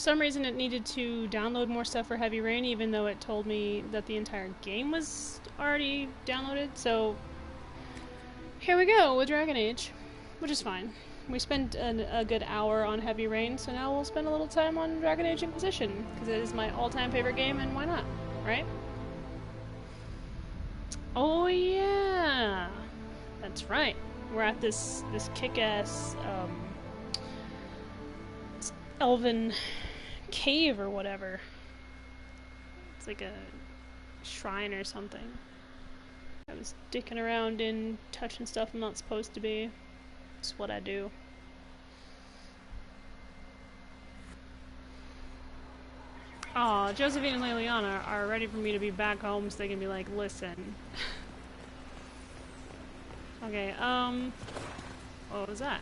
For some reason it needed to download more stuff for Heavy Rain, even though it told me that the entire game was already downloaded, so here we go with Dragon Age, which is fine. We spent a good hour on Heavy Rain, so now we'll spend a little time on Dragon Age Inquisition, because it is my all-time favorite game, and why not, right? Oh yeah! That's right. We're at this kick-ass, elven cave or whatever. It's like a shrine or something. I was dicking around in touching stuff I'm not supposed to be. It's what I do. Aw, Josephine and Liliana are ready for me to be back home so they can be like, listen. Okay, what was that?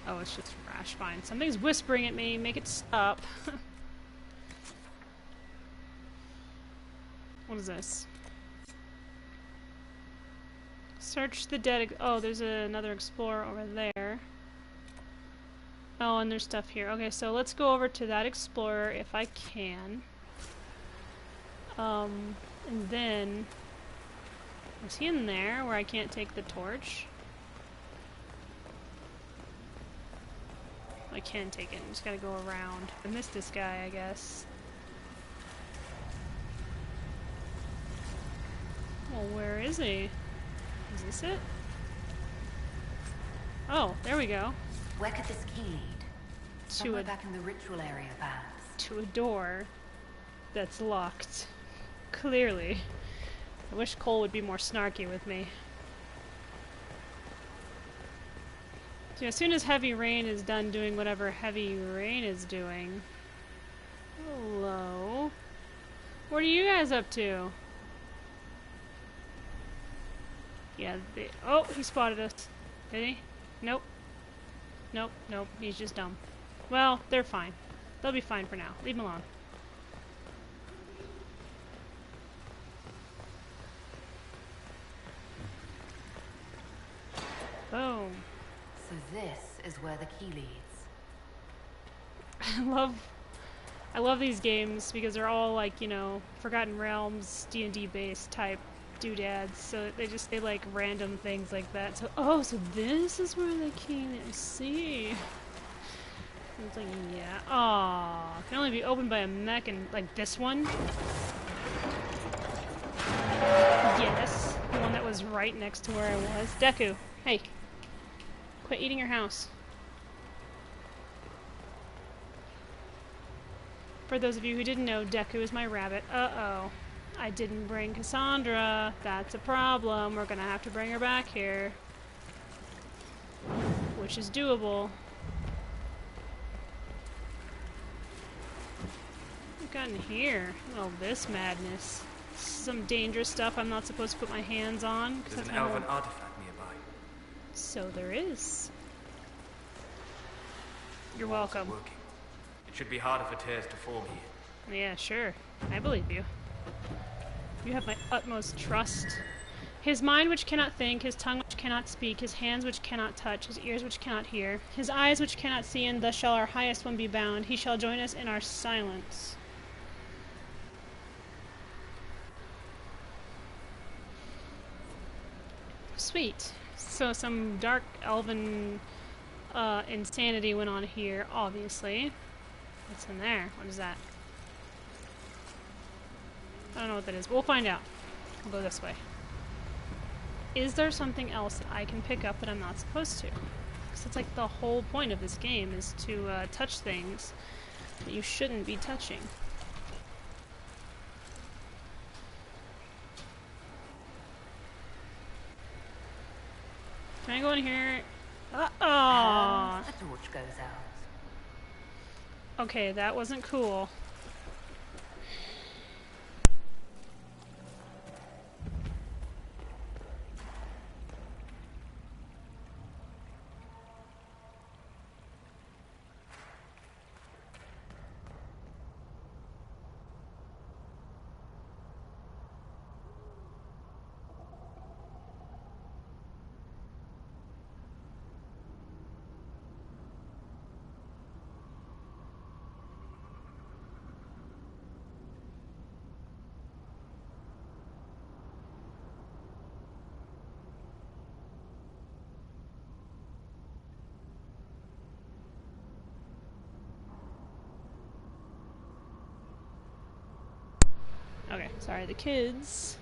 Oh, it's just Rash. Fine. Something's whispering at me. Make it stop. What is this? Search the dead. Oh, there's another explorer over there. Oh, and there's stuff here. Okay, so let's go over to that explorer if I can. And then... is he in there where I can't take the torch? I can take it. I just gotta go around. I missed this guy, I guess. Well, where is he? Is this it? Oh, there we go. Where could this key lead? Somewhere back in the ritual area, perhaps. To a door that's locked. Clearly. I wish Cole would be more snarky with me. So as soon as Heavy Rain is done doing whatever Heavy Rain is doing... Hello? What are you guys up to? Yeah, oh, he spotted us. Did he? Nope. Nope, nope, he's just dumb. Well, they're fine. They'll be fine for now. Leave them alone. Boom. So this is where the key leads. I love these games because they're all like, you know, Forgotten Realms, D&D based type doodads, so they like random things like that. So, oh, so this is where the key is. I see. It's like, yeah. Aw, can only be opened by a mech, and like this one. Yes, the one that was right next to where I was. Deku, hey, quit eating your house. For those of you who didn't know, Deku is my rabbit. Uh-oh. I didn't bring Cassandra. That's a problem. We're gonna have to bring her back here. Which is doable. What got in here? Oh, this madness. Some dangerous stuff I'm not supposed to put my hands on. There's an elven artifact nearby. So there is. You're welcome. Working. It should be harder for tears to form here. Yeah, sure. I believe you. You have my utmost trust. His mind which cannot think, his tongue which cannot speak, his hands which cannot touch, his ears which cannot hear, his eyes which cannot see, and thus shall our highest one be bound. He shall join us in our silence. Sweet. So some dark elven insanity went on here, obviously. What's in there? What is that? I don't know what that is. We'll find out. We'll go this way. Is there something else that I can pick up that I'm not supposed to? Because it's like the whole point of this game is to touch things that you shouldn't be touching. Can I go in here? Uh-oh! The torch goes out. Okay, that wasn't cool. Sorry, the kids.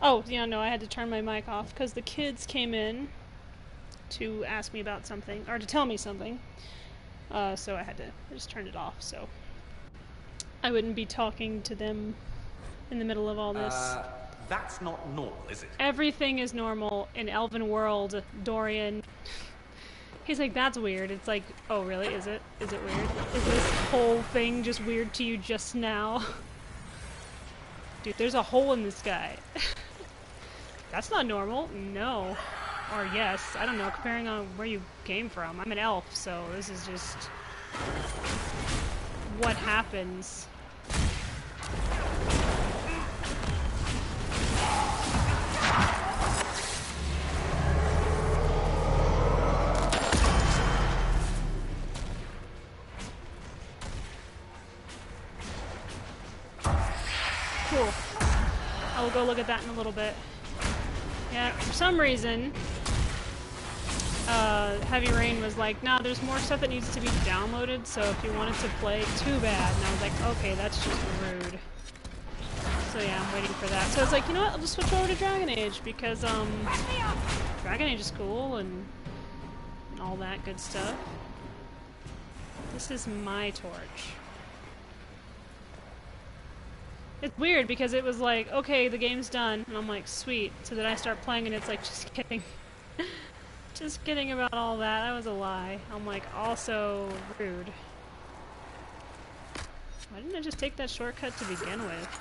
Oh, yeah, no, I had to turn my mic off because the kids came in to ask me about something, or to tell me something. So I just turned it off, so I wouldn't be talking to them in the middle of all this. That's not normal, is it? Everything is normal in Elven World, Dorian. He's like, that's weird. It's like, oh really, is it? Is it weird? Is this whole thing just weird to you just now? Dude, there's a hole in the sky. That's not normal. No. Or yes. I don't know, comparing on where you came from. I'm an elf, so this is just what happens. Cool. I will go look at that in a little bit. Yeah, for some reason, Heavy Rain was like, nah, there's more stuff that needs to be downloaded, so if you wanted to play, too bad. And I was like, okay, that's just rude. So yeah, I'm waiting for that. So I was like, you know what, I'll just switch over to Dragon Age, because, Dragon Age is cool, and all that good stuff. This is my torch. It's weird because it was like, okay, the game's done, and I'm like, sweet. So then I start playing and it's like, just kidding. Just kidding about all that. That was a lie. I'm like, also rude. Why didn't I just take that shortcut to begin with?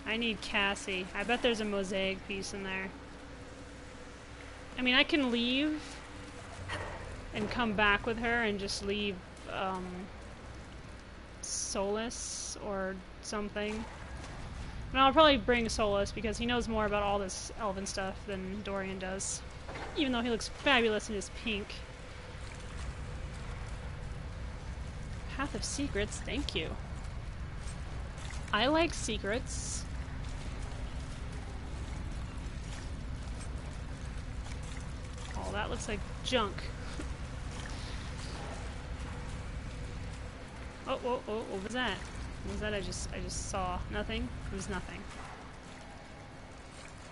I need Cassie. I bet there's a mosaic piece in there. I mean, I can leave and come back with her and just leave, Solus or something. And I'll probably bring Solus because he knows more about all this elven stuff than Dorian does. Even though he looks fabulous in his pink. Path of Secrets, thank you. I like secrets. Oh, that looks like junk. Oh, what was that? What was that I just saw? Nothing? It was nothing.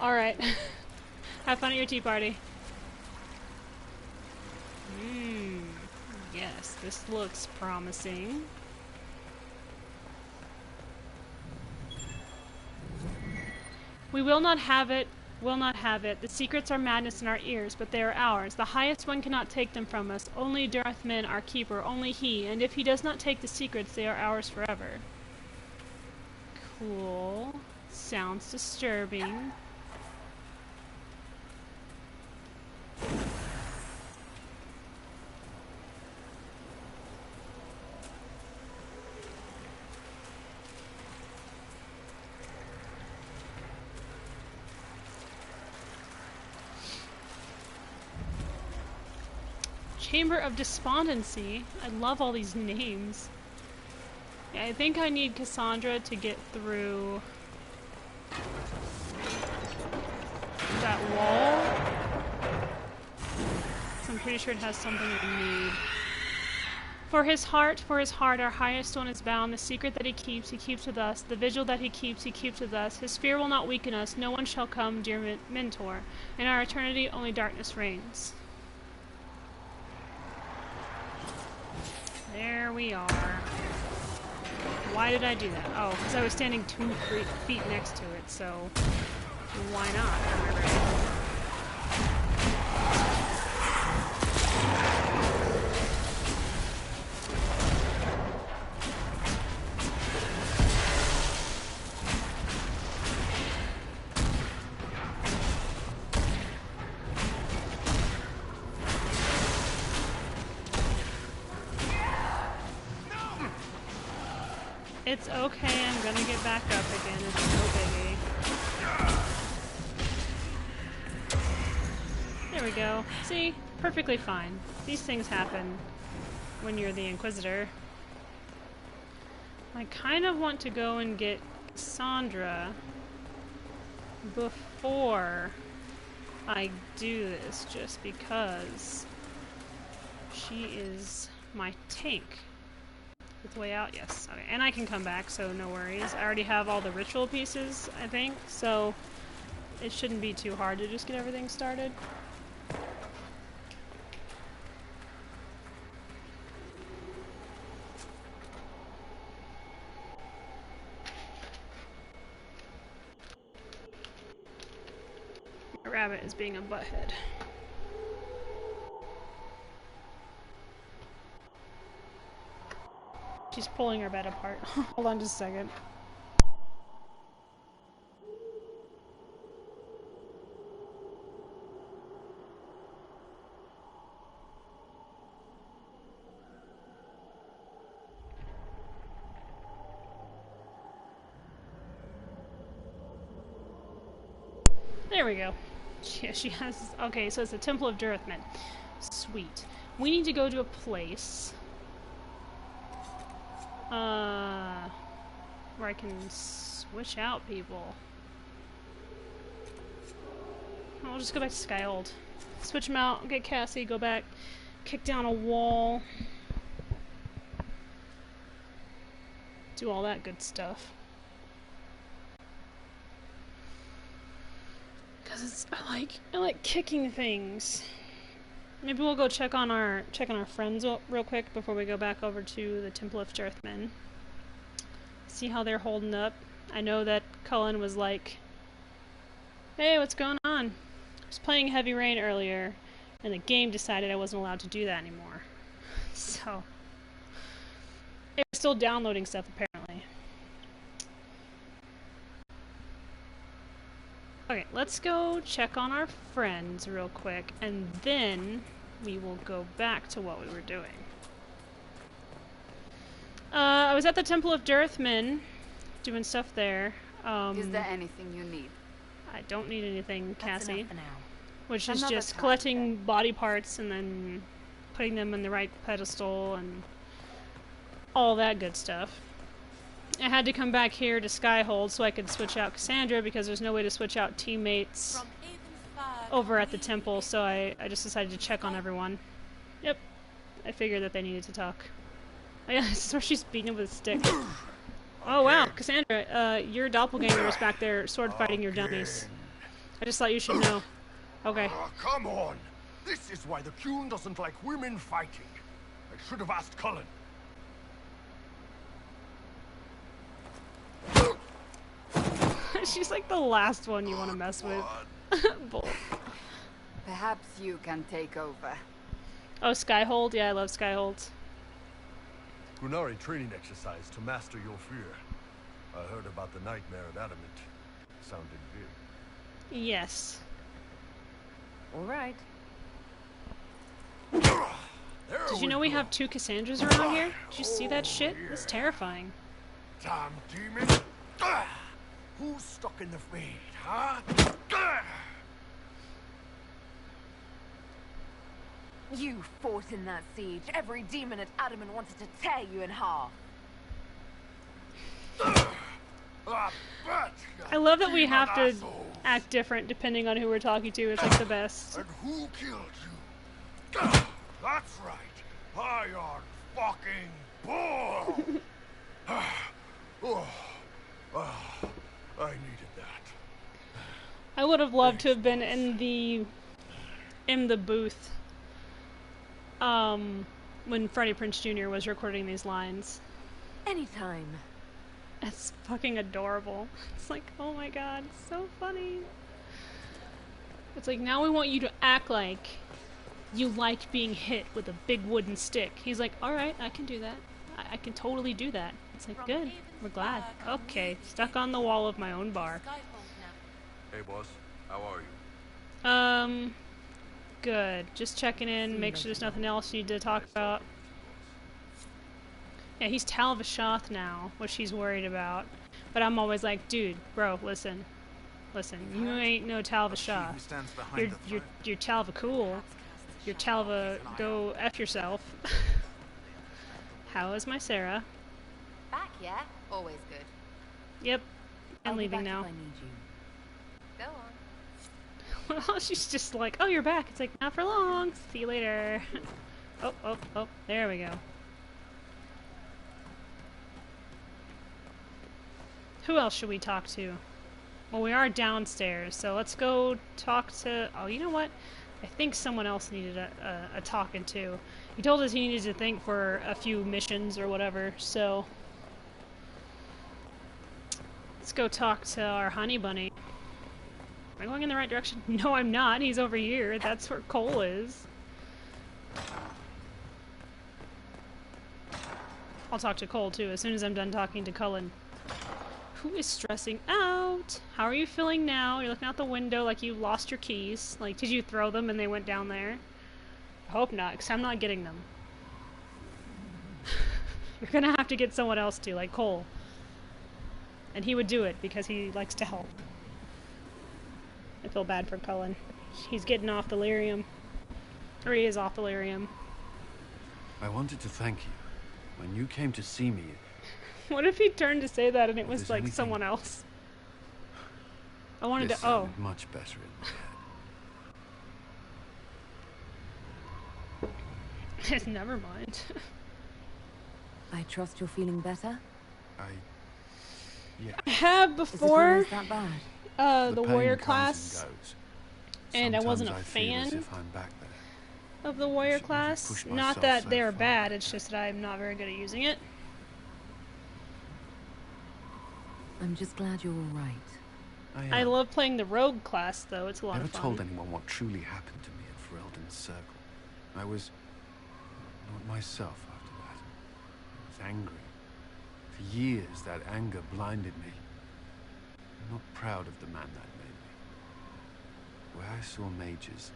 Alright. Have fun at your tea party. Yes, this looks promising. We will not have it. Will not have it. The secrets are madness in our ears, but they are ours. The highest one cannot take them from us. Only Darthmin, our keeper, only he. And if he does not take the secrets, they are ours forever. Cool. Sounds disturbing. Chamber of Despondency. I love all these names. Yeah, I think I need Cassandra to get through that wall. So I'm pretty sure it has something we need. For his heart, our highest one is bound. The secret that he keeps with us. The vigil that he keeps with us. His fear will not weaken us. No one shall come, dear mentor. In our eternity, only darkness reigns. There we are. Why did I do that? Oh, because I was standing 2 feet next to it, so why not? It's okay, I'm gonna get back up again, it's no biggie. There we go. See? Perfectly fine. These things happen when you're the Inquisitor. I kind of want to go and get Cassandra before I do this, just because she is my tank. With way out, yes. Okay, and I can come back, so no worries. I already have all the ritual pieces, I think, so it shouldn't be too hard to just get everything started. My rabbit is being a butthead. She's pulling her bed apart. Hold on just a second. There we go. Yeah, she has... Okay, so it's the Temple of Durthman. Sweet. We need to go to a place... where I can switch out people. I'll just go back to Skyhold. Switch them out, get Cassie, go back, kick down a wall. Do all that good stuff. Cause I like kicking things. Maybe we'll go check on our friends real quick before we go back over to the Temple of Durthman. See how they're holding up. I know that Cullen was like, "Hey, what's going on?" I was playing Heavy Rain earlier, and the game decided I wasn't allowed to do that anymore. So it was still downloading stuff apparently. Okay, let's go check on our friends real quick, and then we will go back to what we were doing. I was at the Temple of Durthman, doing stuff there. Is there anything you need? I don't need anything, Cassie. That's enough for now. Which is Another just time, collecting body parts and then putting them in the right pedestal and all that good stuff. I had to come back here to Skyhold so I could switch out Cassandra because there's no way to switch out teammates over at the temple, so I just decided to check on everyone. Yep. I figured that they needed to talk. Oh yeah, this is where she's beating him with a stick. Oh wow, Cassandra, your doppelganger is back there sword fighting your dummies. I just thought you should know. Okay. Come on! This is why the Qun doesn't like women fighting. I should have asked Cullen. She's like the last one you want to mess with. Bull. Perhaps you can take over. Oh, Skyhold? Yeah, I love Skyhold. Qunari training exercise to master your fear. I heard about the nightmare at Adamant. Sounded big. Yes. All right. Did you know we have 2 Cassandras around here? Did you see that shit? It's terrifying. Damn demon! Who's stuck in the fade, huh? You fought in that siege. Every demon at Adamant wanted to tear you in half. I love that we have to act different depending on who we're talking to. It's like the best. And who killed you? That's right. Iron fucking bull. I needed that. I would have loved to have been in the booth when Freddie Prinze Jr. was recording these lines. Anytime. It's fucking adorable. It's like, oh my god, so funny. It's like, now we want you to act like you like being hit with a big wooden stick. He's like, alright, I can do that. I can totally do that. It's like, good. We're glad. Okay, stuck on the wall of my own bar. Hey, boss. How are you? Good. Just checking in, make sure there's nothing else you need to talk about. Yeah, he's Tal Vashoth now, which he's worried about. But I'm always like, dude, bro, listen. Listen, you ain't no Tal Vashoth. You're Talva cool. You're Talva, go F yourself. How is my Sarah? Back, yeah? Always good. Yep. I'm I'll be leaving back now. if I need you. Go on. Well, she's just like, oh, you're back. It's like, not for long. See you later. Oh, there we go. Who else should we talk to? Well, we are downstairs, so let's go talk to... Oh, you know what? I think someone else needed a talking to. He told us he needed to think for a few missions or whatever, so... Let's go talk to our honey bunny. Am I going in the right direction? No, I'm not. He's over here. That's where Cole is. I'll talk to Cole, too, as soon as I'm done talking to Cullen. Who is stressing out? How are you feeling now? You're looking out the window like you lost your keys. Like, did you throw them and they went down there? I hope not, because I'm not getting them. You're gonna have to get someone else to, like Cole. And he would do it, because he likes to help. I feel bad for Cullen. He's getting off the lyrium. Or he is off the lyrium. I wanted to thank you. When you came to see me... What if he turned to say that and it was like someone else? I wanted to... Oh. Much better in my head. Never mind. I trust you're feeling better? Yeah. I have before. Is it always that bad? The warrior class. And I wasn't a I fan feel as if I'm back there. of the warrior class. Not that they're bad, it's just that I'm not very good at using it. I'm just glad you're all right. I love playing the rogue class, though. It's a lot of fun. I never told anyone what truly happened to me at Ferelden's Circle. I was not myself after that. I was angry. For years, that anger blinded me. I'm not proud of the man that made me. Where I saw mages,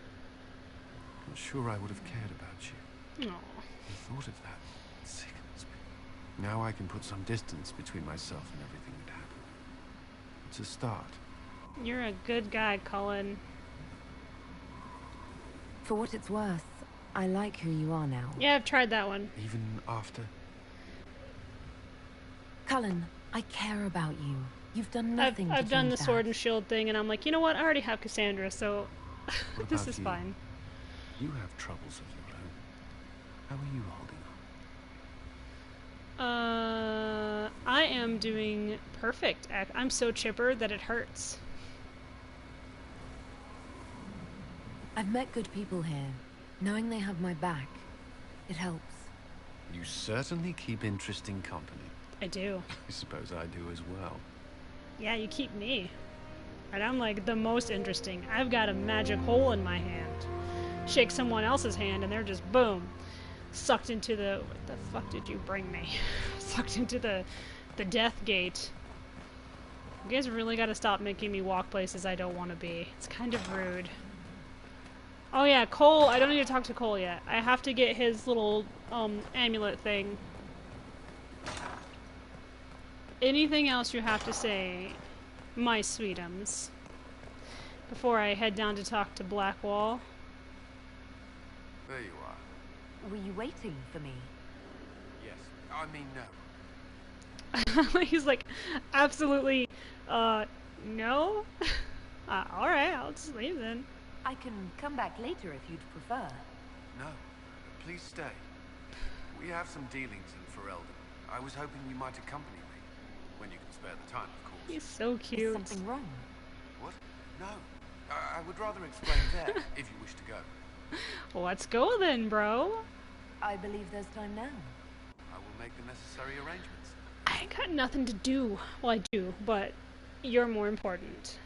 I'm not sure I would have cared about you. Aww. The thought of that sickens me. Now I can put some distance between myself and everything that happened. It's a start. You're a good guy, Cullen. For what it's worth, I like who you are now. Yeah, I've tried that one. Even after? Cullen, I care about you. You've done nothing I've to done the change sword that. and shield thing, and I'm like, you know what? I already have Cassandra, so this is fine. You have troubles of your own. How are you holding on? I am doing perfect. I'm so chipper that it hurts. I've met good people here. Knowing they have my back, it helps. You certainly keep interesting company. I do. I suppose I do as well. Yeah, you keep me. And I'm like the most interesting. I've got a magic hole in my hand. Shake someone else's hand and they're just boom. Sucked into the... What the fuck did you bring me? Sucked into the death gate. You guys really gotta stop making me walk places I don't want to be. It's kind of rude. Oh yeah, Cole, I don't need to talk to Cole yet. I have to get his little, amulet thing. Anything else you have to say, my sweetums, before I head down to talk to Blackwall? There you are. Were you waiting for me? Yes. I mean, no. He's like, absolutely, no? Alright, I'll just leave then. I can come back later if you'd prefer. No. Please stay. We have some dealings in Ferelden. I was hoping you might accompany me. When you can spare the time, of course. He's so Is cute. something wrong? What? No. I would rather explain there, if you wish to go. Well, let's go then, bro. I believe there's time now. I will make the necessary arrangements. I ain't got nothing to do. Well, I do, but you're more important.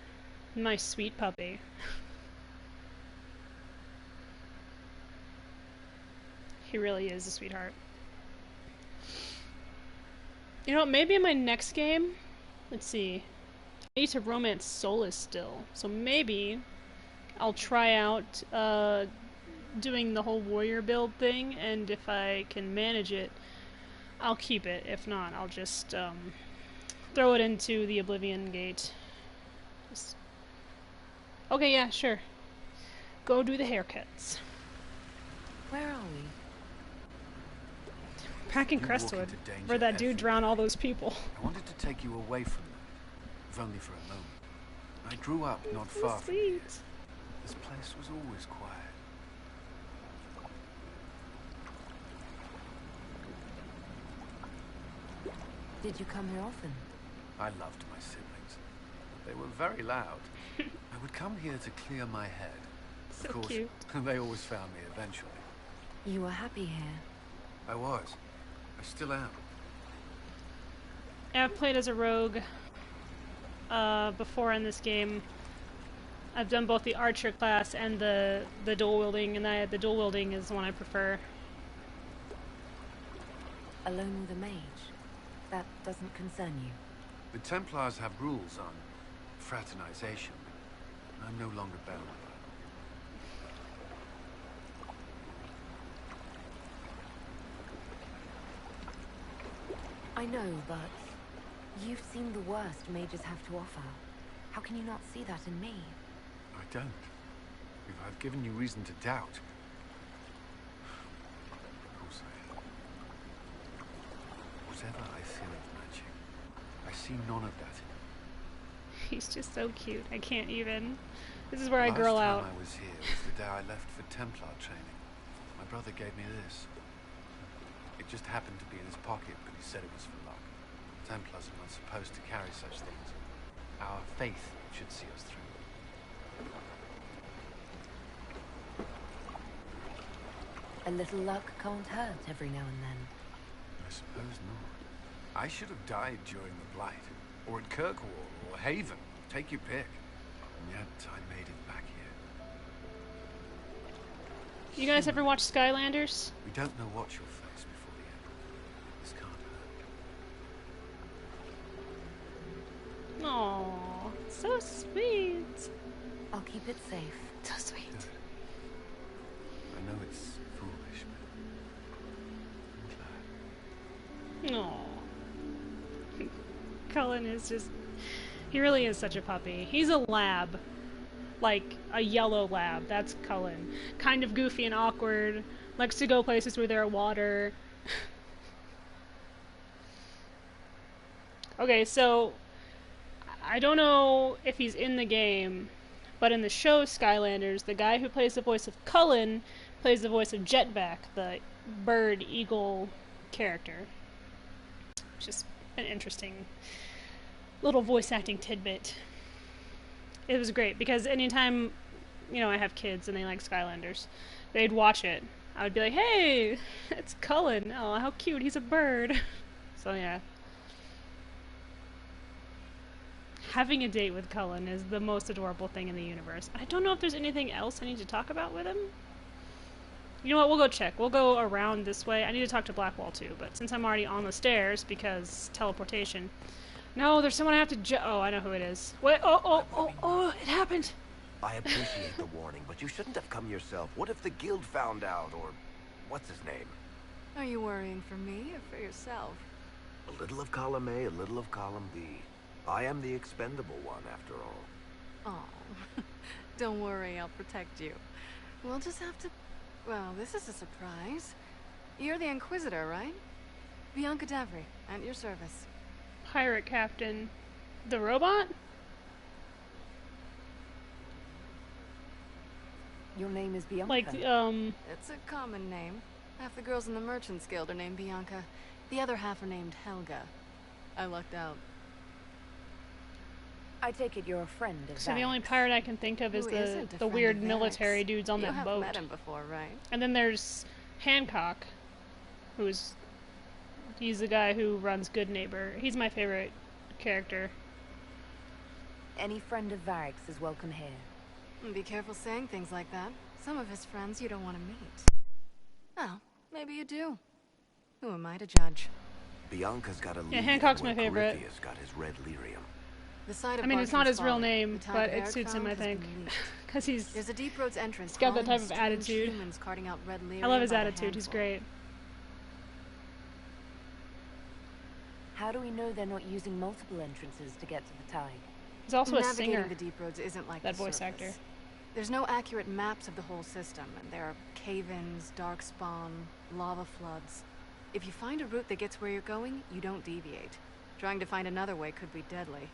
My sweet puppy. He really is a sweetheart. You know, maybe in my next game, let's see, I need to romance Solus still, so maybe I'll try out doing the whole warrior build thing, and if I can manage it, I'll keep it. If not, I'll just throw it into the Oblivion Gate. Okay, yeah, sure. Go do the haircuts. Where are we? Back in You walk Crestwood, into danger where that dude every drowned all day. those people. I wanted to take you away from that, if only for a moment. I grew up not So far from here. sweet. This place was always quiet. Did you come here often? I loved my siblings. They were very loud. I would come here to clear my head. So Of course, cute. they always found me eventually. You were happy here. I was. I still am. I've played as a rogue before in this game. I've done both the archer class and the dual wielding, and the dual wielding is the one I prefer. Alone with a mage? That doesn't concern you. The Templars have rules on fraternization. I'm no longer bound by them. I know, but you've seen the worst mages have to offer. How can you not see that in me? I don't. If I've given you reason to doubt. Of course I have. Whatever I feel of magic, I see none of that in you. He's just so cute. I can't even. This is where I girl Last out. time I was here was the day I left for Templar training. My brother gave me this. It just happened to be in his pocket, but he said it was for luck. Templars are not supposed to carry such things. Our faith should see us through. A little luck can't hurt every now and then. I suppose not. I should have died during the Blight, or at Kirkwall, or Haven. Take your pick. And yet I made it back here. You guys ever watch Skylanders? We don't know what you'll face before the end. This can't hurt. Aww, so sweet. I'll keep it safe. So sweet. Good. I know it's foolish, but I'm glad. Aww. Cullen is just... He really is such a puppy. He's a lab. Like, a yellow lab. That's Cullen. Kind of goofy and awkward. Likes to go places where there are water. Okay, so... I don't know if he's in the game, but in the show Skylanders, the guy who plays the voice of Cullen plays the voice of Jetback, the bird eagle character. Just an interesting little voice acting tidbit. It was great because anytime, you know, I have kids and they like Skylanders, they'd watch it. I would be like, hey, it's Cullen. Oh, how cute, he's a bird. So yeah. Having a date with Cullen is the most adorable thing in the universe. I don't know if there's anything else I need to talk about with him. You know what, we'll go check. We'll go around this way. I need to talk to Blackwall too, but since I'm already on the stairs, because teleportation... No, there's someone I have to oh, I know who it is. Wait, oh, it happened! I appreciate the warning, but you shouldn't have come yourself. What if the guild found out, or... what's his name? Are you worrying for me or for yourself? A little of column A, a little of column B. I am the expendable one, after all. Oh, don't worry, I'll protect you. We'll just have to... Well, this is a surprise. You're the Inquisitor, right? Bianca Davry, at your service. Pirate Captain. The robot? Your name is Bianca? Like, It's a common name. Half the girls in the Merchants Guild are named Bianca. The other half are named Helga. I lucked out. I take it you're a friend of So the Vax. only pirate I can think of is Who isn't a the friend weird of military Vax? dudes on You that have boat. met him before, right? And then there's Hancock, who's... He's the guy who runs Good Neighbor. He's my favorite character. Any friend of Varric's is welcome here. And be careful saying things like that. Some of his friends you don't want to meet. Oh, maybe you do. Who am I to judge? Bianca's got a Yeah, lead Hancock's on my where favorite. Corypheus got his red lyrium. The site of I mean, it's not Bartram's his real Folly, name, the tide but it Eric suits him, found I has think. been leaked. Because he's There's a deep roads entrance. got that crawling type of strange attitude. Humans carting out red I love his lyrium by the attitude, he's handful. great. How do we know they're not using multiple entrances to get to the tide? He's also a Navigating singer. the deep roads isn't like That the voice surface. actor. There's no accurate maps of the whole system, and there are cave-ins, dark spawn, lava floods. If you find a route that gets where you're going, you don't deviate. Trying to find another way could be deadly.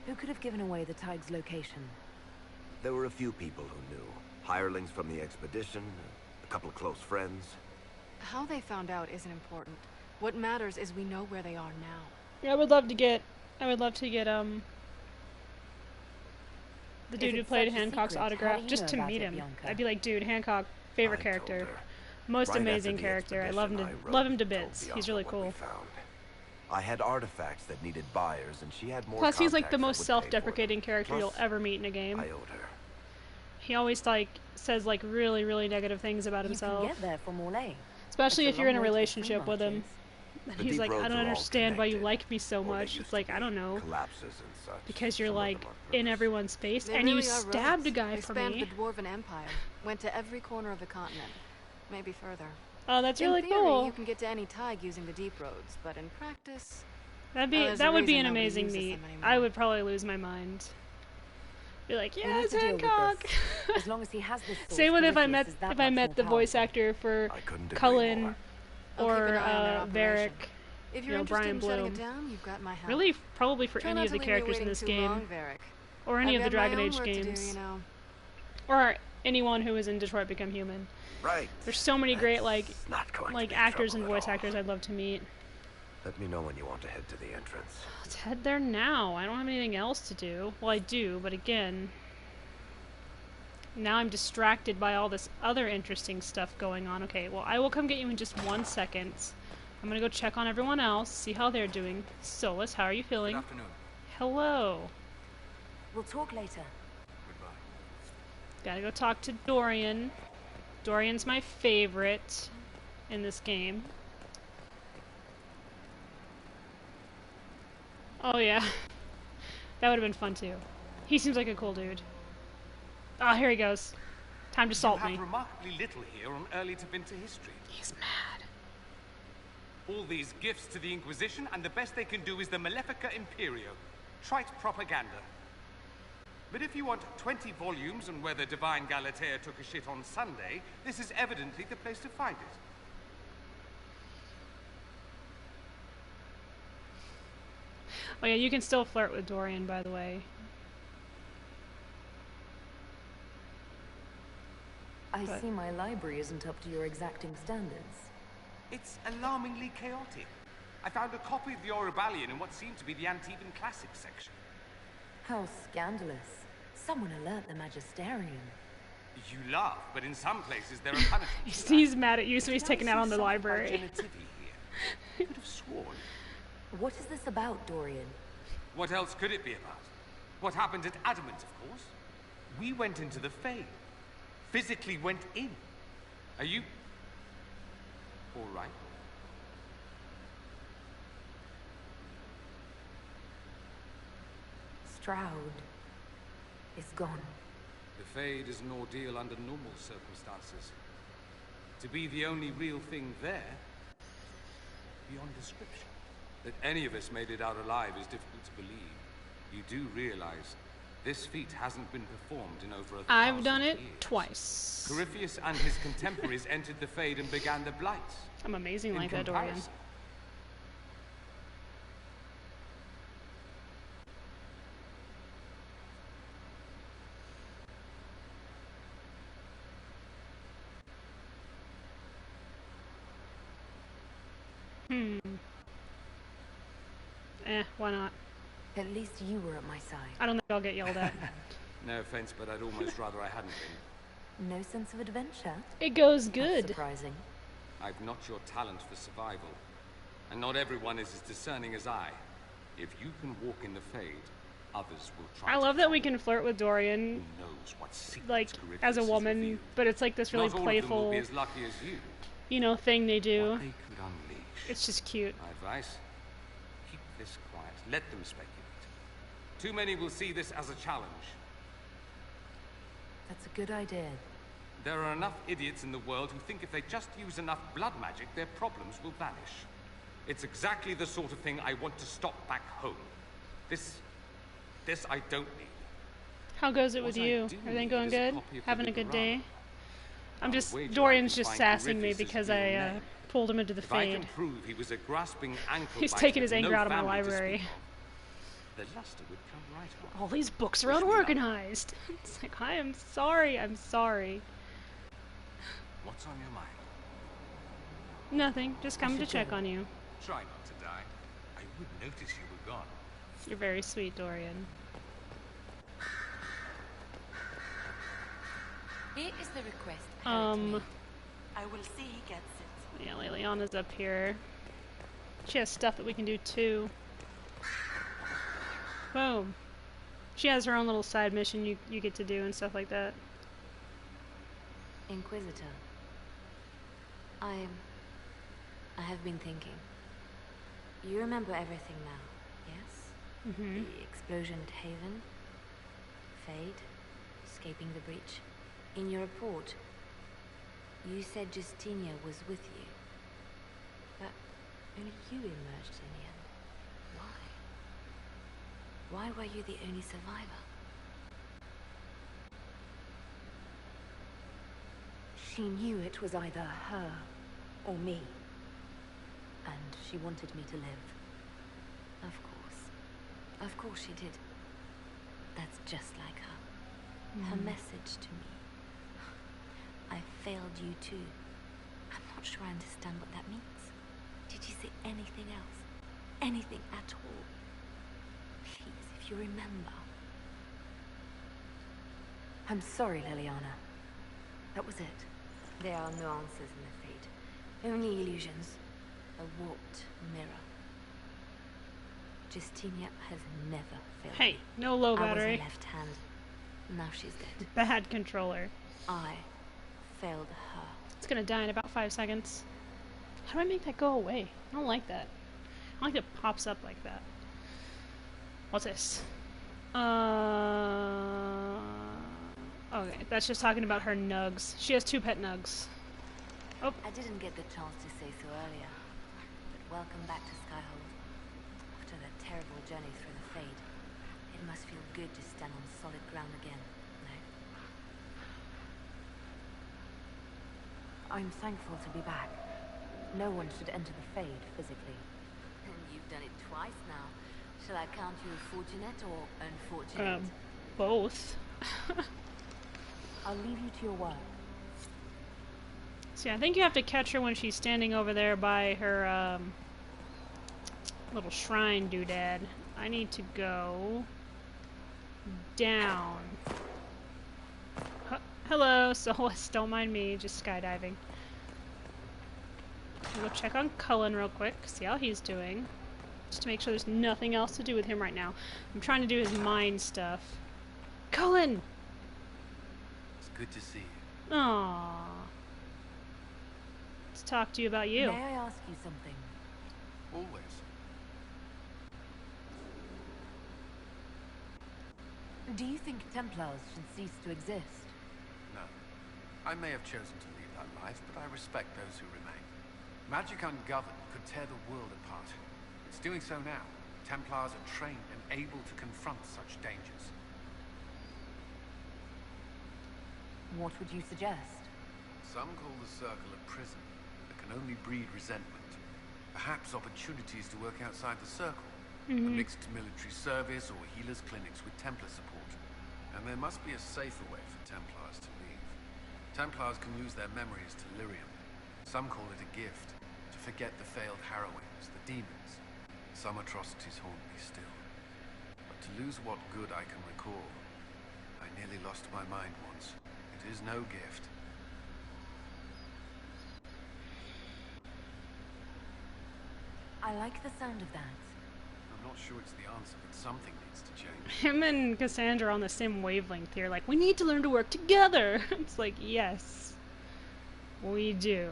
Who could have given away the tide's location? There were a few people who knew. Hirelings from the expedition, a couple of close friends. How they found out isn't important. What matters is we know where they are now. Yeah, I would love to get the dude who played Hancock's autograph, just to meet him. I'd be like, dude, Hancock, favorite character. Most amazing character. I love him to bits. He's really cool. I had artifacts that needed buyers, and she had more. Plus, he's like the most self-deprecating character you'll ever meet in a game. I owed her. He always like says like really, really negative things about himself. You can get there from Orlais. Especially if you're in a relationship with him. He's like, I don't understand why you like me so much. It's like, I don't know. Because you're like in everyone's face, and you stabbed a guy for me. They spanned the Dwarven Empire, went to every corner of the continent, maybe further. Oh, that's really in theory, cool. You can get to any Tig using the deep roads, but in practice, that would be an amazing meet. I would probably lose my mind. Be like, yeah, it's Hancock. As long as he has this same with if I met the voice actor for Cullen or Varric, if you're Brian in Bloom. shutting it down, you've got my help. Really, probably for Try any not of the to leave me characters in waiting this too game, long, Varric. or any I've of the got my Dragon own Age work to do, games, you know. or anyone who is in Detroit Become Human. Right. There's so many great like actors and voice all. actors I'd love to meet. Let me know when you want to head to the entrance. Let's head there now. I don't have anything else to do. Well, I do, but again, now I'm distracted by all this other interesting stuff going on. Okay, well, I will come get you in just 1 second. I'm gonna go check on everyone else, see how they're doing. Solus, how are you feeling? Good afternoon. Hello. We'll talk later. Goodbye. Gotta go talk to Dorian. Dorian's my favorite in this game. Oh yeah. That would have been fun too. He seems like a cool dude. Ah, here he goes. Time to salt You me. have remarkably little here on early to winter history. He's mad. All these gifts to the Inquisition, and the best they can do is the Malefica Imperio. Trite propaganda. But if you want 20 volumes on whether Divine Galatea took a shit on Sunday, this is evidently the place to find it. Oh yeah, you can still flirt with Dorian, by the way. I see my library isn't up to your exacting standards. It's alarmingly chaotic. I found a copy of the Oribalian in what seemed to be the Antivan Classics section. How scandalous. Someone alert the Magisterium. You laugh, but in some places there are punishments. He's mad at you, so he's taking out on the library. Could have sworn. What is this about, Dorian? What else could it be about? What happened at Adamant, of course. We went into the Fade. Physically went in. Are you... all right? Stroud is gone. The Fade is an ordeal under normal circumstances. To be the only real thing there, beyond description. That any of us made it out alive is difficult to believe. You do realize this feat hasn't been performed in over 1,000 I've done it years. twice. Corypheus and his contemporaries entered the Fade and began the Blight. I'm amazing In like that, Dorian. comparison, Why not? At least you were at my side. I don't think I'll get yelled at. No offense, but I'd almost rather I hadn't been. No sense of adventure? It goes That's good. surprising. I've not your talent for survival. And not everyone is as discerning as I. If you can walk in the Fade, others will try I to love that we follow. can flirt with Dorian, Who knows what secrets like, Corypheus as a has woman, revealed. but it's like this really Not all of them will playful, be as lucky as you. thing they do. What they could unleash. It's just cute. My advice? Keep this quiet. Let them speculate. Too many will see this as a challenge. That's a good idea. There are enough idiots in the world who think if they just use enough blood magic, their problems will vanish. It's exactly the sort of thing I want to stop back home. This I don't need. How goes it with What I you? do Everything need going is a good? copy of the Having a good day? Liberale. I'm I'll just, wager I Dorian's can just find sassing me Corypheus's because real I name. pulled him into the If I Fade. can prove he was a grasping ankle He's biter taking with his anger no out of my family to speak library. of, the luster would come right off. All these books are Wish me luck. unorganized. It's like, I am sorry, I'm sorry. What's on your mind? Nothing, just come to should check go. on you. Try not to die. I would notice you were gone. You're very sweet, Dorian. Here is the request Harriet made. I will see he gets it. Yeah, Liliana's up here. She has stuff that we can do too. Boom. She has her own little side mission you get to do and stuff like that. Inquisitor. I have been thinking. You remember everything now, yes? Mm-hmm. The explosion at Haven, Fade, escaping the breach. In your report, you said Justinia was with you. But only you emerged in the end. Why? Why were you the only survivor? She knew it was either her or me. And she wanted me to live. Of course. Of course she did. That's just like her. Her message to me. I failed you too. I'm not sure I understand what that means. Did you say anything else? Anything at all? Please, if you remember. I'm sorry, Liliana. That was it. There are no answers in the Fate. Only illusions. A warped mirror. Justinia has never failed Hey, me. no low I was battery. her left hand. Now she's dead. Bad controller. I failed her. It's gonna die in about 5 seconds. How do I make that go away? I don't like that. I don't like that it pops up like that. What's this? Okay, that's just talking about her nugs. She has 2 pet nugs. Oh. I didn't get the chance to say so earlier, but welcome back to Skyhold. After that terrible journey through the Fade, it must feel good to stand on solid ground again, no? I'm thankful to be back. No one should enter the Fade physically. And you've done it twice now. Shall I count you fortunate or unfortunate? Both. I'll leave you to your work. See, I think you have to catch her when she's standing over there by her little shrine doodad. I need to go down. Hello, Solus. Don't mind me, just skydiving. I'll go check on Cullen real quick, see how he's doing. Just to make sure there's nothing else to do with him right now. I'm trying to do his mind stuff. Cullen! It's good to see you. Aww. Let's talk to you about you. May I ask you something? Always. Do you think Templars should cease to exist? No. I may have chosen to lead that life, but I respect those who remain. Magic ungoverned could tear the world apart. It's doing so now. Templars are trained and able to confront such dangers. What would you suggest? Some call the Circle a prison that can only breed resentment. Perhaps opportunities to work outside the Circle. A mixed military service or healers' clinics with Templar support. And there must be a safer way for Templars to leave. Templars can lose their memories to Lyrium. Some call it a gift, to forget the failed harrowings, the demons. Some atrocities haunt me still. But to lose what good I can recall, I nearly lost my mind once. It is no gift. I like the sound of that. I'm not sure it's the answer, but something needs to change. Him and Cassandra are on the same wavelength here. Like, we need to learn to work together. It's like, yes, we do.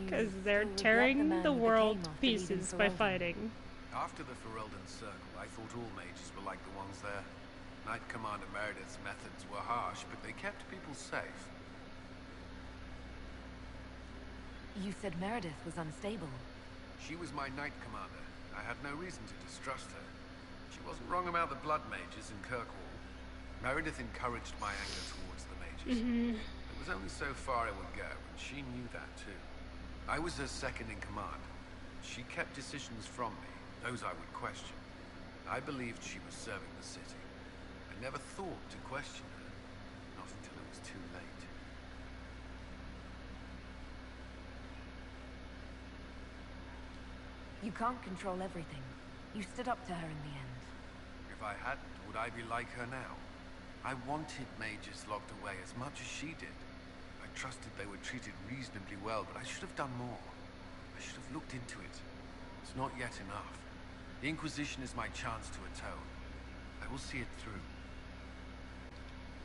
Because they're tearing the world to pieces by fighting. After the Ferelden Circle, I thought all mages were like the ones there. Knight Commander Meredith's methods were harsh, but they kept people safe. You said Meredith was unstable. She was my Knight Commander. I had no reason to distrust her. She wasn't wrong about the Blood Mages in Kirkwall. Meredith encouraged my anger towards the mages. It was only so far I would go, and she knew that too. I was her second in command. She kept decisions from me, those I would question. I believed she was serving the city. I never thought to question her, not until it was too late. You can't control everything. You stood up to her in the end. If I hadn't, would I be like her now? I wanted mages locked away as much as she did. I trusted they were treated reasonably well, but I should have done more. I should have looked into it. It's not yet enough. The Inquisition is my chance to atone. I will see it through.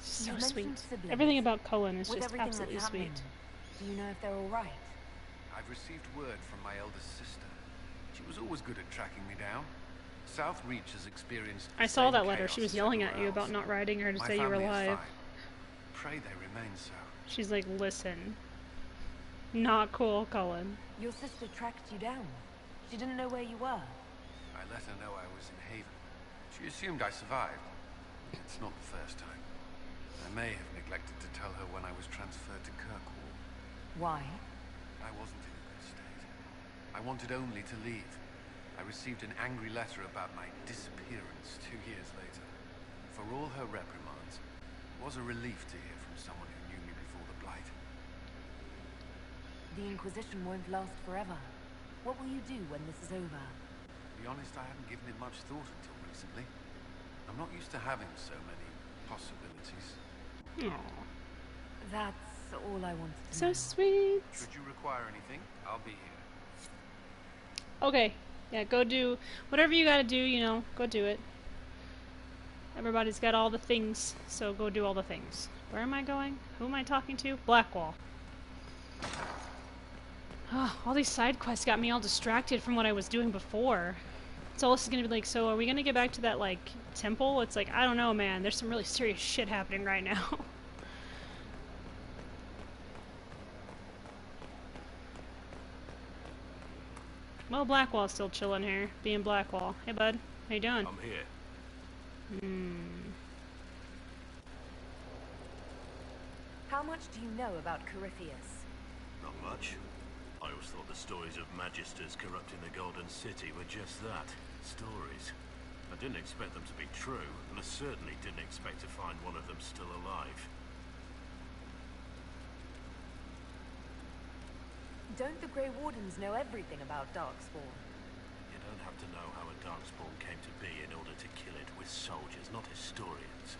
So You sweet. mentioned siblings. Everything about Cullen is With just everything absolutely that's happening, sweet. do you know if they're all right? I've received word from my eldest sister. She was always good at tracking me down. South Reach has experienced the I saw same that letter. chaos She was as yelling at everywhere you about else. not writing her to My say you were family is alive. fine. Pray they remain so. She's like, listen. Not cool, Cullen. Your sister tracked you down. She didn't know where you were. I let her know I was in Haven. She assumed I survived. It's not the first time. I may have neglected to tell her when I was transferred to Kirkwall. Why? I wasn't in a good state. I wanted only to leave. I received an angry letter about my disappearance 2 years later. For all her reprimands, it was a relief to hear from someone who knew me before the Blight. The Inquisition won't last forever. What will you do when this is over? To be honest, I haven't given it much thought until recently. I'm not used to having so many possibilities. Aww. That's all I wanted to So know. sweet. Should you require anything, I'll be here. Okay. Yeah, go do whatever you gotta do, you know, go do it. Everybody's got all the things, so go do all the things. Where am I going? Who am I talking to? Blackwall. All these side quests got me all distracted from what I was doing before. So this is gonna be like, so are we gonna get back to that, like, temple? It's like, I don't know, man. There's some really serious shit happening right now. Well, Blackwall's still chilling here, being Blackwall. Hey, bud. How you doing? I'm here. How much do you know about Corypheus? Not much. I always thought the stories of magisters corrupting the Golden City were just that, stories. I didn't expect them to be true, and I certainly didn't expect to find one of them still alive. Don't the Grey Wardens know everything about Darkspawn? You don't have to know how a Darkspawn came to be in order to kill it. We're soldiers, not historians.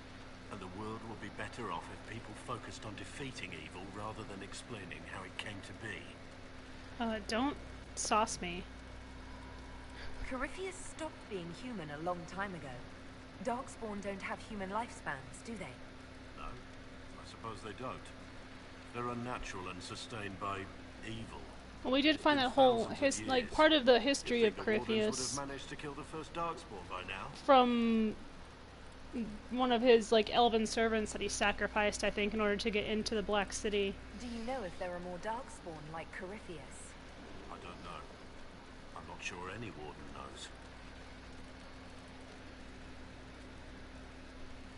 And the world will be better off if people focused on defeating evil rather than explaining how it came to be. Don't sauce me. Corypheus stopped being human a long time ago. Darkspawn don't have human lifespans, do they? No, I suppose they don't. They're unnatural and sustained by evil. Well, we did find that whole like part of the history of Corypheus would Corypheus have managed to kill the first Darkspawn by now. from one of his like elven servants that he sacrificed, I think, in order to get into the Black City. Do you know if there are more Darkspawn like Corypheus? I don't know. I'm not sure any warden knows.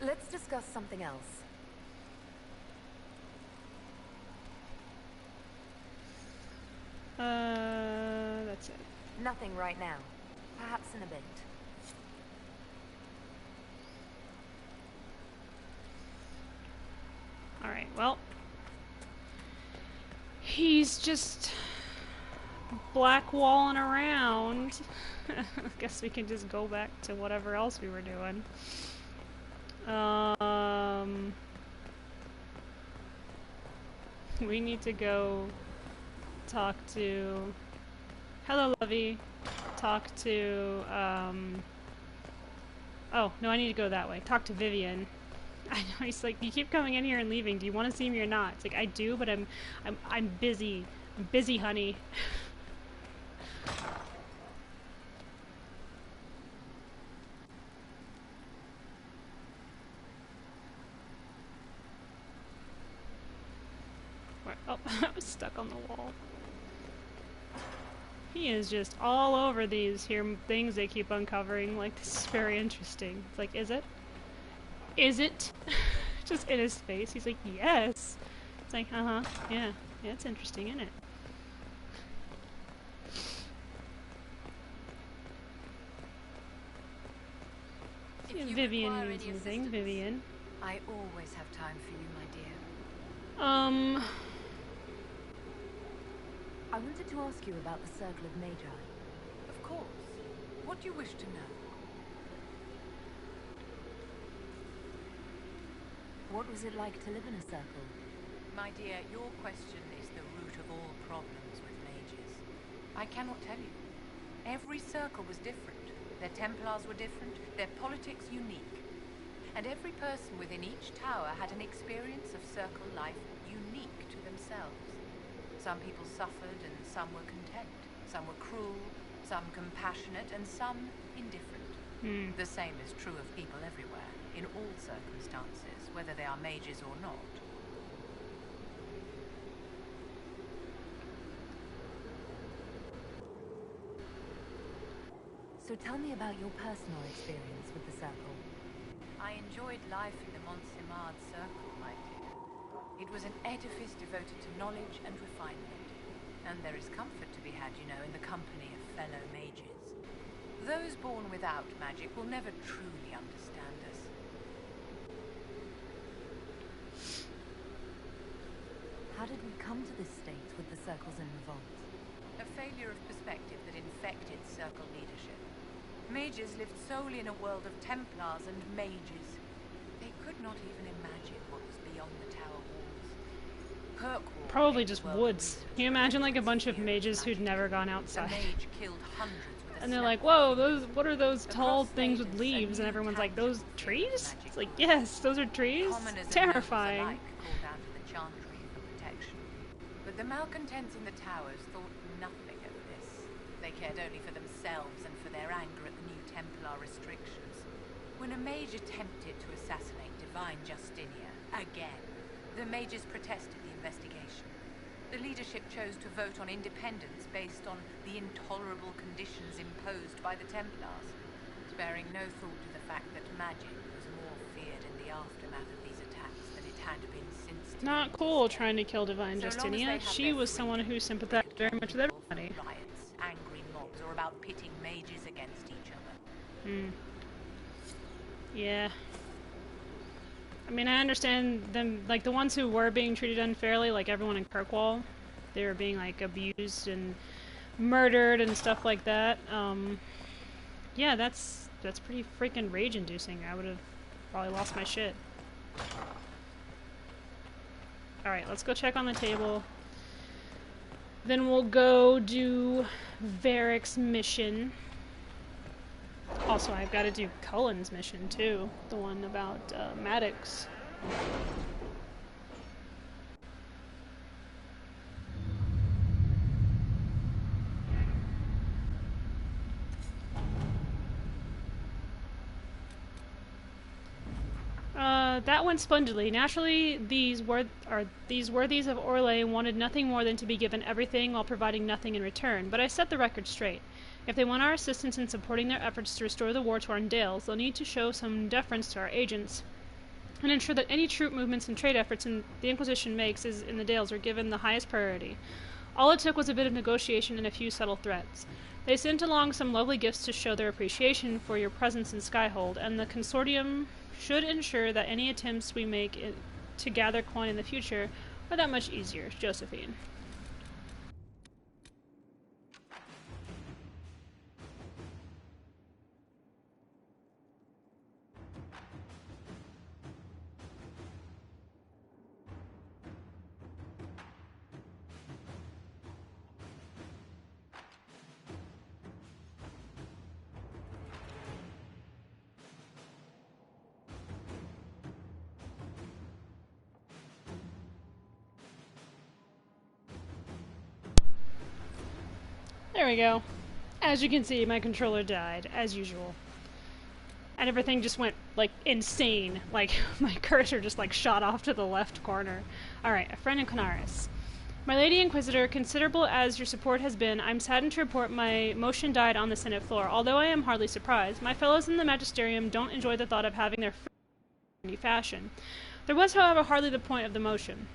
Let's discuss something else. That's it. Nothing right now. Perhaps in a bit. Alright, well. He's just blackwalling around. I guess we can just go back to whatever else we were doing. We need to go talk to... Hello, Lovey. Talk to, Oh, no, I need to go that way. Talk to Vivian. I know, he's like, you keep coming in here and leaving. Do you want to see me or not? It's like, I do, but I'm busy. I'm busy, honey. Where? Oh, I was stuck on the wall. He is just all over these here things they keep uncovering. Like, this is very interesting. It's like, is it? Is it? Just in his face. He's like, yes. It's like, uh-huh. Yeah. Yeah, it's interesting, isn't it? If you Vivian require needs any anything. assistance, Vivian. I always have time for you, my dear. I wanted to ask you about the Circle of Magi. Of course. What do you wish to know? What was it like to live in a circle? My dear, your question is the root of all problems with mages. I cannot tell you. Every circle was different. Their Templars were different, their politics unique. And every person within each tower had an experience of circle life unique to themselves. Some people suffered and some were content. Some were cruel, some compassionate, and some indifferent. The same is true of people everywhere, in all circumstances, whether they are mages or not. So tell me about your personal experience with the circle. I enjoyed life in the Montsimard Circle, my dear. It was an edifice devoted to knowledge and refinement. And there is comfort to be had, you know, in the company of fellow mages. Those born without magic will never truly understand us. How did we come to this state with the circles in revolt? A failure of perspective that infected Circle leadership. Mages lived solely in a world of Templars and mages. They could not even imagine what was beyond the tower walls. Kirkwall Probably just woods. Can you imagine like a bunch of mages who'd never gone outside? Mage killed hundreds with a And they're like, whoa, what are those tall things with leaves? And everyone's like, those trees? It's like, yes, those are trees. It's terrifying. Called out to the Chantry for protection. But the malcontents in the towers thought nothing of this. They cared only for themselves and for their anger at the new Templar restrictions. When a mage attempted to assassinate Divine Justinia again, the mages protested the investigation. The leadership chose to vote on independence based on the intolerable conditions imposed by the Templars, sparing no thought to the fact that magic was more feared in the aftermath of these attacks than it had been since... Not cool trying to kill Divine Justinia. She was someone who sympathized very much with everybody. Riots, angry mobs, or about pitting mages against each other. Yeah. I mean, I understand them, like, the ones who were being treated unfairly, like everyone in Kirkwall, they were being, like, abused and murdered and stuff like that. Yeah, that's pretty freaking rage-inducing. I would have probably lost my shit. Alright, let's go check on the table. Then we'll go do Varric's mission. Also, I've got to do Cullen's mission, too. The one about Maddox. That went splendidly. Naturally, these worthies of Orlais wanted nothing more than to be given everything while providing nothing in return, but I set the record straight. If they want our assistance in supporting their efforts to restore the war-torn Dales, they'll need to show some deference to our agents, and ensure that any troop movements and trade efforts the Inquisition makes in the Dales are given the highest priority. All it took was a bit of negotiation and a few subtle threats. They sent along some lovely gifts to show their appreciation for your presence in Skyhold, and the Consortium should ensure that any attempts we make to gather coin in the future are that much easier. Josephine. There we go. As you can see, my controller died, as usual. And everything just went, like, insane. Like, my cursor just, like, shot off to the left corner. Alright, a friend in Canaris. My Lady Inquisitor, considerable as your support has been, I'm saddened to report my motion died on the Senate floor. Although I am hardly surprised, my fellows in the Magisterium don't enjoy the thought of having their free in any fashion. There was, however, hardly the point of the motion.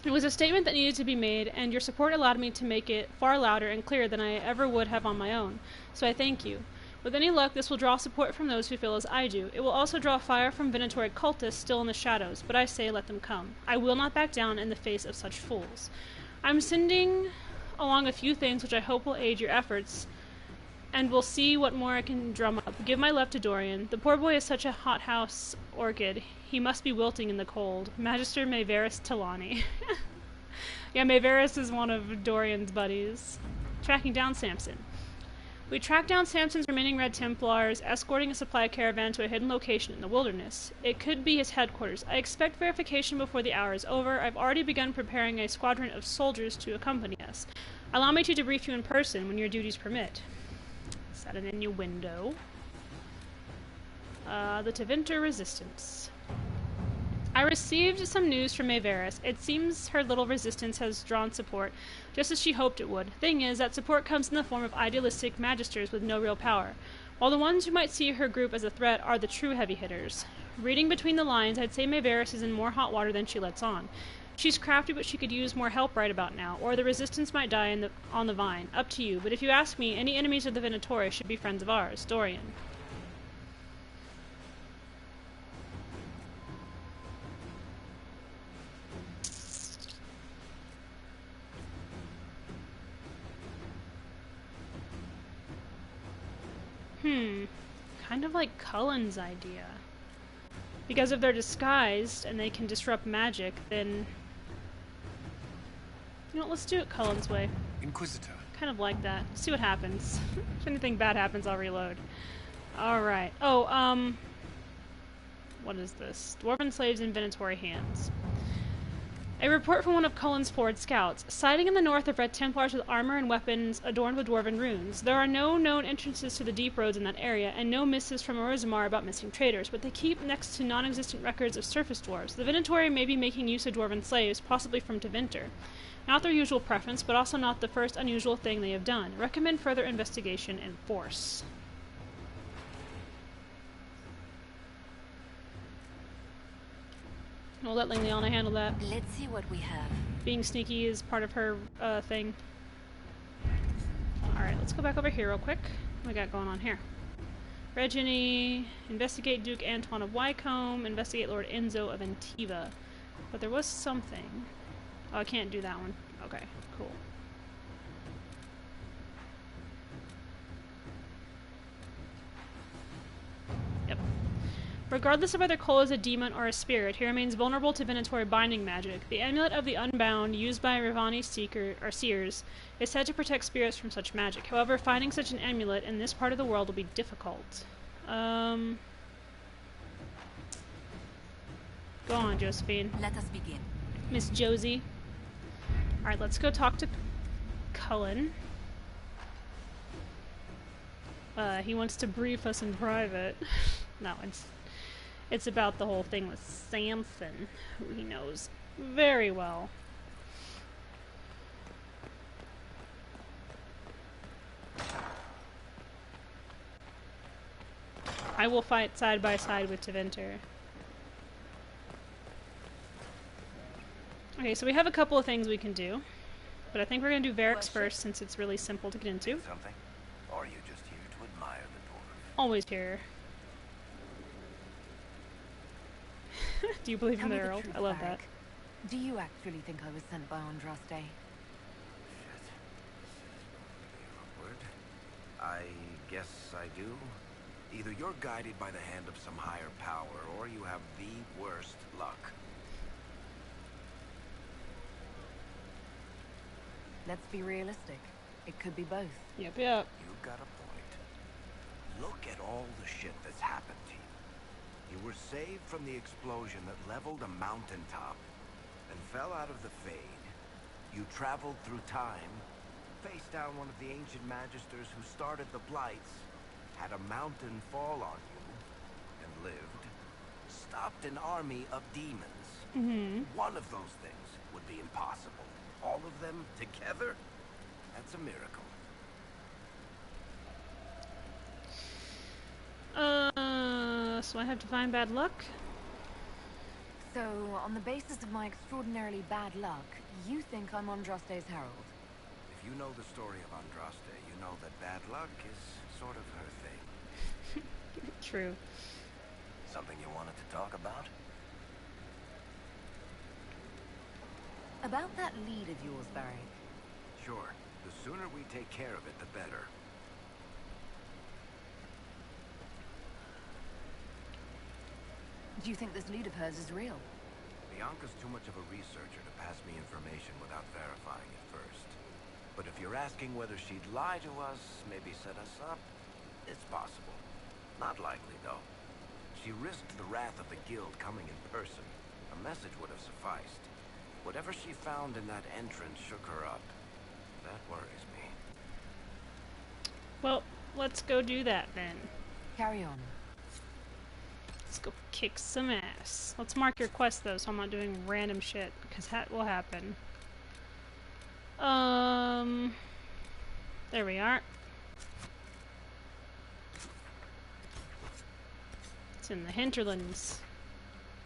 It was a statement that needed to be made, and your support allowed me to make it far louder and clearer than I ever would have on my own. So I thank you. With any luck, this will draw support from those who feel as I do. It will also draw fire from Venatori cultists still in the shadows, but I say let them come. I will not back down in the face of such fools. I'm sending along a few things which I hope will aid your efforts and we'll see what more I can drum up. Give my love to Dorian. The poor boy is such a hothouse orchid. He must be wilting in the cold. Magister Maevaris Tilani. Yeah, Maevaris is one of Dorian's buddies. Tracking down Samson. We tracked down Samson's remaining Red Templars, escorting a supply caravan to a hidden location in the wilderness. It could be his headquarters. I expect verification before the hour is over. I've already begun preparing a squadron of soldiers to accompany us. Allow me to debrief you in person when your duties permit. Is that an innuendo? The Tevinter Resistance. I received some news from Maevaris. It seems her little resistance has drawn support, just as she hoped it would. Thing is, that support comes in the form of idealistic magisters with no real power, while the ones who might see her group as a threat are the true heavy hitters. Reading between the lines, I'd say Maevaris is in more hot water than she lets on. She's crafty, but she could use more help right about now, or the resistance might die on the vine. Up to you, but if you ask me, any enemies of the Venatori should be friends of ours. Dorian. Kind of like Cullen's idea. Because if they're disguised and they can disrupt magic, then... You know, let's do it Cullen's way. Inquisitor. Kind of like that. See what happens. If anything bad happens, I'll reload. Alright. Oh, what is this? Dwarven slaves in Venatori hands. A report from one of Cullen's forward scouts. Sighting in the north of Red Templars with armor and weapons adorned with dwarven runes. There are no known entrances to the deep roads in that area, and no missives from Orozimar about missing traders, but they keep next to non-existent records of surface dwarves. The Venatori may be making use of dwarven slaves, possibly from Tevinter. Not their usual preference, but also not the first unusual thing they have done. Recommend further investigation in force. We'll let Liliana handle that. Let's see what we have. Being sneaky is part of her thing. Alright, let's go back over here real quick. What we got going on here? Regini, investigate Duke Antoine of Wycombe, investigate Lord Enzo of Antiva. But there was something. Oh, I can't do that one. Okay, cool. Yep. Regardless of whether Cole is a demon or a spirit, he remains vulnerable to Venatori binding magic. The amulet of the Unbound, used by Rivani seers, is said to protect spirits from such magic. However, finding such an amulet in this part of the world will be difficult. Go on, Josephine. Let us begin. Miss Josie. Alright, let's go talk to Cullen. He wants to brief us in private. No, it's about the whole thing with Samson, who he knows very well. I will fight side by side with Tevinter. Okay, so we have a couple of things we can do, but I think we're going to do Varric's first since it's really simple to get into. Something? Or are you just here to admire the dwarf? Always here. Do you believe in the Earl? I love that. Do you actually think I was sent by Andraste? Shit. Awkward. I guess I do. Either you're guided by the hand of some higher power, or you have the worst luck. Let's be realistic. It could be both. Yep. You've got a point. Look at all the shit that's happened to you. You were saved from the explosion that leveled a mountaintop and fell out of the Fade. You traveled through time, faced down one of the ancient magisters who started the Blights, had a mountain fall on you, and lived, stopped an army of demons. One of those things would be impossible. All of them together? That's a miracle. So I have to find bad luck? So, on the basis of my extraordinarily bad luck, you think I'm Andraste's herald? If you know the story of Andraste, you know that bad luck is sort of her thing. True. Something you wanted to talk about? About that lead of yours, Barry. Sure. The sooner we take care of it, the better. Do you think this lead of hers is real? Bianca's too much of a researcher to pass me information without verifying it first. But if you're asking whether she'd lie to us, maybe set us up, it's possible. Not likely, though. She risked the wrath of the guild coming in person. A message would have sufficed. Whatever she found in that entrance shook her up. That worries me. Well, let's go do that then. Carry on. Let's go kick some ass. Let's mark your quest though, so I'm not doing random shit, because that will happen. There we are. It's in the hinterlands.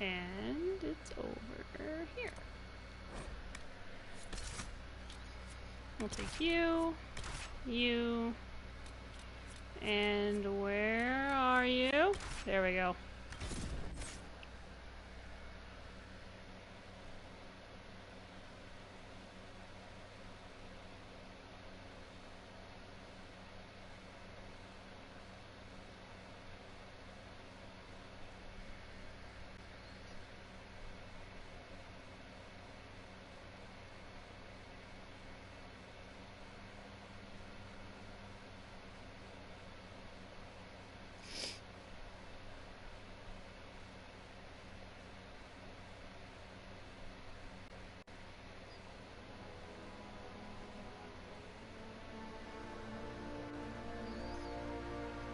And it's over here. We'll take you, you, and where are you? There we go.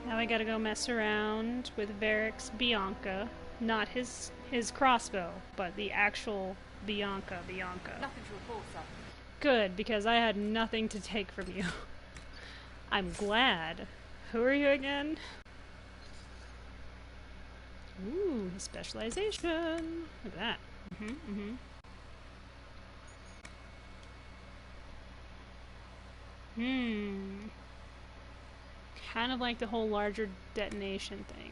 Now I gotta go mess around with Varric's Bianca. Not his crossbow, but the actual Bianca. Nothing to report, sir. Good, because I had nothing to take from you. I'm glad. Who are you again? Ooh, his specialization. Look at that. Kind of like the whole larger detonation thing.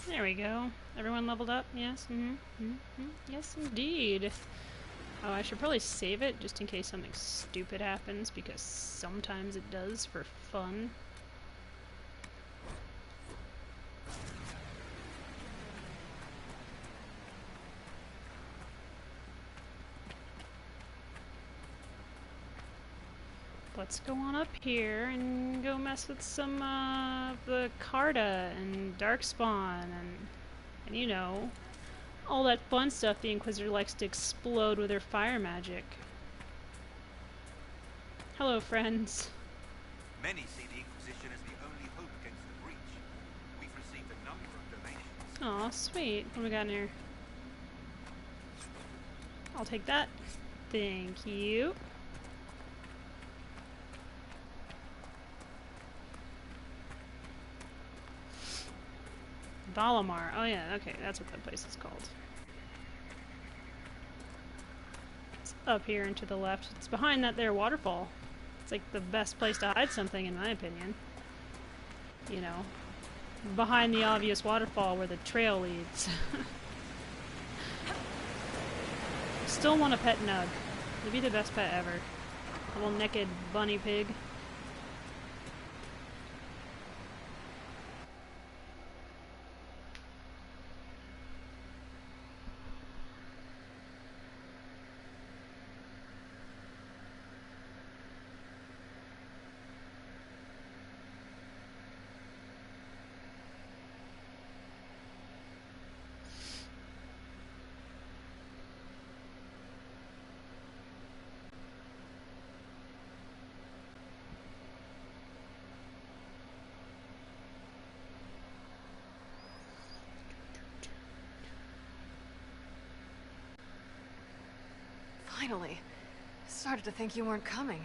There we go. Everyone leveled up? Yes? Yes, indeed. Oh, I should probably save it just in case something stupid happens, because sometimes it does for fun. Let's go on up here and go mess with some the Carta and Darkspawn and you know, all that fun stuff the Inquisitor likes to explode with her fire magic. Hello, friends. Many see the Inquisition as the only hope against the breach. We've received a number of donations. Aw, sweet. What do we got in here? I'll take that. Thank you. Valamar. Oh yeah, okay, that's what that place is called. It's up here and to the left. It's behind that there waterfall. It's like the best place to hide something, in my opinion. You know, behind the obvious waterfall where the trail leads. Still want a pet Nug. It'd be the best pet ever. A little naked bunny pig. Finally. Started to think you weren't coming.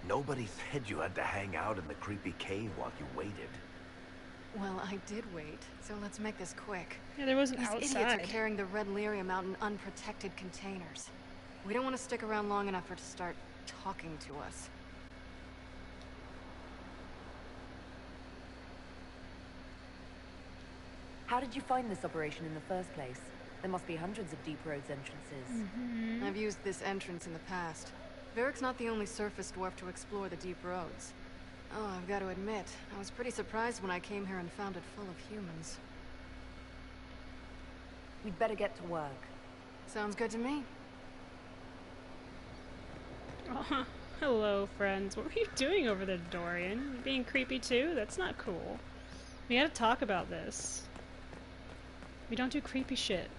Nobody said you had to hang out in the creepy cave while you waited. Well, I did wait, so let's make this quick. Yeah, there wasn't These idiots outside. are carrying the Red Lyrium out in unprotected containers. We don't want to stick around long enough for it to start talking to us. How did you find this operation in the first place? There must be hundreds of Deep Roads entrances. I've used this entrance in the past. Varric's not the only surface dwarf to explore the Deep Roads. Oh, I've got to admit, I was pretty surprised when I came here and found it full of humans. We'd better get to work. Sounds good to me. Oh, hello, friends. What were you doing over there, Dorian? You being creepy too? That's not cool. We gotta talk about this. We don't do creepy shit.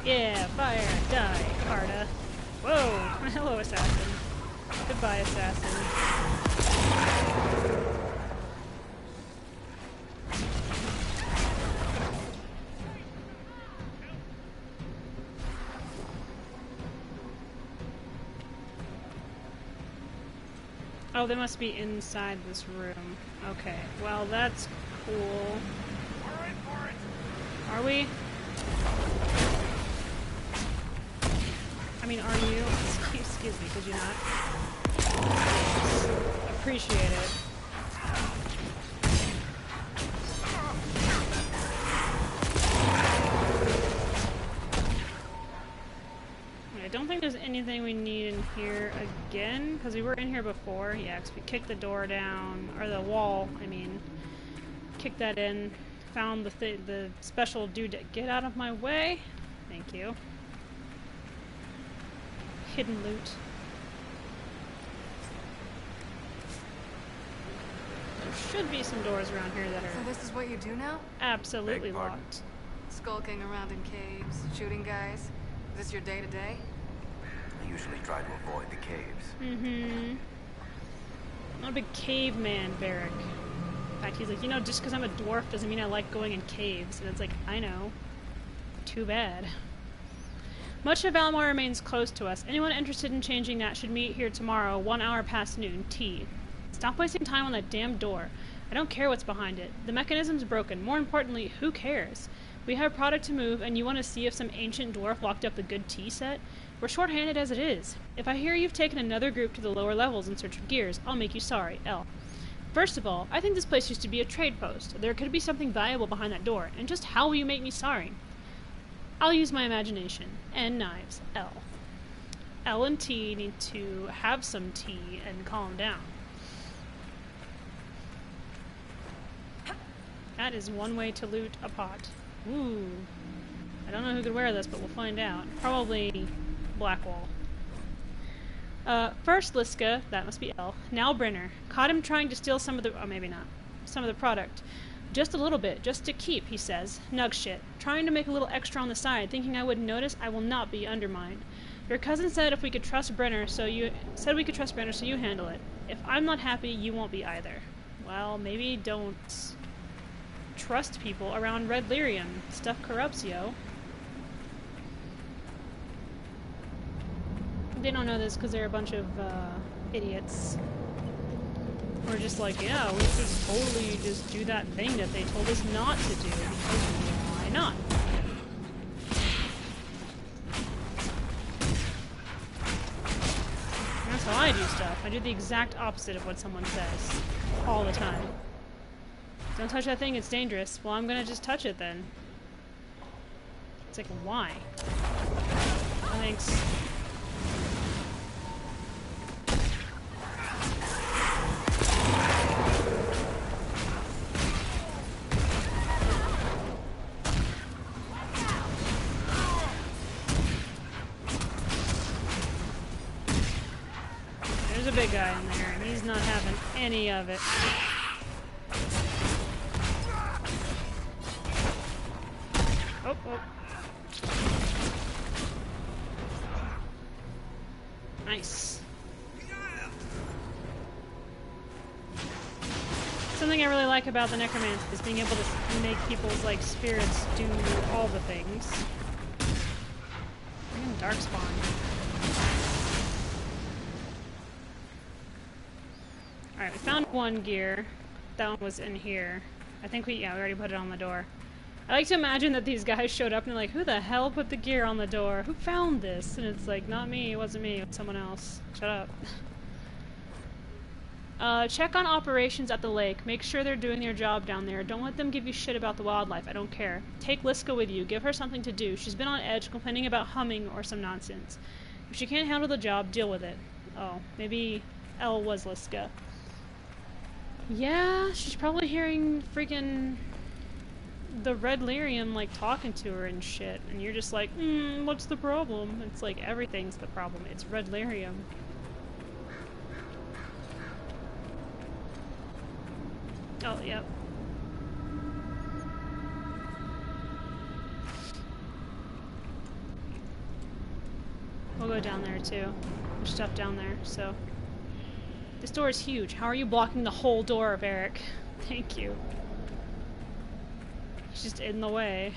Yeah, fire, die, Carta. Whoa, hello, assassin. Goodbye, assassin. Oh, they must be inside this room. Okay, well, that's cool. Are we? I mean, are you? Excuse me, could you not? Appreciate it. I don't think there's anything we need in here again, because we were in here before. Yeah, because we kicked the door down, or the wall, I mean. Kicked that in, found the special dude. Get out of my way. Thank you. Hidden loot. There should be some doors around here that So are this is what you do now? absolutely Beg pardon? locked. Skulking around in caves, shooting guys? Is this your day-to-day? I usually try to avoid the caves. Mm-hmm. I'm a big caveman, Varric. In fact, he's like, you know, just because I'm a dwarf doesn't mean I like going in caves. And it's like, I know. Too bad. Much of Valmar remains close to us. Anyone interested in changing that should meet here tomorrow, 1 hour past noon, tea. Stop wasting time on that damn door. I don't care what's behind it. The mechanism's broken. More importantly, who cares? We have product to move, and you want to see if some ancient dwarf locked up the good tea set? We're short-handed as it is. If I hear you've taken another group to the lower levels in search of gears, I'll make you sorry, L. First of all, I think this place used to be a trade post. There could be something valuable behind that door, and just how will you make me sorry? I'll use my imagination. And knives. L. L and T need to have some tea and calm down. That is one way to loot a pot. Ooh. I don't know who could wear this, but we'll find out. Probably Blackwall. First Liska, that must be L. Now Brenner. Caught him trying to steal some of the... oh, maybe not. Some of the product. Just a little bit, just to keep, he says. Nug shit. Trying to make a little extra on the side, thinking I wouldn't notice. I will not be undermined. Your cousin said if we could trust Brenner, so you handle it. If I'm not happy, you won't be either. Well, maybe don't trust people around Red Lyrium. Stuff corrupts, yo. They don't know this because they're a bunch of idiots. We're just like, yeah, we should totally just do that thing that they told us not to do, because why not? That's how I do stuff. I do the exact opposite of what someone says. All the time. Don't touch that thing, it's dangerous. Well, I'm gonna just touch it then. It's like, why? Oh, thanks. There's a big guy in there, and he's not having any of it. Oh, oh. Nice. Something I really like about the necromancy is being able to make people's like spirits do all the things. Freaking darkspawn. Alright, we found one gear. That one was in here. I think we already put it on the door. I like to imagine that these guys showed up and they're like, who the hell put the gear on the door? Who found this? And it's like, not me, it wasn't me, it was someone else. Shut up. Check on operations at the lake. Make sure they're doing their job down there. Don't let them give you shit about the wildlife. I don't care. Take Liska with you. Give her something to do. She's been on edge complaining about humming or some nonsense. If she can't handle the job, deal with it. Oh, maybe Elle was Liska. Yeah, she's probably hearing freaking the Red Lyrium like talking to her and shit. And you're just like, what's the problem? It's like everything's the problem. It's Red Lyrium. Oh, yep. We'll go down there too. There's stuff down there, so. This door is huge. How are you blocking the whole door, Eric? Thank you. It's just in the way.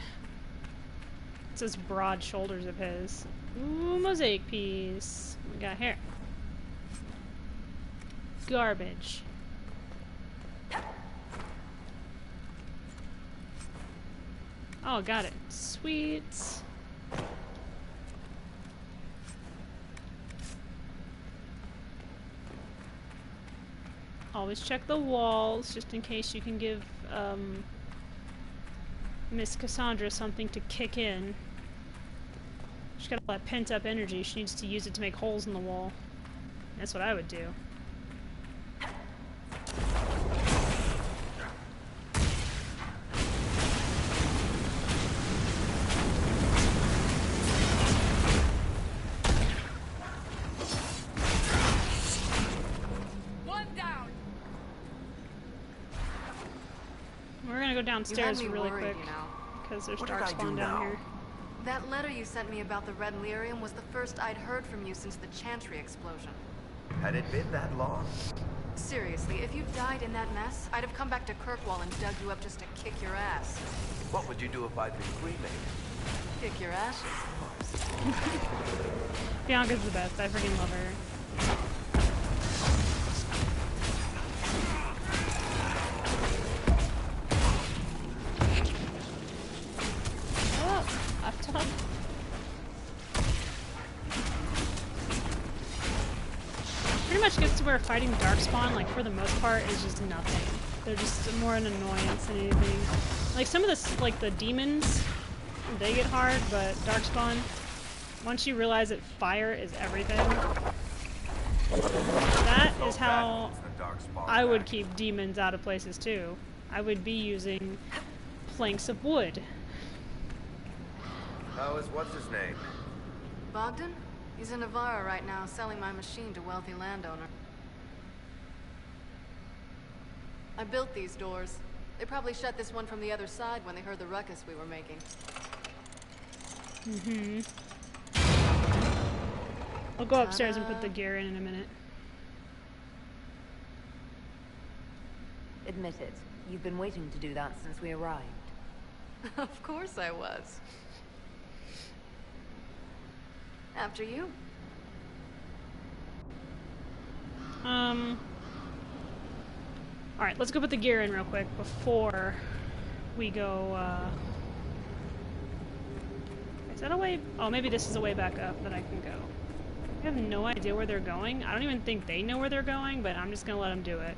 It's those broad shoulders of his. Ooh, mosaic piece. What we got here? Garbage. Oh, got it. Sweet. Always check the walls, just in case you can give, Miss Cassandra something to kick in. She's got all that pent-up energy. She needs to use it to make holes in the wall. That's what I would do. Go downstairs really quick, because there's darkspawn down here. That letter you sent me about the Red Lyrium was the first I'd heard from you since the Chantry explosion. Had it been that long? Seriously, if you died in that mess, I'd have come back to Kirkwall and dug you up just to kick your ass. What would you do if I'd been cremated? Kick your ashes, of course. Bianca's the best. I freaking love her. Pretty much gets to where fighting darkspawn, like for the most part, is just nothing. They're just more an annoyance than anything. Like some of the like the demons, they get hard, but darkspawn, once you realize that fire is everything, that is how I would keep demons out of places too. I would be using planks of wood. How is what's his name? Bogdan? He's in Navarra right now, selling my machine to wealthy landowner. I built these doors. They probably shut this one from the other side when they heard the ruckus we were making. I'll go upstairs and put the gear in a minute. Admit it. You've been waiting to do that since we arrived. Of course I was. After you. Alright, let's go put the gear in real quick before we go, Is that a way? Oh, maybe this is a way back up that I can go. I have no idea where they're going. I don't even think they know where they're going, but I'm just gonna let them do it.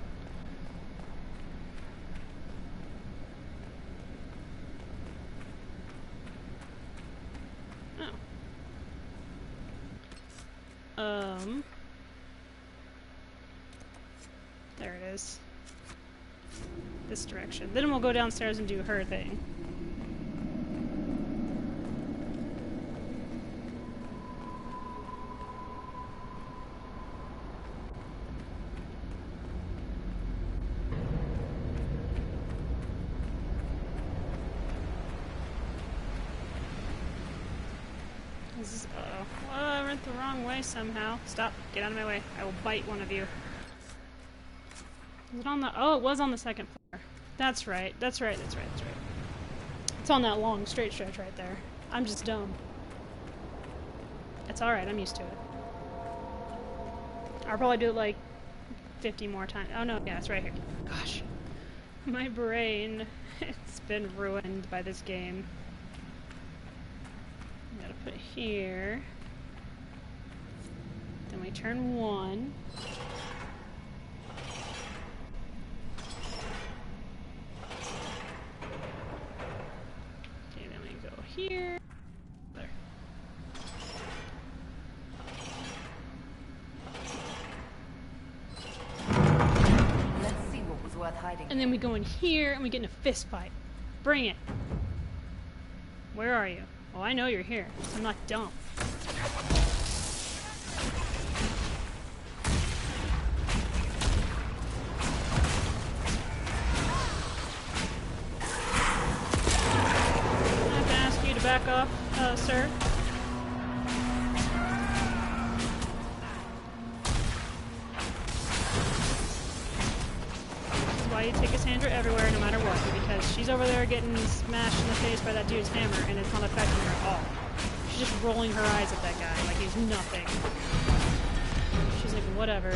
There it is. This direction. Then we'll go downstairs and do her thing. This is, went the wrong way somehow. Stop. Get out of my way. I will bite one of you. Is it on the... Oh, it was on the second floor. That's right. That's right. That's right. That's right. It's on that long straight stretch right there. I'm just dumb. It's alright. I'm used to it. I'll probably do it like 50 more times. Oh no, yeah, it's right here. Gosh. My brain, it's been ruined by this game. Gotta put it here. Then we turn 1. Okay, then we go here. There. Let's see what was worth hiding. And then we go in here and we get in a fist fight. Bring it. Where are you? Oh, I know you're here. I'm not dumb. I have to ask you to back off, sir. This is why you take Cassandra everywhere, no matter what, because she's over there getting smashed in the face by that dude's hammer, and it's not affecting her at all. She's just rolling her eyes at that guy like he's nothing. She's like, whatever.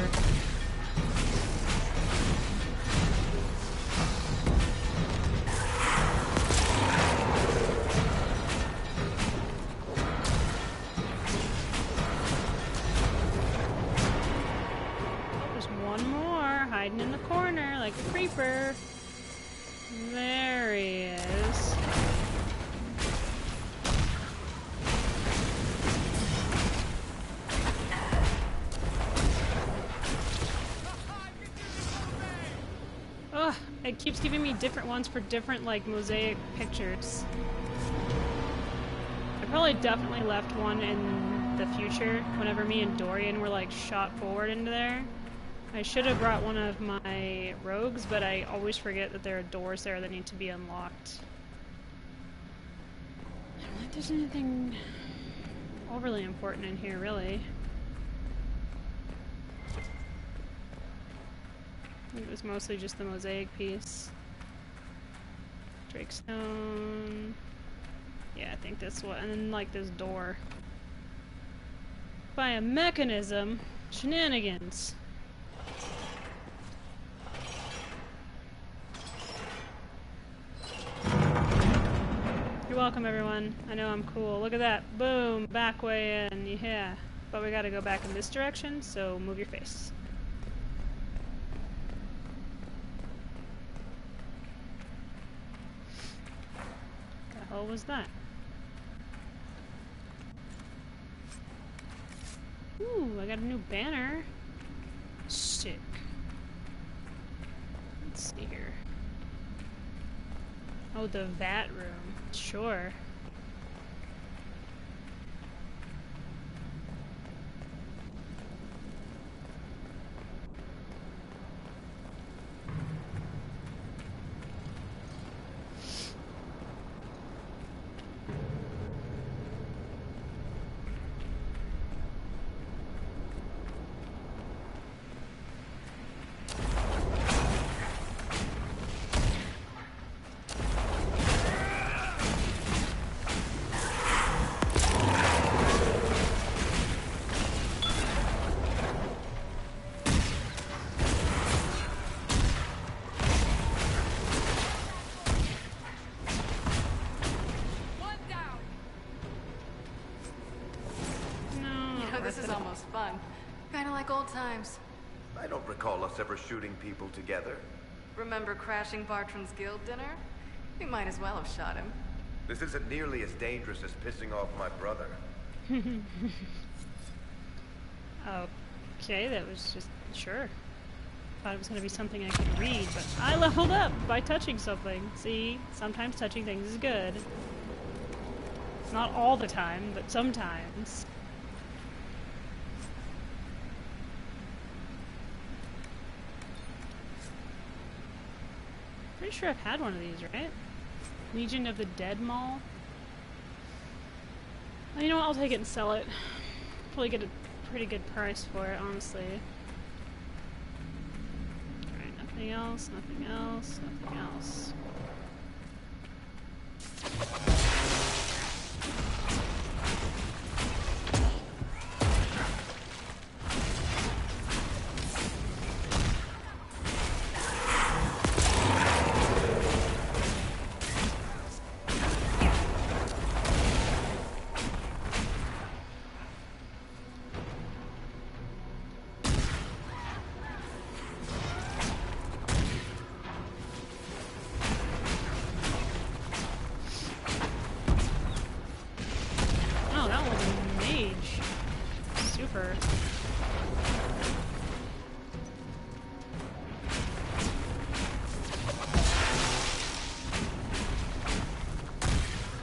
There's one more hiding in the corner like a creeper. There he is. Ugh, it keeps giving me different ones for different, like, mosaic pictures. I probably definitely left one in the future, whenever me and Dorian were, like, shot forward into there. I should have brought one of my rogues, but I always forget that there are doors there that need to be unlocked. I don't think there's anything overly important in here, really. It was mostly just the mosaic piece. Drake stone. Yeah, I think that's what. And then, like, this door. By a mechanism. Shenanigans. You're welcome, everyone. I know I'm cool. Look at that. Boom. Back way in. Yeah. But we gotta go back in this direction, so move your face. What the hell was that? Ooh, I got a new banner. Sick. Let's see here. Oh, the vat room. Sure. This is almost fun. Kinda like old times. I don't recall us ever shooting people together. Remember crashing Bartram's guild dinner? We might as well have shot him. This isn't nearly as dangerous as pissing off my brother. Okay, that was just... sure. Thought it was gonna be something I could read, but I leveled up by touching something. See? Sometimes touching things is good. Not all the time, but sometimes. Pretty sure I've had one of these, right? Legion of the Dead Mall? Well, you know what? I'll take it and sell it. Probably get a pretty good price for it, honestly. Alright, nothing else, nothing else, nothing else.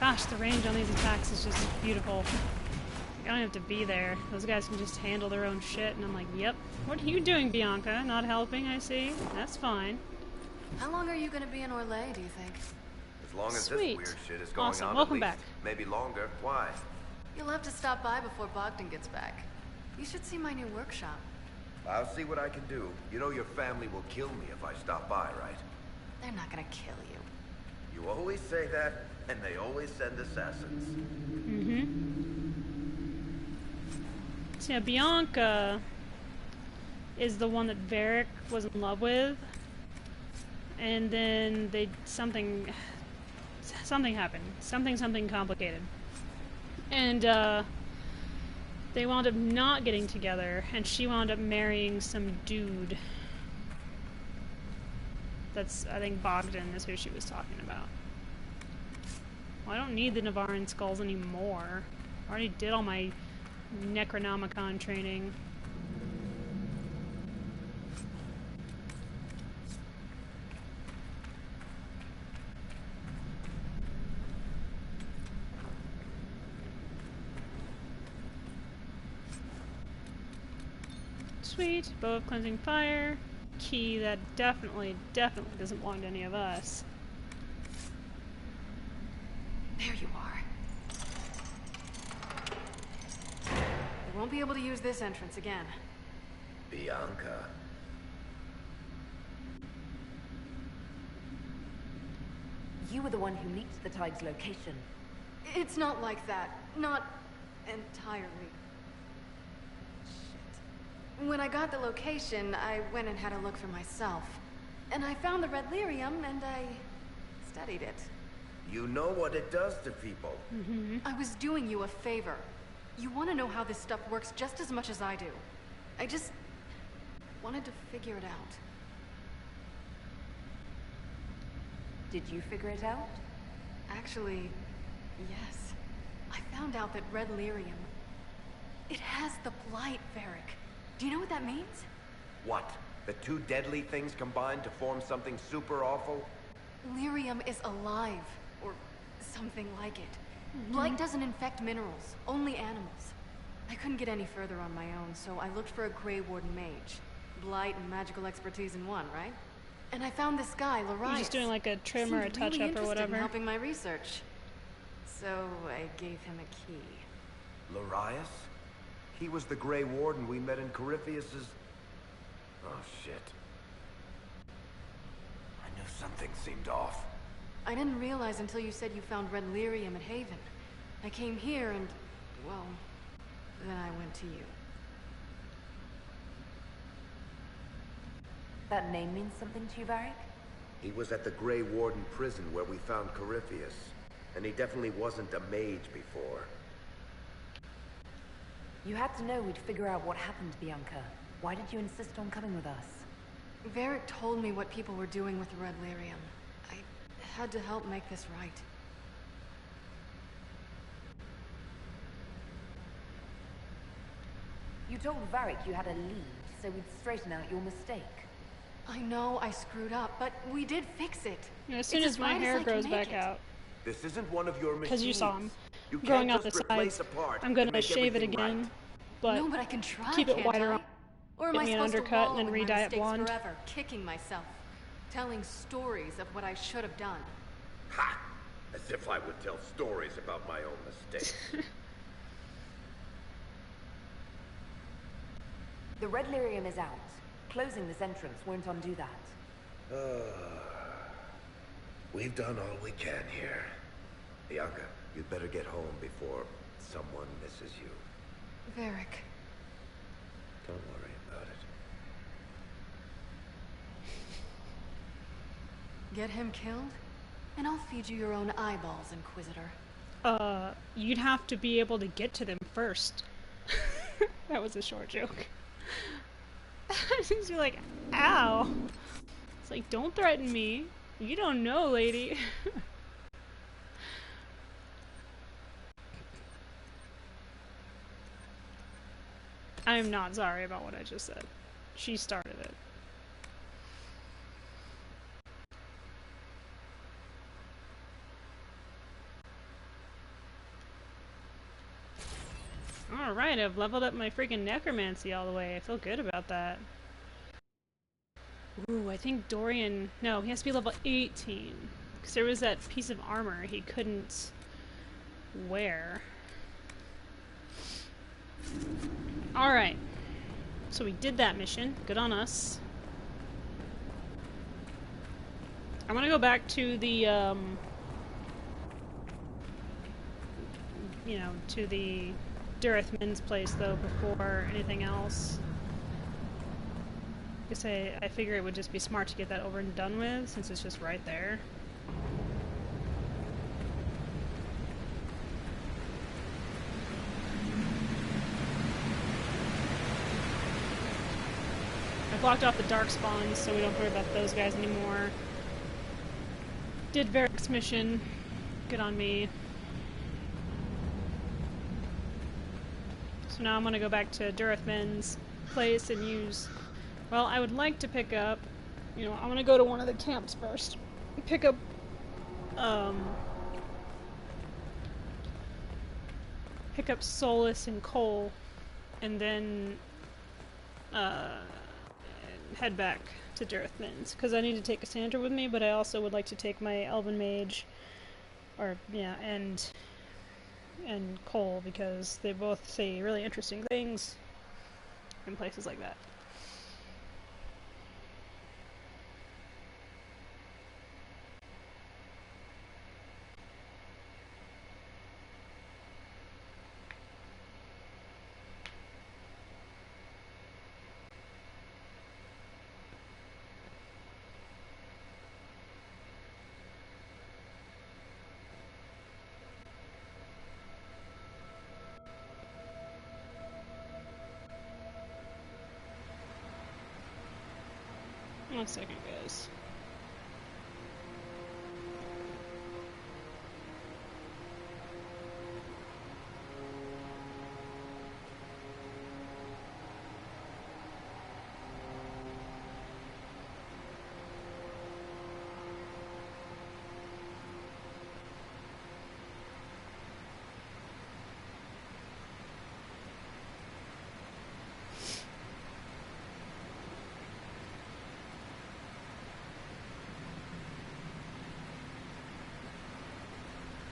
Gosh, the range on these attacks is just beautiful. I don't have to be there. Those guys can just handle their own shit, and I'm like, yep. What are you doing, Bianca? Not helping, I see. That's fine. How long are you gonna be in Orlais, do you think? As long as Sweet. this weird shit is going Awesome. on, Welcome at least. back. Maybe longer. Why? You'll have to stop by before Bogdan gets back. You should see my new workshop. I'll see what I can do. You know your family will kill me if I stop by, right? They're not gonna kill you. You always say that, and they always send assassins. So yeah, Bianca is the one that Varric was in love with, and then something happened. Something complicated. And they wound up not getting together, and she wound up marrying some dude. That's, I think Bogdan is who she was talking about. Well, I don't need the Navarin skulls anymore. I already did all my Necronomicon training. Sweet. Bow of Cleansing Fire. Key that definitely doesn't belong to any of us. There you are. They won't be able to use this entrance again. Bianca. You were the one who leaked the Tide's location. It's not like that. Not entirely. When I got the location, I went and had a look for myself. And I found the red lyrium, and I studied it. You know what it does to people. I was doing you a favor. You want to know how this stuff works just as much as I do. I just wanted to figure it out. Did you figure it out? Actually, yes. I found out that red lyrium, it has the blight, Varric. Do you know what that means? What? The two deadly things combined to form something super awful? Lyrium is alive, or something like it. Blight doesn't infect minerals, only animals. I couldn't get any further on my own, so I looked for a Grey Warden mage. Blight and magical expertise in one, right? And I found this guy, Larius. You're just doing like a trim or a touch-up or whatever. In helping my research. So I gave him a key. Larius? He was the Grey Warden we met in Corypheus's... Oh, shit. I knew something seemed off. I didn't realize until you said you found red lyrium at Haven. I came here and, well, then I went to you. That name means something to you, Varric? He was at the Grey Warden prison where we found Corypheus. And he definitely wasn't a mage before. You had to know we'd figure out what happened, Bianca. Why did you insist on coming with us? Varric told me what people were doing with the red lyrium. I had to help make this right. You told Varric you had a lead, so we'd straighten out your mistake. I know I screwed up, but we did fix it. You know, as soon as my hair grows back out, This isn't one of your machines. because you saw him You growing can't out the just replace sides, a part I'm going and to make shave it everything again, right. but No, but I can try, keep it can't whiter I? on. Or am Get I me an supposed to undercut wallow and then in my re-dye it mistakes blonde? forever, kicking myself, telling stories of what I should have done? Ha! As if I would tell stories about my own mistakes. The red lyrium is out. Closing this entrance won't undo that. We've done all we can here. Bianca, you'd better get home before someone misses you. Varric. Don't worry about it. Get him killed, and I'll feed you your own eyeballs, Inquisitor. You'd have to be able to get to them first. That was a short joke. She's like, ow. It's like, don't threaten me. You don't know, lady. I am not sorry about what I just said. She started it. Alright, I've leveled up my freaking necromancy all the way. I feel good about that. Ooh, I think Dorian... No, he has to be level 18. Because there was that piece of armor he couldn't wear. Alright. So we did that mission. Good on us. I'm gonna go back to the, you know, to the Durithman's place, though, before anything else. I figure it would just be smart to get that over and done with, since it's just right there. I blocked off the dark spawns, so we don't worry about those guys anymore. Did Varric's mission. Good on me. So now I'm gonna go back to Durithman's place and use... Well, I would like to pick up... You know, I'm gonna go to one of the camps first. Pick up... Pick up Solus and Cole. And then... head back to Durithman's. Because I need to take Cassandra with me, but I also would like to take my Elven Mage... Or, yeah, and Cole, because they both say really interesting things in places like that. One second, guys.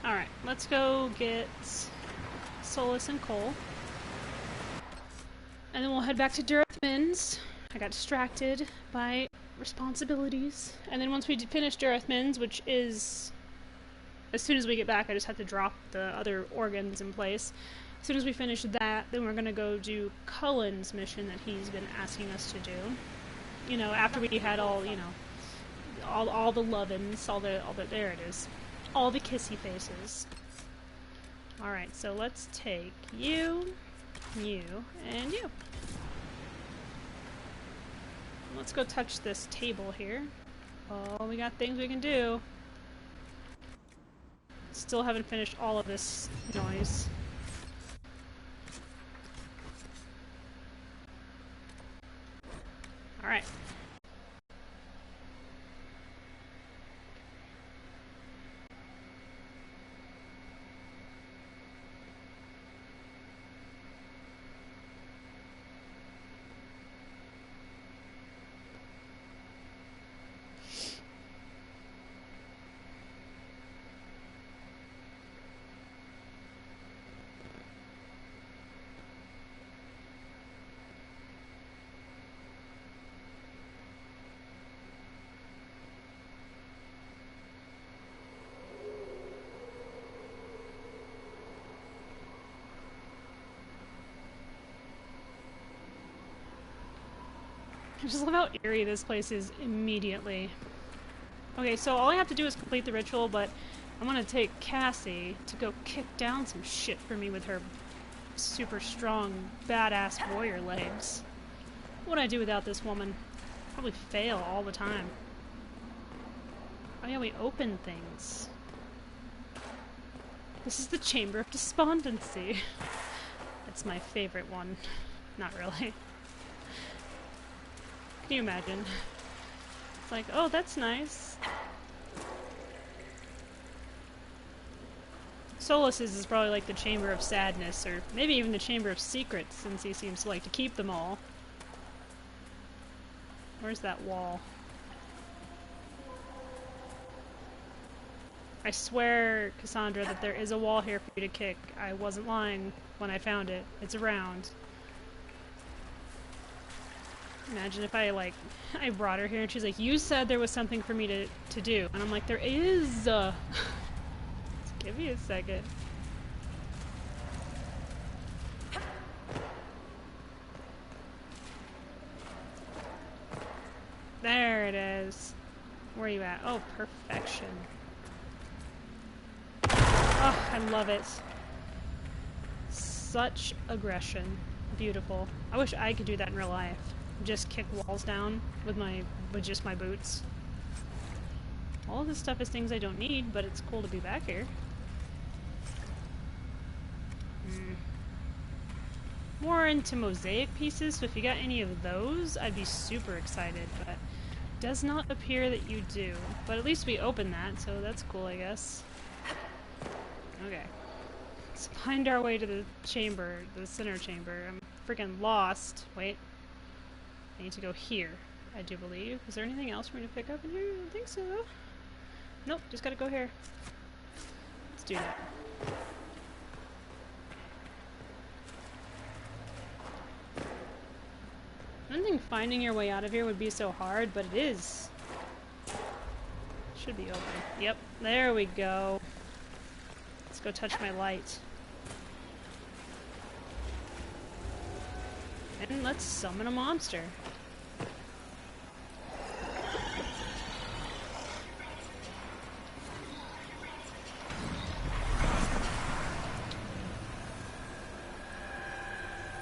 Alright, let's go get Solus and Cole. And then we'll head back to Durithman's. I got distracted by responsibilities. And then once we finish Durithman's, which is... As soon as we get back, I just have to drop the other organs in place. As soon as we finish that, then we're gonna go do Cullen's mission that he's been asking us to do. You know, after we had all, you know, all the lovin's, there it is. All the kissy faces. Alright, so let's take you, you, and you. Let's go touch this table here. Oh, we got things we can do. Still haven't finished all of this noise. Alright. just love how eerie this place is immediately. Okay, so all I have to do is complete the ritual, but I'm gonna take Cassie to go kick down some shit for me with her super strong, badass warrior legs. What would I do without this woman? Probably fail all the time. Oh yeah, we open things. This is the Chamber of Despondency. It's my favorite one. Not really. Can you imagine? It's like, oh, that's nice. Solus's is probably like the Chamber of Sadness, or maybe even the Chamber of Secrets, since he seems to like to keep them all. Where's that wall? I swear, Cassandra, that there is a wall here for you to kick. I wasn't lying when I found it. It's around. Imagine if I, like, I brought her here and she's like, you said there was something for me to do. And I'm like, there is! Just give me a second. There it is. Where are you at? Oh, perfection. Oh, I love it. Such aggression. Beautiful. I wish I could do that in real life. Just kick walls down with just my boots. All of this stuff is things I don't need, but it's cool to be back here. More into mosaic pieces, so if you got any of those, I'd be super excited, but does not appear that you do. But at least we opened that, so that's cool, I guess. Okay. Let's find our way to the chamber, the center chamber. I'm freaking lost. Wait. I need to go here, I do believe. Is there anything else for me to pick up in here? I don't think so. Nope, just gotta go here. Let's do that. I don't think finding your way out of here would be so hard, but it is. Should be open. Yep, there we go. Let's go touch my light. And let's summon a monster.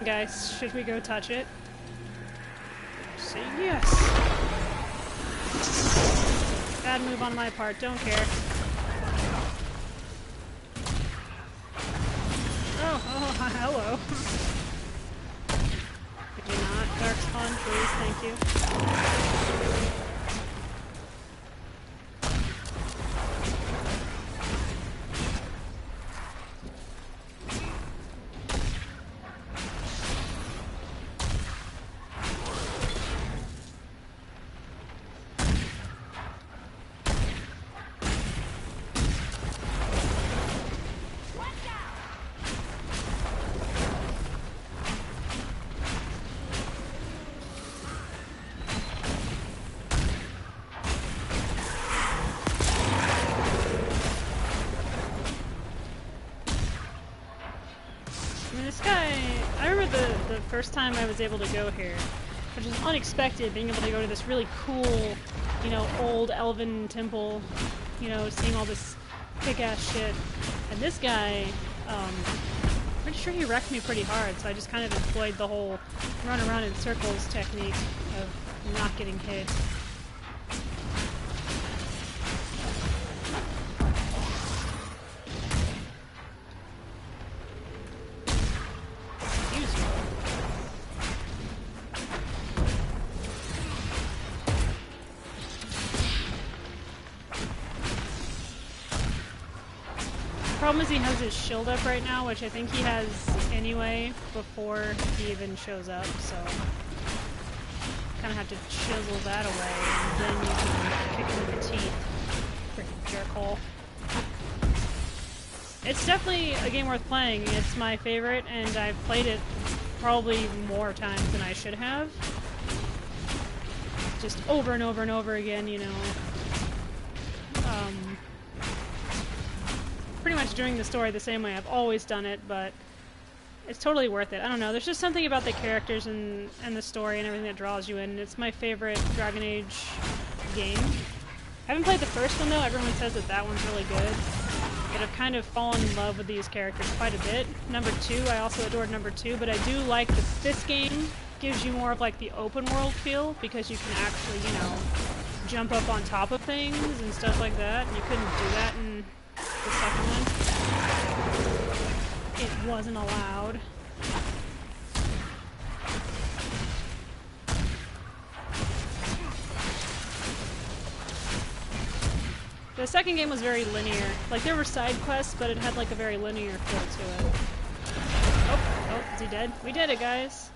Guys, should we go touch it? Say yes! Bad move on my part, don't care. Oh, hello. Could you not? Darkspawn, please, thank you. First time I was able to go here, which is unexpected, being able to go to this really cool, you know, old elven temple, you know, seeing all this kick-ass shit. And this guy, pretty sure he wrecked me pretty hard, so I just kind of employed the whole run around in circles technique of not getting hit. Problem is he has his shield up right now, which I think he has anyway before he even shows up, so kind of have to chisel that away, and then you can kick him in the teeth. Freaking jerkhole. It's definitely a game worth playing. It's my favorite, and I've played it probably more times than I should have. Just over and over and over again, you know. Pretty much doing the story the same way I've always done it, but it's totally worth it. I don't know, there's just something about the characters and the story and everything that draws you in. It's my favorite Dragon Age game. I haven't played the first one though, everyone says that that one's really good. But I've kind of fallen in love with these characters quite a bit. Number 2, I also adored number 2, but I do like that this game gives you more of like the open world feel, because you can actually, you know, jump up on top of things and stuff like that, and you couldn't do that in the second one. It wasn't allowed. The second game was very linear. Like, there were side quests, but it had like a very linear feel to it. Oh, is he dead? We did it, guys.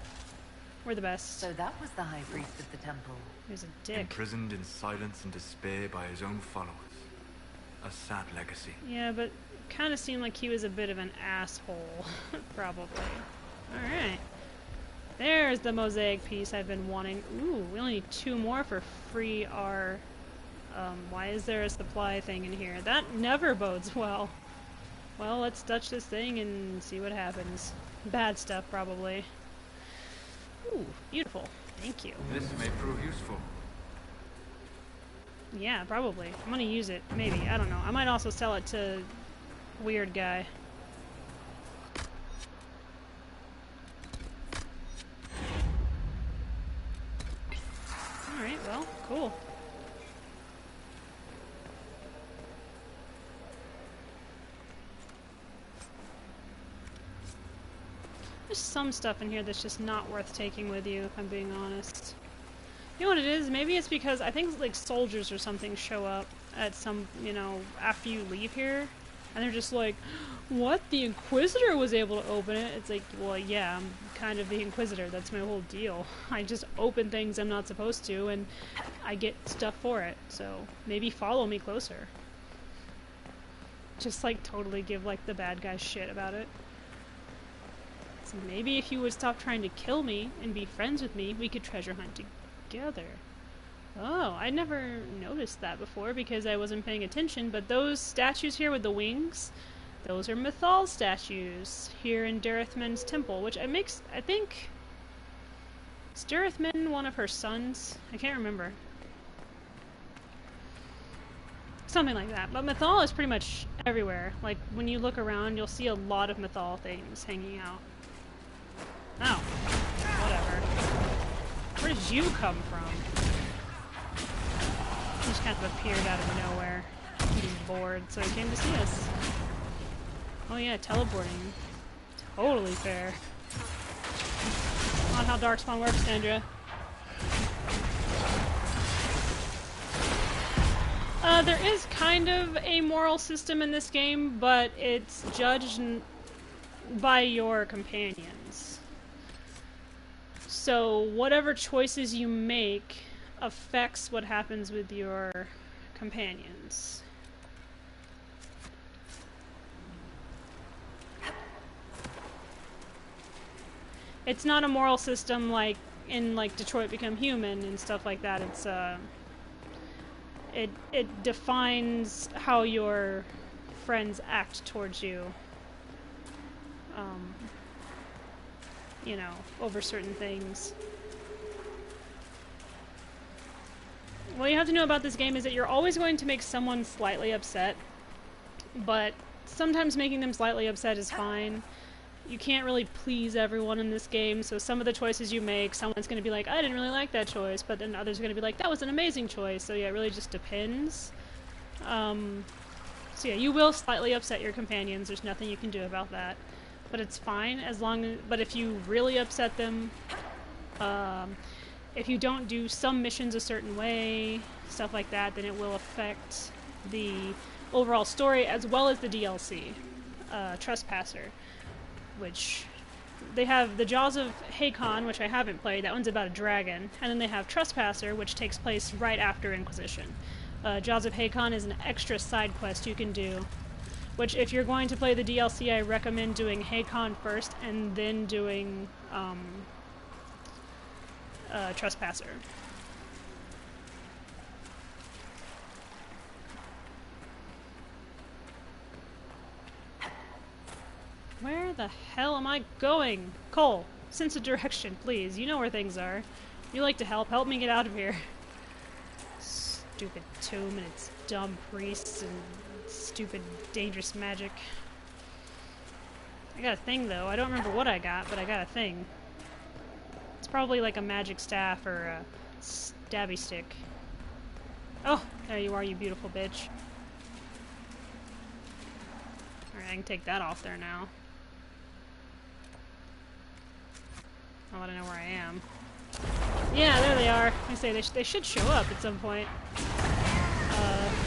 We're the best. So that was the High Priest of the temple. He's a dick. Imprisoned in silence and despair by his own followers. A sad legacy. Yeah, but kind of seemed like he was a bit of an asshole. Probably. Alright. There's the mosaic piece I've been wanting. Ooh, we only need 2 more for free our... why is there a supply thing in here? That never bodes well. Well, let's touch this thing and see what happens. Bad stuff, probably. Ooh, beautiful. Thank you. This may prove useful. Yeah, probably. I'm gonna use it. Maybe. I don't know. I might also sell it to weird guy. Alright, well, cool. There's some stuff in here that's just not worth taking with you, if I'm being honest. You know what it is? Maybe it's because I think like soldiers or something show up at some, you know, after you leave here, and they're just like, what? The Inquisitor was able to open it? It's like, well, yeah, I'm kind of the Inquisitor. That's my whole deal. I just open things I'm not supposed to, and I get stuff for it. So maybe follow me closer. Just like totally give like the bad guy shit about it. So maybe if you would stop trying to kill me and be friends with me, we could treasure hunt together. Oh, I never noticed that before because I wasn't paying attention, but those statues here with the wings, those are Mythal statues here in Darethmen's temple, which I think... Is Darethmin one of her sons? I can't remember. Something like that. But Mythal is pretty much everywhere. Like, when you look around, you'll see a lot of Mythal things hanging out. Oh. Whatever. Where did you come from? He just kind of appeared out of nowhere. He's bored, so he came to see us. Oh yeah, teleporting. Totally fair. Not how Darkspawn works, Sandra. There is kind of a moral system in this game, but it's judged by your companions. So whatever choices you make affects what happens with your companions. It's not a moral system like in like Detroit Become Human and stuff like that. It's it defines how your friends act towards you. You know, over certain things. What you have to know about this game is that you're always going to make someone slightly upset, but sometimes making them slightly upset is fine. You can't really please everyone in this game, so some of the choices you make, someone's going to be like, I didn't really like that choice, but then others are going to be like, that was an amazing choice. So yeah, it really just depends. So yeah, you will slightly upset your companions. There's nothing you can do about that. But it's fine as long as, but if you really upset them, if you don't do some missions a certain way, stuff like that, then it will affect the overall story as well as the DLC, Trespasser, which they have the Jaws of Hakon, which I haven't played. That one's about a dragon, and then they have Trespasser, which takes place right after Inquisition. Jaws of Hakon is an extra side quest you can do, which if you're going to play the DLC, I recommend doing Hakon first and then doing Trespasser. Where Where the hell am I going? Cole, sense of direction, please. You know where things are. You like to help. Help me get out of here. Stupid tomb and its dumb priests and stupid dangerous magic. I got a thing though. I don't remember what I got, but I got a thing. It's probably like a magic staff or a stabby stick. Oh, there you are, you beautiful bitch. Alright, I can take that off there now. I want to know where I am. Yeah, there they are. I say they should show up at some point.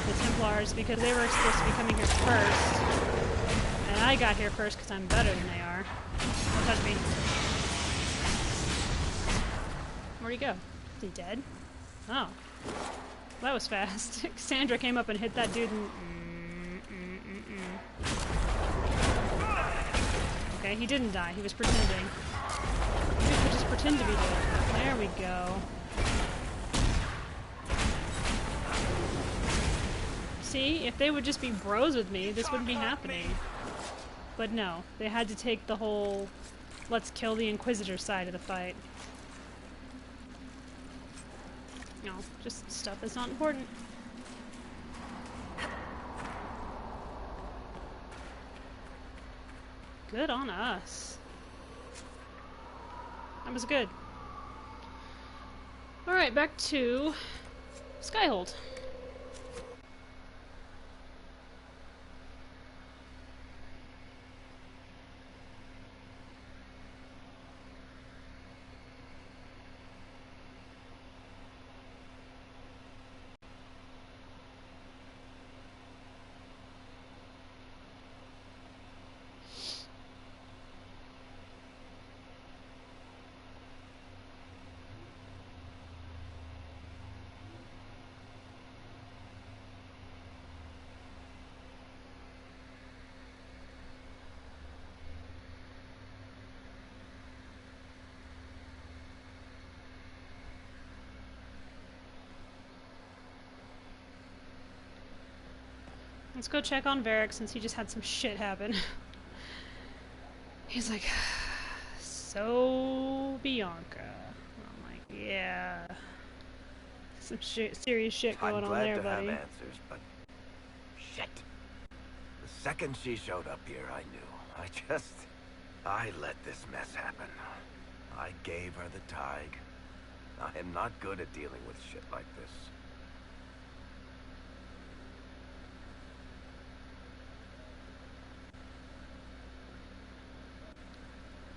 The Templars, because they were supposed to be coming here first. And I got here first because I'm better than they are. Don't touch me. Where'd he go? Is he dead? Oh. That was fast. Cassandra came up and hit that dude and... Okay, he didn't die. He was pretending. He could just pretend to be dead. There we go. See, if they would just be bros with me, this wouldn't be happening. But no, they had to take the whole let's kill the Inquisitor side of the fight. No, just stuff that's not important. Good on us. That was good. Alright, back to Skyhold. Let's go check on Varric since he just had some shit happen. He's like, so Bianca. I'm like, yeah. Some serious shit going on there, buddy. I'm glad to have answers, but shit. The second she showed up here, I knew. I let this mess happen. I gave her the Tig. I am not good at dealing with shit like this.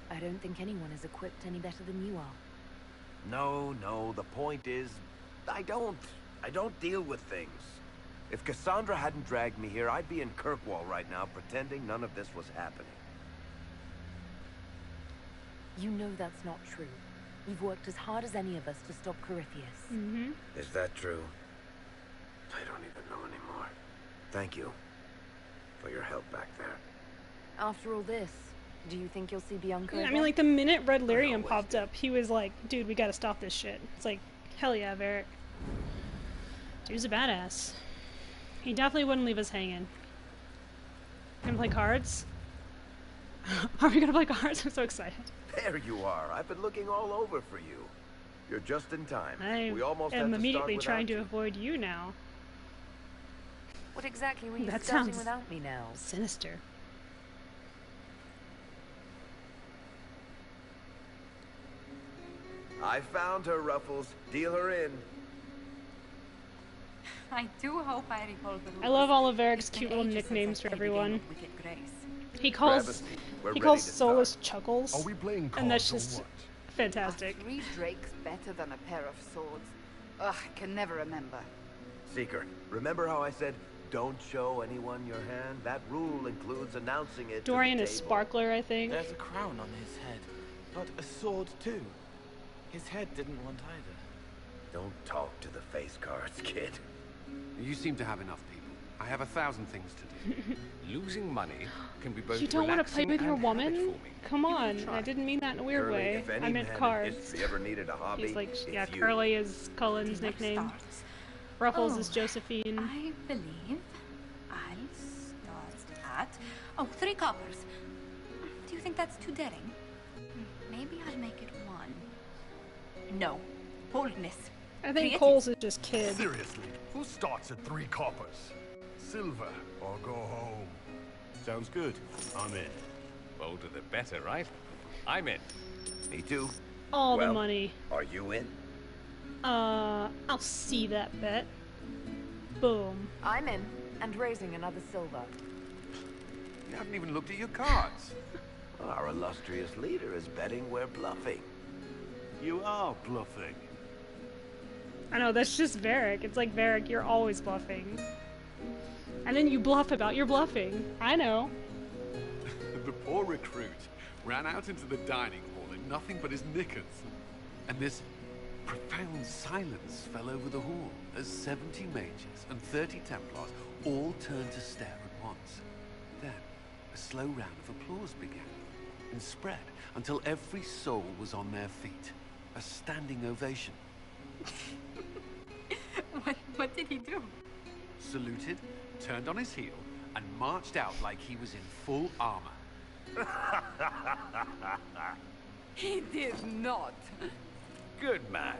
I don't think anyone is equipped any better than you are. No, the point is, I don't deal with things. If Cassandra hadn't dragged me here, I'd be in Kirkwall right now pretending none of this was happening. You know that's not true. You've worked as hard as any of us to stop Corypheus. Mm-hmm. Is that true? I don't even know anymore. Thank you for your help back there. After all this, do you think you'll see Bianca Yeah, I again? mean, like, the minute Red Lyrium popped up, he was like, dude, we gotta stop this shit. It's like, hell yeah, Varric. Dude's a badass. He definitely wouldn't leave us hanging. Gonna play cards? Are we gonna play cards? I'm so excited. There you are. I've been looking all over for you. You're just in time. I We almost am had to immediately start trying to without avoid you now. What exactly were you That starting sounds without me now? sinister. I found her, Ruffles. Deal her in. I do hope I recall the rules. I love all of Varric's It's been cute little ages since nicknames I for played the game everyone. of Wicked Grace. He Grab a calls seat. We're he ready calls to Solus start. Chuckles. Are we playing cards And that's or just what? fantastic. Are 3 drakes better than a pair of swords? Ugh, I can never remember. Seeker, remember how I said, don't show anyone your hand? That rule includes announcing it Dorian to the is table. Sparkler, I think. There's a crown on his head, but a sword too. His head didn't want either. Don't talk to the face cards, kid. You seem to have enough people. I have 1,000 things to do. Losing money can be both You don't want to play relaxing with your and woman? habit-forming. Come on, try. I didn't mean that in a weird Curly, way. if any I meant man in cards. history ever needed a hobby, He's like, it's yeah, you. Curly is Cullen's nickname. Ruffles is Josephine. I believe I'll start at 3 coppers. Do you think that's too daring? Maybe I'll make it 1. No. Boldness. I think Creative. Cole's is just kid. Seriously, who starts at 3 coppers? Silver or go home? Sounds good. I'm in. Bolder the better, right? I'm in. Me too. All the money. Are you in? I'll see that bet. Boom. I'm in, and raising another silver. You haven't even looked at your cards. Our illustrious leader is betting we're bluffing. You are bluffing. I know, that's just Varric. It's like, Varric, you're always bluffing. And then you bluff about your bluffing. I know. The poor recruit ran out into the dining hall in nothing but his knickers. And this profound silence fell over the hall as 70 mages and 30 Templars all turned to stare at once. Then, a slow round of applause began and spread until every soul was on their feet. A standing ovation. What did he do? Saluted, turned on his heel, and marched out like he was in full armor. He did not. Good man.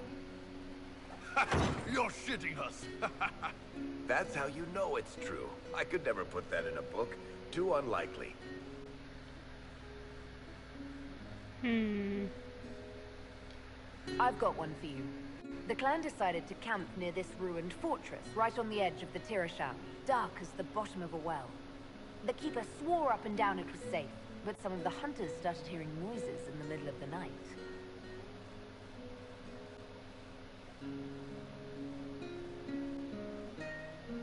You're shitting us. That's how you know it's true. I could never put that in a book. Too unlikely. I've got one for you. The clan decided to camp near this ruined fortress, right on the edge of the Tirasham, dark as the bottom of a well. The keeper swore up and down it was safe, but some of the hunters started hearing noises in the middle of the night.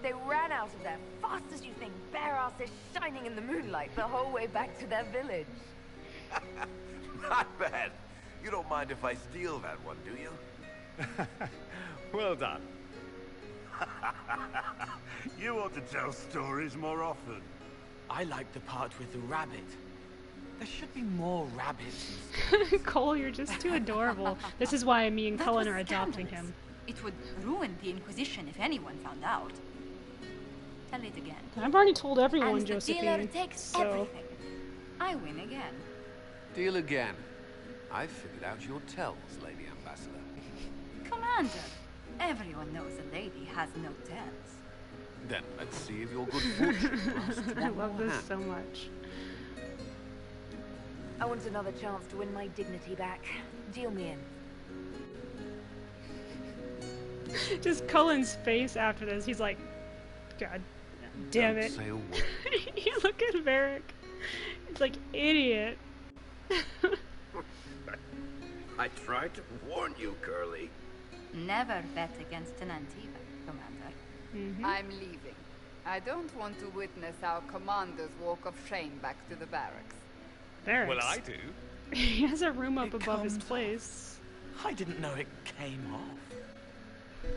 They ran out of there fast as you think, bare asses shining in the moonlight the whole way back to their village. Not bad. You don't mind if I steal that one, do you? Well done. You ought to tell stories more often. I like the part with the rabbit. There should be more rabbits. Cole, you're just too adorable. This is why me and That Cullen was are adopting scandalous. him. It would ruin the Inquisition if anyone found out. Tell it again. I've already told everyone, And the dealer Josephine. takes So, everything. I win again. Deal again. I've figured out your tells, Lady Ambassador. Commander, everyone knows a lady has no tells. Then let's see if your good fortune lasts I one love more this hand. so much. I want another chance to win my dignity back. Deal me in. Just Cullen's face after this. He's like, God damn Don't it. say a word. You look at Varric. It's like, idiot. I tried to warn you, Curly. Never bet against an Antiva, Commander. I'm leaving. I don't want to witness our commander's walk of shame back to the barracks. Varric. Well, I do. He has a room up It above his comes place. I didn't know it came off.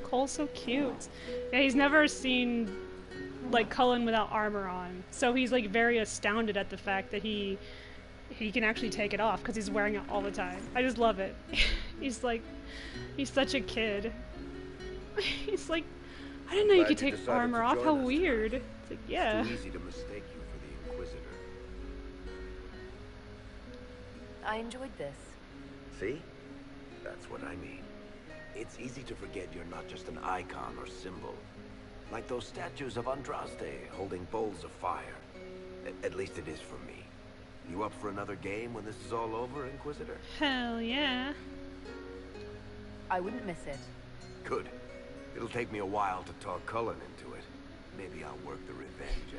Cole's so cute. Yeah, he's never seen like Cullen without armor on, so he's like very astounded at the fact that he can actually take it off because he's wearing it all the time. I just love it. He's like, he's such a kid. He's like, I didn't know you Glad could you take decided armor to off. join How us weird. tonight. It's like, yeah. It's too easy to mistake you for the Inquisitor. I enjoyed this. See? That's what I mean. It's easy to forget you're not just an icon or symbol. Like those statues of Andraste holding bowls of fire. At least it is for me. You up for another game when this is all over, Inquisitor? Hell yeah. I wouldn't miss it. Good. It'll take me a while to talk Cullen into it. Maybe I'll work the revenge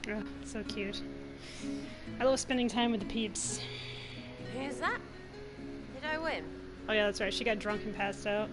angle. Oh, so cute. I love spending time with the peeps. Who's that? Did I win? Oh yeah, that's right. She got drunk and passed out.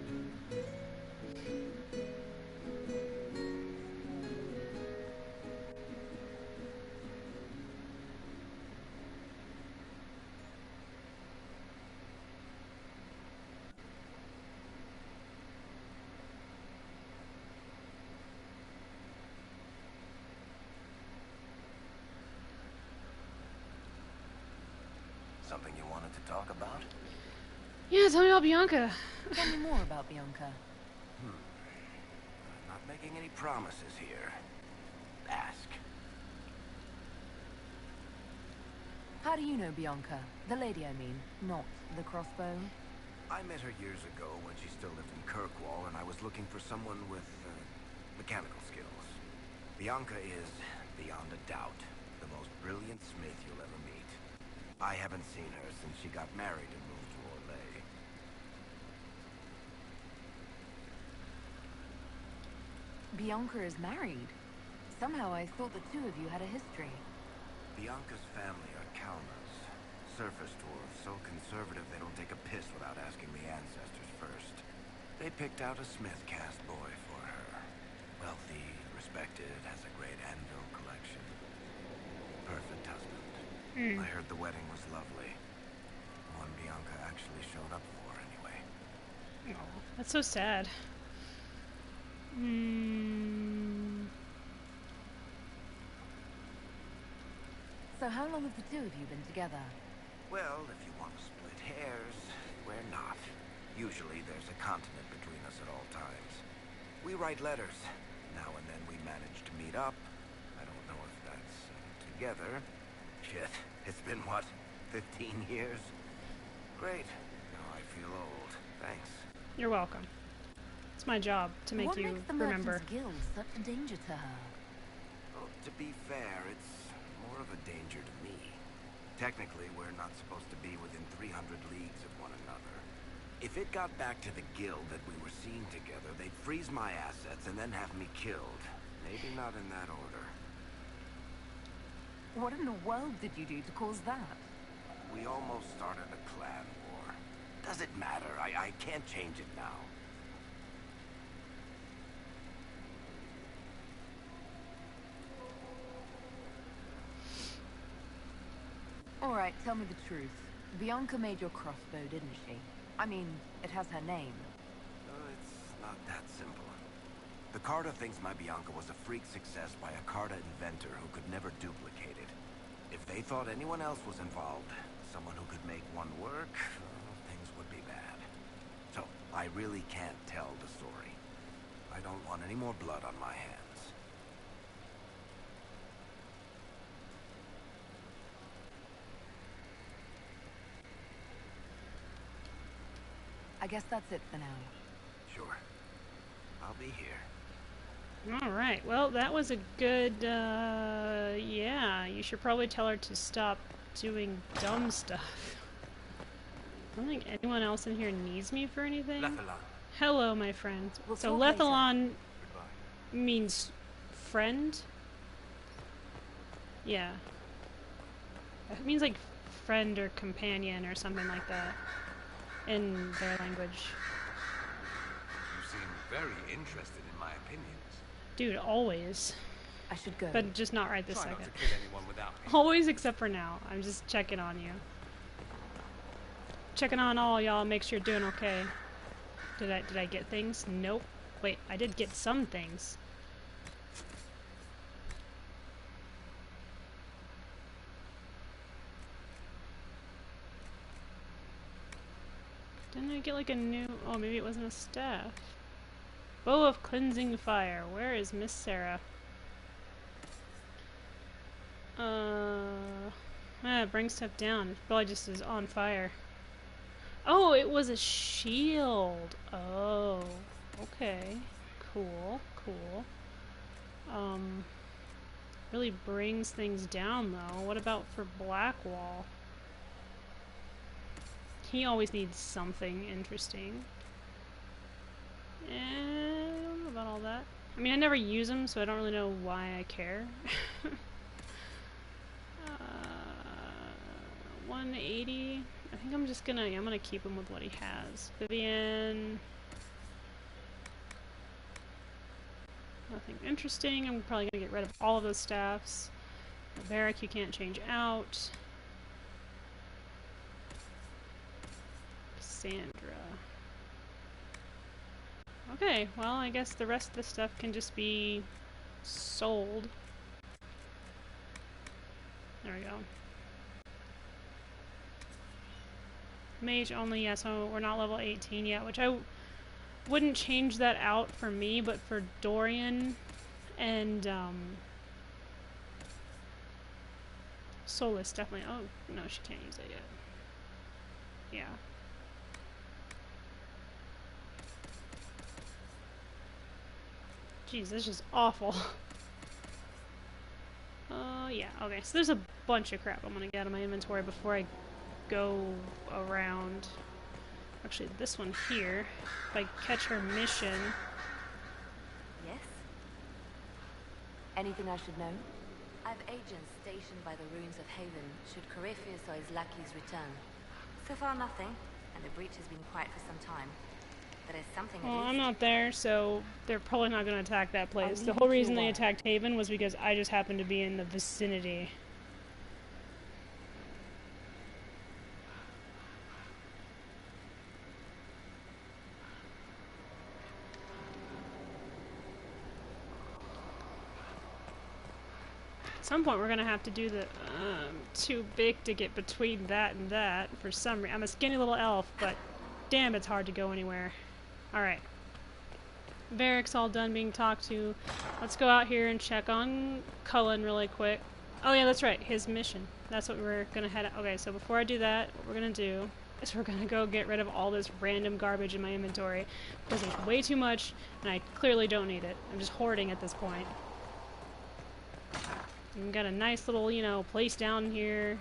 Something you wanted to talk about? Yeah, tell me about Bianca. Tell me more about Bianca. I'm not making any promises here. Ask. How do you know Bianca? The lady, I mean, not the crossbow. I met her years ago when she still lived in Kirkwall, and I was looking for someone with mechanical skills. Bianca is, beyond a doubt, the most brilliant smith you'll ever meet. I haven't seen her since she got married and moved to Orlais. Bianca is married. Somehow I thought the two of you had a history. Bianca's family are Kalmas. Surface dwarves, so conservative they don't take a piss without asking the ancestors first. They picked out a smith caste boy for her. Wealthy, respected, has a great anvil collection. Perfect husband. I heard the wedding was lovely. One Bianca actually showed up for, anyway. Oh, that's so sad. So how long have the two of you been together? Well, if you want to split hairs, we're not. Usually there's a continent between us at all times. We write letters. Now and then we manage to meet up. I don't know if that's together. Shit, it's been what, 15 years? Great. Now I feel old. Thanks. You're welcome. It's my job to make you What makes the remember. Merchant's Guild such a danger to her? Well, to be fair, it's more of a danger to me. Technically, we're not supposed to be within 300 leagues of one another. If it got back to the guild that we were seen together, they'd freeze my assets and then have me killed. Maybe not in that order. What in the world did you do to cause that? We almost started a clan war. Does it matter? I can't change it now. Alright, tell me the truth. Bianca made your crossbow, didn't she? I mean, it has her name. It's not that simple. The Carta thinks my Bianca was a freak success by a Carta inventor who could never duplicate it. If they thought anyone else was involved, someone who could make one work, things would be bad. So, I really can't tell the story. I don't want any more blood on my hands. I guess that's it for now. Sure. I'll be here. Alright, well, that was a good, yeah, you should probably tell her to stop doing dumb stuff. I don't think anyone else in here needs me for anything. Lethalon. Hello, my friend. We'll So talk later. Lethalon means friend? Yeah. It means like friend or companion or something like that in their language. You seem very interested in my opinions. Dude, always. I should go. But just not right this Try second. not to kill anyone without me. Always except for now. I'm just checking on you. Checking on all y'all, make sure you're doing okay. Did I get things? Nope. Wait, I did get some things. Didn't I get like a new... Oh, maybe it wasn't a staff. Bow of Cleansing Fire. Where is Miss Sarah? Bring stuff down. It probably just is on fire. Oh, it was a shield. Oh, okay. Cool, cool. Really brings things down though. What about for Blackwall? He always needs something interesting. I don't know about all that. I mean, I never use him, so I don't really know why I care. 180. I think I'm just gonna, I'm gonna keep him with what he has. Vivian. Nothing interesting. I'm probably gonna get rid of all of those staffs. The barrack you can't change out. Cassandra. Okay, well, I guess the rest of the stuff can just be sold. There we go. Mage only, yeah, so we're not level 18 yet, which I wouldn't change that out for me, but for Dorian and Soulless, definitely. Oh, no, she can't use it yet. Yeah. Jeez, this is just awful. Yeah, okay, so there's a bunch of crap I'm gonna get out of my inventory before I go around. Actually, this one here, if I catch her mission. Yes? Anything I should know? I've agents stationed by the ruins of Haven should Corypheus or his lackeys return. So far nothing, and the breach has been quiet for some time. But there's something Well, at I'm least. not there, so they're probably not going to attack that place. I'll The leave whole it to reason your they word. attacked Haven was because I just happened to be in the vicinity. At some point we're going to have to do the too big to get between that and that for some reason. I'm a skinny little elf, but damn, it's hard to go anywhere. Alright. Varric's all done being talked to. Let's go out here and check on Cullen really quick. Oh yeah, that's right, his mission. That's what we're gonna head out. Okay, so before I do that, what we're gonna do is we're gonna go get rid of all this random garbage in my inventory, because there's way too much, and I clearly don't need it. I'm just hoarding at this point. I've got a nice little, you know, place down here,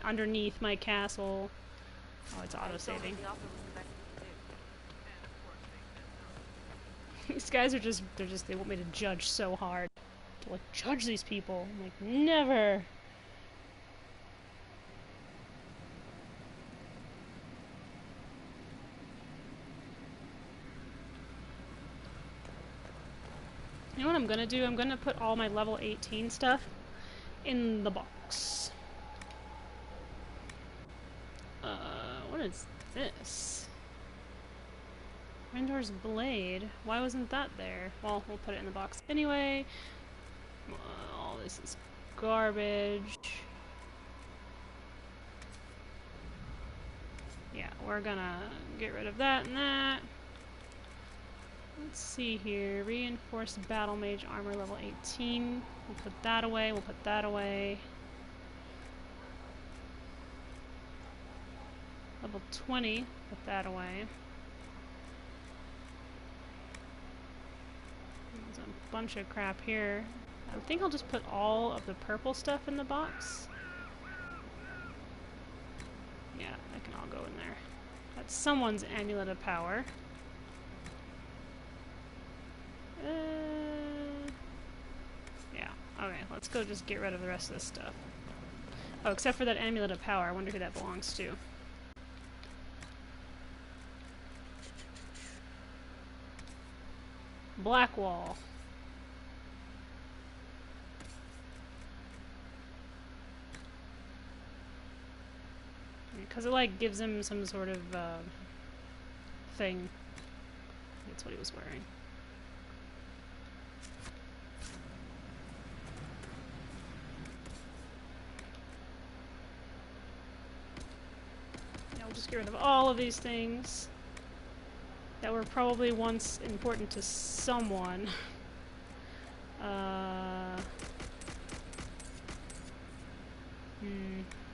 underneath my castle. Oh, it's auto-saving. These guys are just, they want me to judge so hard. To, like, judge these people. I'm like, never! You know what I'm gonna do? I'm gonna put all my level 18 stuff in the box. What is this? Rendor's blade. Why wasn't that there? Well, we'll put it in the box anyway. All this is garbage. Yeah, we're gonna get rid of that and that. Let's see here. Reinforced battle mage armor level 18. We'll put that away. We'll put that away. Level 20. Put that away. There's a bunch of crap here. I think I'll just put all of the purple stuff in the box. Yeah, that can all go in there. That's someone's amulet of power. Yeah, okay, let's go just get rid of the rest of this stuff. Oh, except for that amulet of power. I wonder who that belongs to. Blackwall. Because it, like, gives him some sort of, thing. That's what he was wearing. Yeah, we'll just get rid of all of these things that were probably once important to someone. I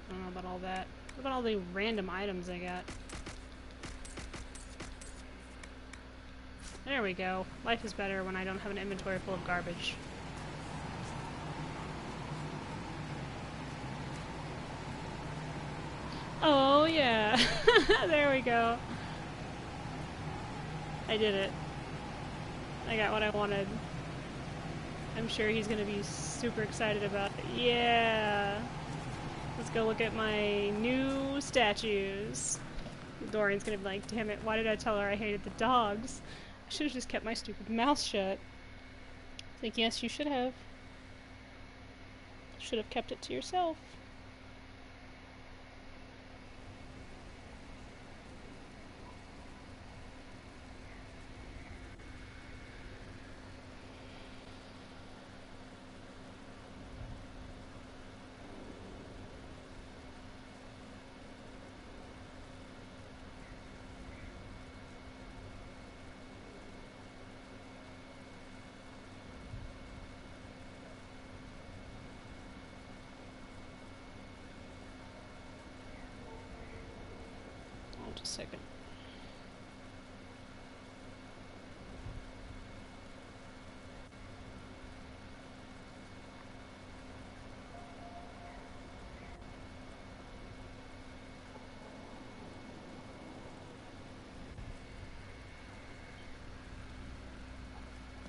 don't know about all that. What about all the random items I got? There we go. Life is better when I don't have an inventory full of garbage. Oh yeah! There we go. I did it. I got what I wanted. I'm sure he's gonna be super excited about it. Yeah! Let's go look at my new statues. Dorian's gonna be like, damn it, why did I tell her I hated the dogs? I should have just kept my stupid mouth shut. It's like, yes, you should have. Should have kept it to yourself. second.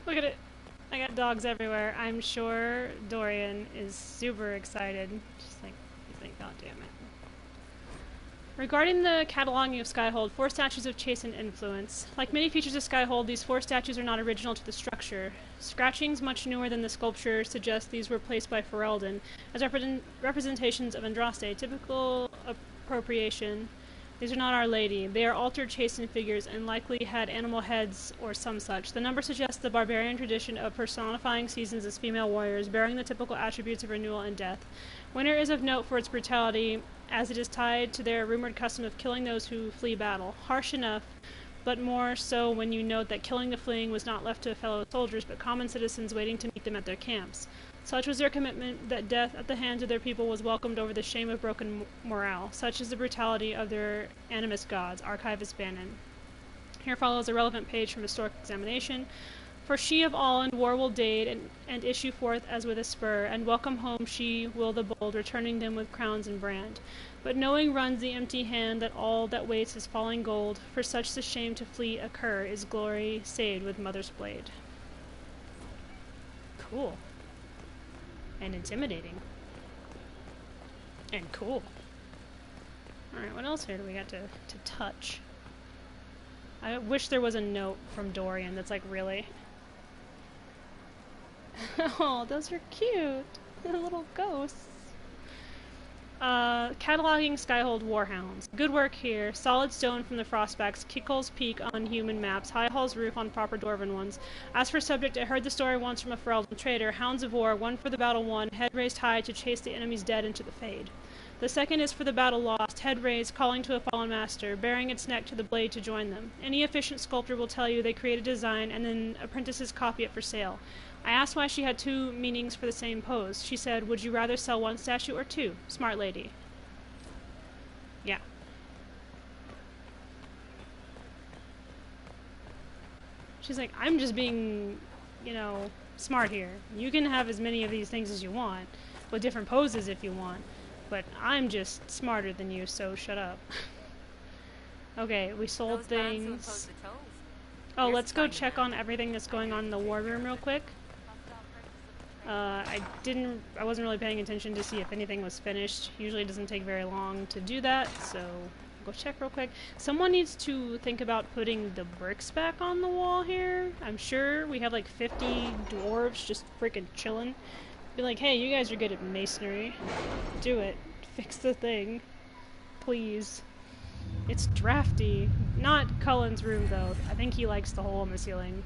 Look at it. I got dogs everywhere. I'm sure Dorian is super excited. Just like, he's like, God damn it. Regarding the cataloging of Skyhold, 4 statues of chastened influence. Like many features of Skyhold, these 4 statues are not original to the structure. Scratchings much newer than the sculpture suggest these were placed by Ferelden as representations of Andraste. Typical appropriation. These are not Our Lady. They are altered chastened figures and likely had animal heads or some such. The number suggests the barbarian tradition of personifying seasons as female warriors, bearing the typical attributes of renewal and death. Winter is of note for its brutality, as it is tied to their rumored custom of killing those who flee battle. Harsh enough, but more so when you note that killing the fleeing was not left to fellow soldiers, but common citizens waiting to meet them at their camps. Such was their commitment that death at the hands of their people was welcomed over the shame of broken morale. Such is the brutality of their animus gods, Archivist Bannon. Here follows a relevant page from Historic Examination. For she of all in war will dade, and issue forth as with a spur, and welcome home she will the bold, returning them with crowns and brand. But knowing runs the empty hand that all that waits is falling gold, for such the shame to flee occur, is glory saved with mother's blade. Cool. And intimidating. And cool. Alright, what else here do we got to touch? I wish there was a note from Dorian that's like, really? Oh, those are cute! They're little ghosts. Cataloging Skyhold Warhounds. Good work here. Solid stone from the Frostbacks, Kickel's Peak on human maps, High Hall's roof on proper Dwarven ones. As for subject, I heard the story once from a Ferelden trader. Hounds of war, one for the battle won, head raised high to chase the enemy's dead into the fade. The second is for the battle lost, head raised, calling to a fallen master, bearing its neck to the blade to join them. Any efficient sculptor will tell you they create a design and then apprentices copy it for sale. I asked why she had 2 meanings for the same pose. She said, would you rather sell 1 statue or 2? Smart lady. Yeah. She's like, I'm just being, you know, smart here. You can have as many of these things as you want, with different poses if you want, but I'm just smarter than you, so shut up. Okay, we sold things. Oh, let's go check on everything that's going on in the war room real quick. I wasn't really paying attention to see if anything was finished. Usually it doesn't take very long to do that, so go check real quick. Someone needs to think about putting the bricks back on the wall here. I'm sure we have like 50 dwarves just freaking chilling. Be like, hey, you guys are good at masonry. Do it. Fix the thing. Please. It's drafty. Not Cullen's room, though. I think he likes the hole in the ceiling.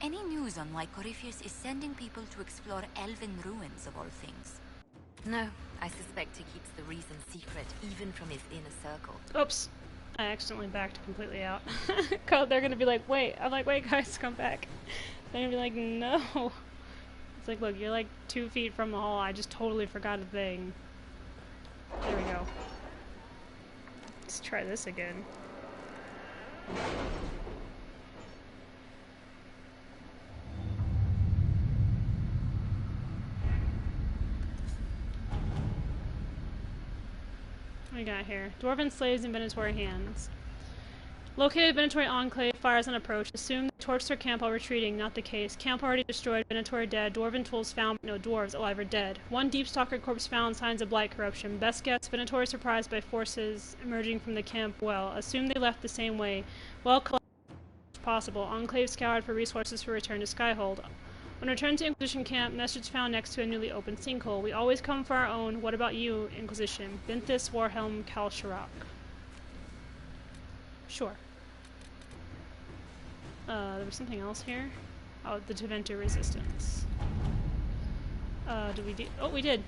Any news on why Corypheus is sending people to explore elven ruins, of all things? No, I suspect he keeps the reason secret, even from his inner circle. Oops. I accidentally backed completely out. They're gonna be like, wait. I'm like, wait, guys, come back. They're gonna be like, no. It's like, look, you're like 2 feet from the hall. I just totally forgot a thing. There we go. Let's try this again. What we got here? Dwarven slaves in Venator hands. Located Venator enclave, fires on approach. Assume they torched their camp while retreating. Not the case. Camp already destroyed. Venator dead. Dwarven tools found, but no dwarves, alive or dead. 1 Deepstalker corpse found. Signs of blight corruption. Best guess, Venator is surprised by forces emerging from the camp well. Assume they left the same way. Well collected as possible. Enclave scoured for resources for return to Skyhold. On return to Inquisition camp, message found next to a newly opened sinkhole. We always come for our own. What about you, Inquisition? Binthus Warhelm Kalsharak. Sure. There was something else here. Oh, the Tevinter resistance. Oh, we did.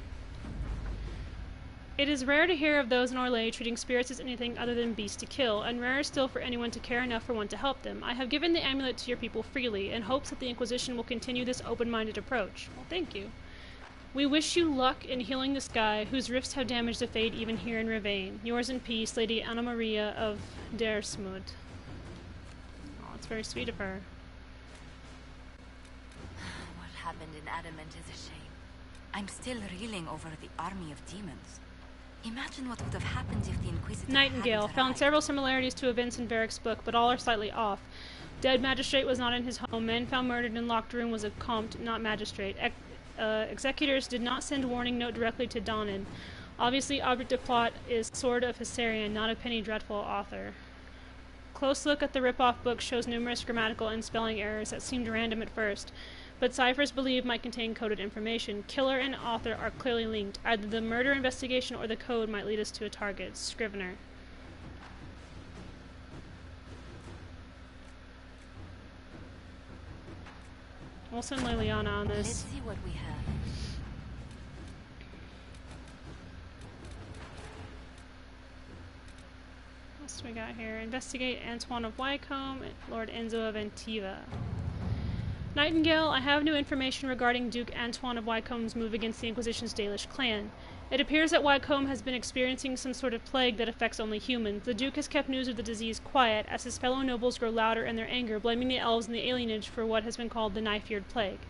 It is rare to hear of those in Orlais treating spirits as anything other than beasts to kill, and rarer still for anyone to care enough for one to help them. I have given the amulet to your people freely, in hopes that the Inquisition will continue this open-minded approach. Well, thank you. We wish you luck in healing the sky, whose rifts have damaged the fade even here in Ravane. Yours in peace, Lady Anna Maria of Dersmud. Oh, it's very sweet of her. What happened in Adamant is a shame. I'm still reeling over the army of demons. Imagine what would have happened if the Inquisitor Nightingale hadn't found arrived. several similarities to events in Varric's book, but all are slightly off. Dead magistrate was not in his home. Man found murdered in locked room was a comte, not magistrate. Executors did not send warning note directly to Donan. Obviously, object of plot is Sword of Hyserian, not a Penny Dreadful author. Close look at the rip-off book shows numerous grammatical and spelling errors that seemed random at first, but ciphers believed might contain coded information. Killer and author are clearly linked. Either the murder investigation or the code might lead us to a target. Scrivener. We'll send Liliana on this. Let's see what we have. What else do we got here? Investigate Antoine of Wycombe, Lord Enzo of Antiva. Nightingale, I have new information regarding Duke Antoine of Wycombe's move against the Inquisition's Dalish clan. It appears that Wycombe has been experiencing some sort of plague that affects only humans. The Duke has kept news of the disease quiet, as his fellow nobles grow louder in their anger, blaming the elves and the alienage for what has been called the Knife-Eared Plague.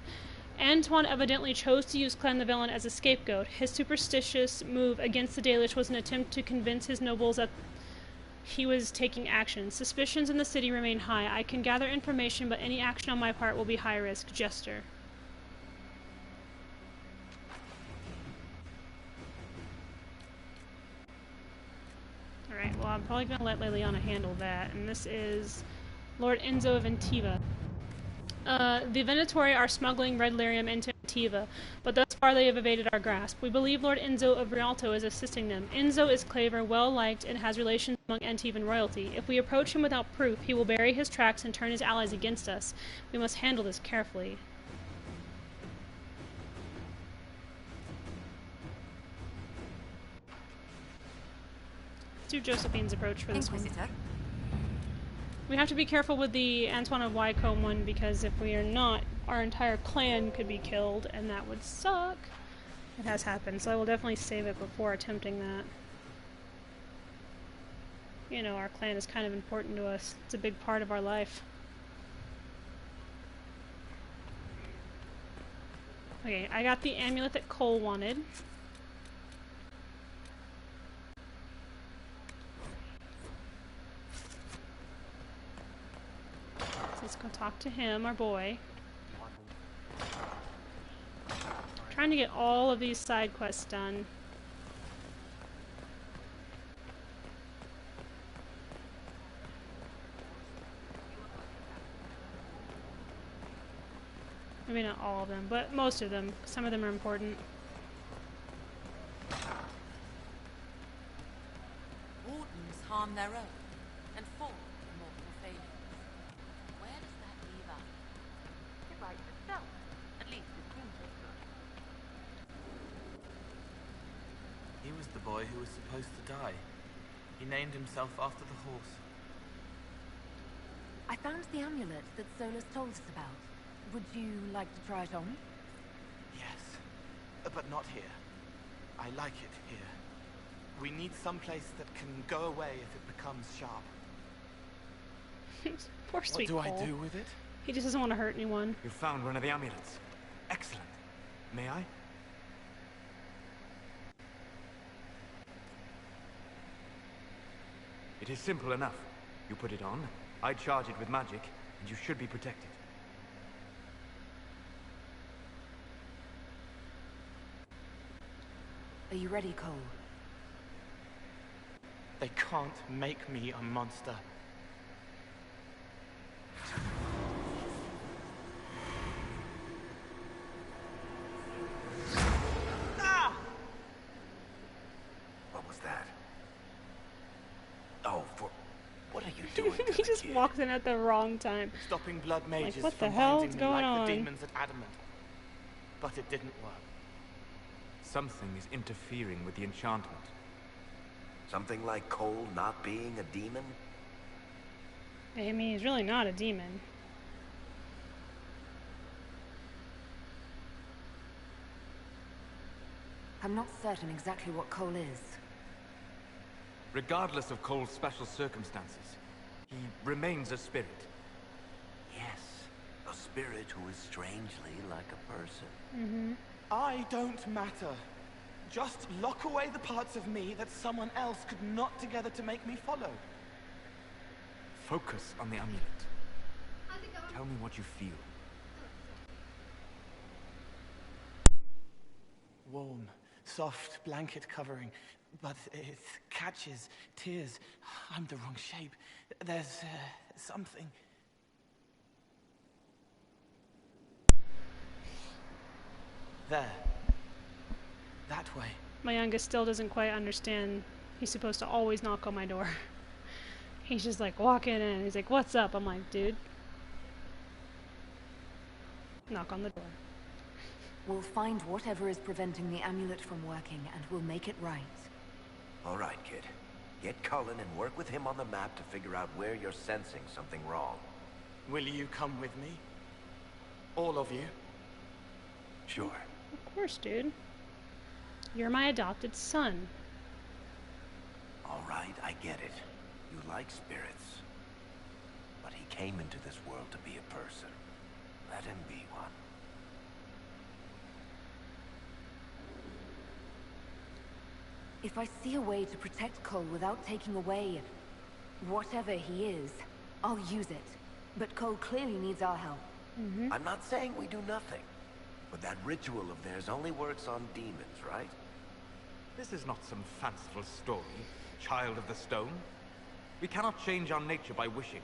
Antoine evidently chose to use Clan Llewellyn as a scapegoat. His superstitious move against the Dalish was an attempt to convince his nobles that he was taking action. Suspicions in the city remain high. I can gather information, but any action on my part will be high risk. Jester. Alright, well, I'm probably going to let Liliana handle that. And this is Lord Enzo of Antiva. The Venatori are smuggling red lyrium into Antiva, but thus far they have evaded our grasp. We believe Lord Enzo of Rialto is assisting them. Enzo is clever, well-liked, and has relations among Antivan royalty. If we approach him without proof, he will bury his tracks and turn his allies against us. We must handle this carefully. Let's do Josephine's approach for this one. We have to be careful with the Antoine of Wycombe one, because if we are not, our entire clan could be killed, and that would suck. It has happened, so I will definitely save it before attempting that. You know, our clan is kind of important to us. It's a big part of our life. Okay, I got the amulet that Cole wanted. Let's go talk to him, our boy. Trying to get all of these side quests done. Maybe not all of them, but most of them. Some of them are important. Wardens harm their own and fall in mortal failures. Where does that leave us? It writes itself. At least it seems as good. He was the boy who was supposed to die. He named himself after the horse. I found the amulet that Solus told us about. Would you like to try it on? Yes, but not here. I like it here. We need some place that can go away if it becomes sharp. Poor sweet What do Cole. I do with it? He just doesn't want to hurt anyone. You found one of the amulets. Excellent. May I? It is simple enough. You put it on, I charge it with magic, and you should be protected. Are you ready, Cole? They can't make me a monster. What was that? Oh, what are you doing to He the just kid? walked in at the wrong time. Stopping blood mages what the from hell's binding me going like on? the demons at Adamant. But it didn't work. Something is interfering with the enchantment. Something like Cole not being a demon? I mean, he's really not a demon. I'm not certain exactly what Cole is. Regardless of Cole's special circumstances, he remains a spirit. Yes, a spirit who is strangely like a person. Mm-hmm. I don't matter. Just lock away the parts of me that someone else could knot together to make me follow. Focus on the amulet. Tell me what you feel. Warm, soft blanket covering, but it catches tears. I'm the wrong shape. There's something. There. That way. My youngest still doesn't quite understand he's supposed to always knock on my door. He's just like walking in. He's like, "What's up?" I'm like, "Dude, knock on the door." We'll find whatever is preventing the amulet from working, and we'll make it right. All right, kid. Get Cullen and work with him on the map to figure out where you're sensing something wrong. Will you come with me? All of you? Sure. Of course, dude. You're my adopted son. All right, I get it. You like spirits. But he came into this world to be a person. Let him be one. If I see a way to protect Cole without taking away whatever he is, I'll use it. But Cole clearly needs our help. Mm-hmm. I'm not saying we do nothing. But that ritual of theirs only works on demons, right? This is not some fanciful story, child of the stone. We cannot change our nature by wishing.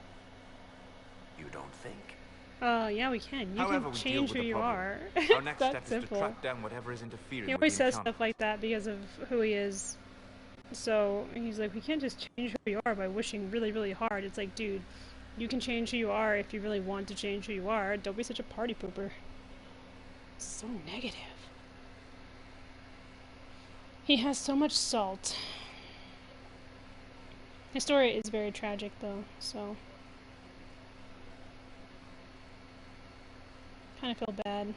You don't think? Yeah, we can. You However, can change who you are. Our next That's step simple. is to track down whatever is interfering He with always the says enchantment. stuff like that because of who he is. So he's like, we can't just change who you are by wishing really, really hard. It's like, dude, you can change who you are if you really want to change who you are. Don't be such a party pooper. So negative. He has so much salt. His story is very tragic, though, so kind of feel bad.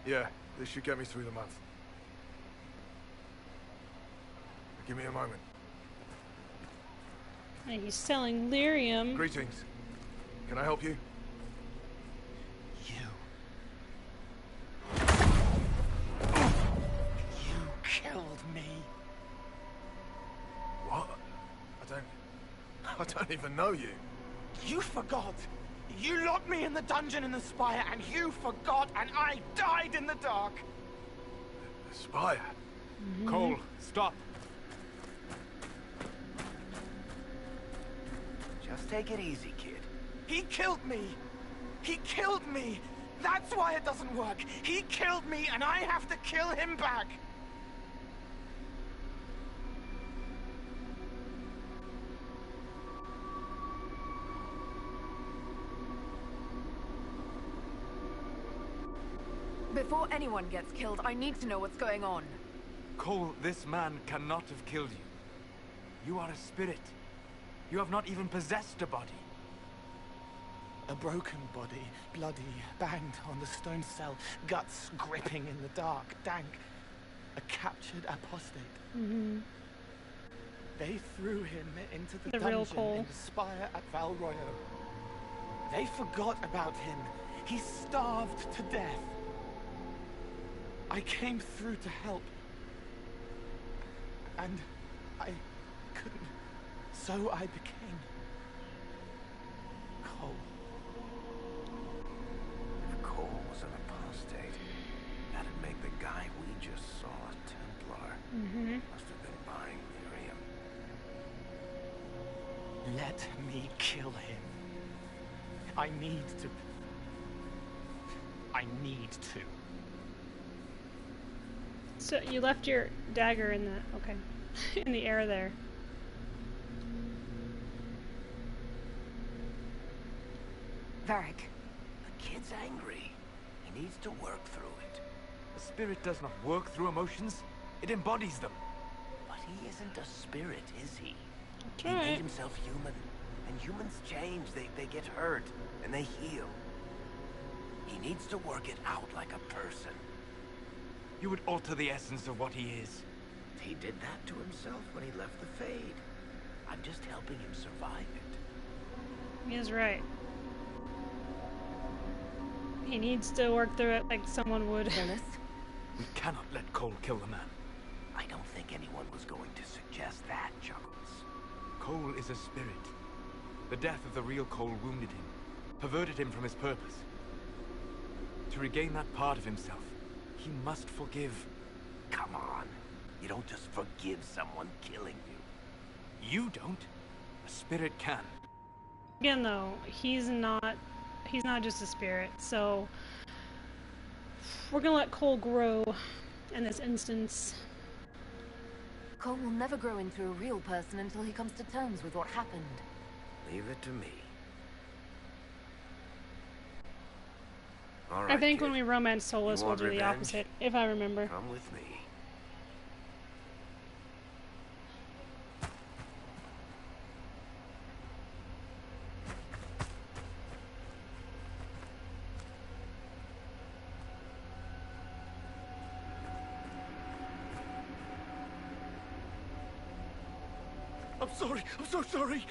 Yeah, this should get me through the month. Give me a moment. And he's selling lyrium. Greetings. Can I help you? You killed me. What? I don't even know you. You forgot. You locked me in the dungeon in the spire, and you forgot, and I died in the dark. The spire? Mm-hmm. Cole, stop. Just take it easy, kid. He killed me. He killed me. That's why it doesn't work. He killed me, and I have to kill him back. Before anyone gets killed, I need to know what's going on. Cole, this man cannot have killed you. You are a spirit. You have not even possessed a body. A broken body, bloody, banged on the stone cell, guts gripping in the dark, dank. A captured apostate. Mm-hmm. They threw him into the The real dungeon Cole. in the spire at Val Royo. They forgot about him. He starved to death. I came through to help. And I couldn't. So I became Cole. Let me kill him. I need to. So you left your dagger in the in the air there. Varric, the kid's angry. He needs to work through it. The spirit does not work through emotions. It embodies them. But he isn't a spirit, is he? That's He right. made himself human. And humans change. They get hurt. And they heal. He needs to work it out like a person. You would alter the essence of what he is. He did that to himself when he left the Fade. I'm just helping him survive it. He is right. He needs to work through it like someone would. We cannot let Cole kill the man. I don't think anyone was going to suggest that, Chuckles. Cole is a spirit. The death of the real Cole wounded him, perverted him from his purpose. To regain that part of himself, he must forgive. Come on. You don't just forgive someone killing you. You don't. A spirit can. Again, though, he's not just a spirit, so we're gonna let Cole grow in this instance. Cole will never grow into a real person until he comes to terms with what happened. Leave it to me. All I right, think kid. when we romance Solus, You we'll want do the revenge? opposite, if I remember. Come with me. I'm sorry. I'm so sorry.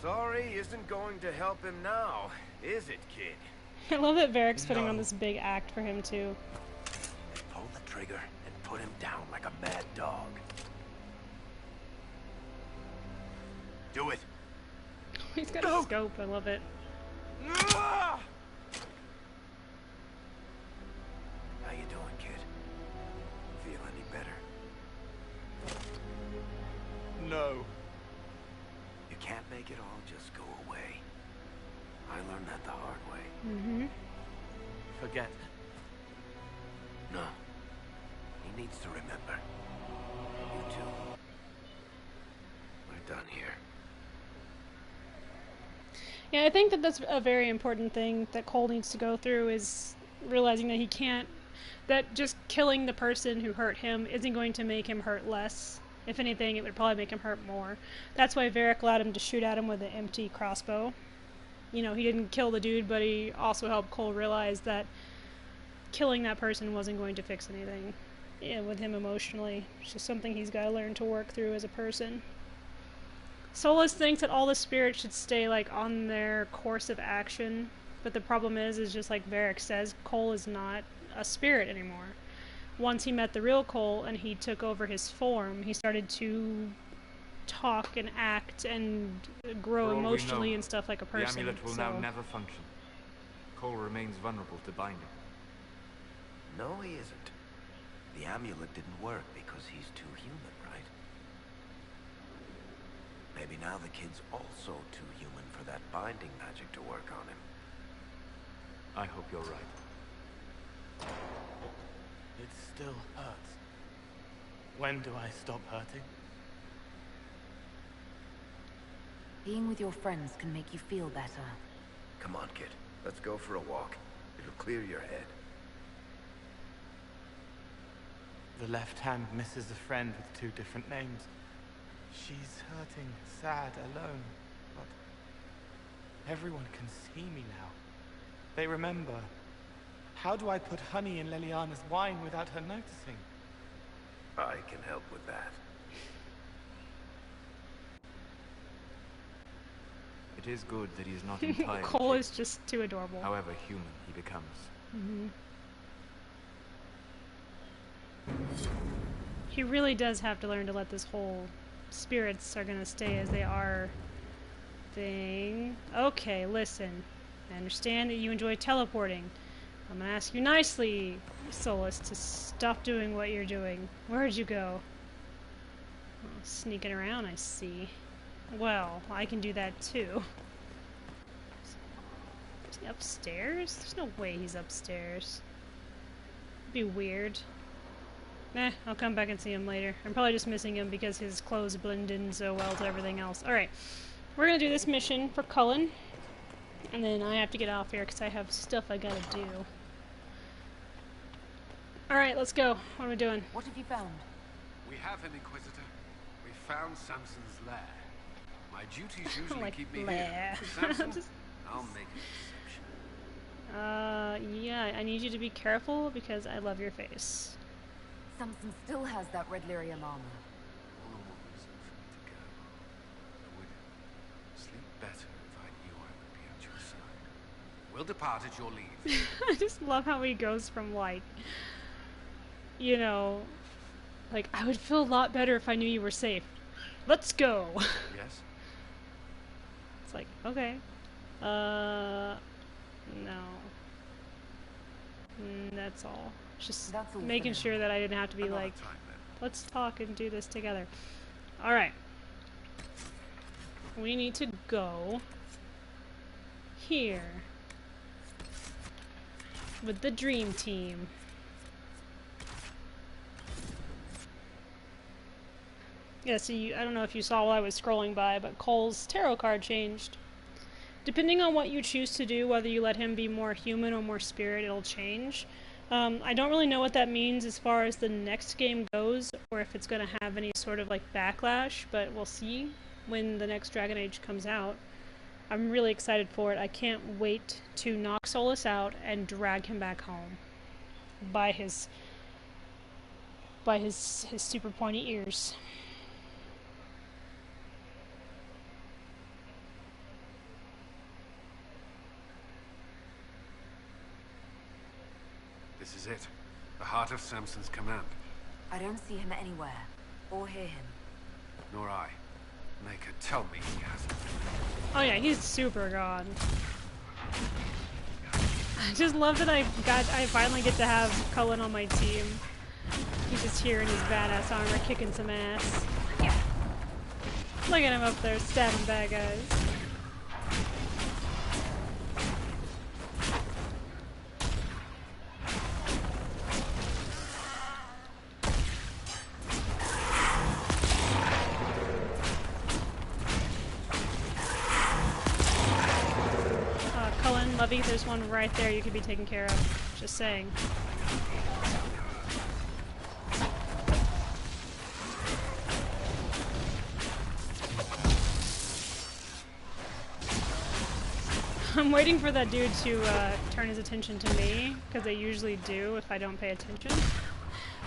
Sorry isn't going to help him now, is it, kid? I love that Varric's putting on this big act for him, too. Pull the trigger and put him down like a mad dog. Do it. He's got a scope, I love it. How you doing, kid? Feel any better? No. You can't make it all just go away. I learned that the hard way. Mm-hmm. Forget. No. He needs to remember. You too. We're done here. Yeah, I think that that's a very important thing that Cole needs to go through, is realizing that he can't, that just killing the person who hurt him isn't going to make him hurt less. If anything, it would probably make him hurt more. That's why Varric allowed him to shoot at him with an empty crossbow. You know, he didn't kill the dude, but he also helped Cole realize that killing that person wasn't going to fix anything with him emotionally. It's just something he's got to learn to work through as a person. Solus thinks that all the spirits should stay, like, on their course of action, but the problem is just like Varric says, Cole is not a spirit anymore. Once he met the real Cole and he took over his form, he started to talk and act and grow For all we emotionally know, and stuff like a person. The amulet will so. now never function. Cole remains vulnerable to binding. No, he isn't. The amulet didn't work because he's too human, right? Maybe now the kid's also too human for that binding magic to work on him. I hope you're right. It still hurts. When do I stop hurting? Being with your friends can make you feel better. Come on, kid. Let's go for a walk. It'll clear your head. The left hand misses a friend with 2 different names. She's hurting, sad, alone. But everyone can see me now. They remember. How do I put honey in Leliana's wine without her noticing? I can help with that. It is good that he is not entirely Cole is just too adorable. however human he becomes. Mm-hmm. He really does have to learn to let this whole spirits are gonna stay as they are thing. Okay, listen. I understand that you enjoy teleporting. I'm gonna ask you nicely, Solus, to stop doing what you're doing. Where'd you go? Oh, sneaking around, I see. Well, I can do that too. Is he upstairs? There's no way he's upstairs. It'd be weird. Eh, I'll come back and see him later. I'm probably just missing him because his clothes blend in so well to everything else. Alright, we're gonna do this mission for Cullen. And then I have to get off here because I have stuff I gotta do. Alright, let's go. What are we doing? What have you found? We have him, Inquisitor. We found Samson's lair. My duties usually Like keep me lair. here. Samson, Just- I'll make an exception. Yeah, I need you to be careful because I love your face. Samson still has that red lyrium armor. All the more reason for me to go. I would sleep better if I knew I would be at your side. We'll depart at your leave. I just love how he goes from like, you know, like, I would feel a lot better if I knew you were safe. Let's go. Yes? It's like, okay. No. That's all. Just That's all making for now. sure that I didn't have to be Another like, time, then. let's talk and do this together. Alright. We need to go here with the dream team. Yeah, so I don't know if you saw while I was scrolling by, but Cole's tarot card changed. Depending on what you choose to do, whether you let him be more human or more spirit, it'll change. I don't really know what that means as far as the next game goes, or if it's going to have any sort of like backlash, but we'll see when the next Dragon Age comes out. I'm really excited for it. I can't wait to knock Solus out and drag him back home by his super pointy ears. This is it. The heart of Samson's command. I don't see him anywhere, or hear him. Nor I. Maker, tell me he hasn't. Oh yeah, he's super gone. I just love that I finally get to have Cullen on my team. He's just here in his badass armor kicking some ass. Look at him up there stabbing bad guys. Cullen, Lovey, there's one right there you could be taken care of. Just saying. I'm waiting for that dude to turn his attention to me, because they usually do if I don't pay attention.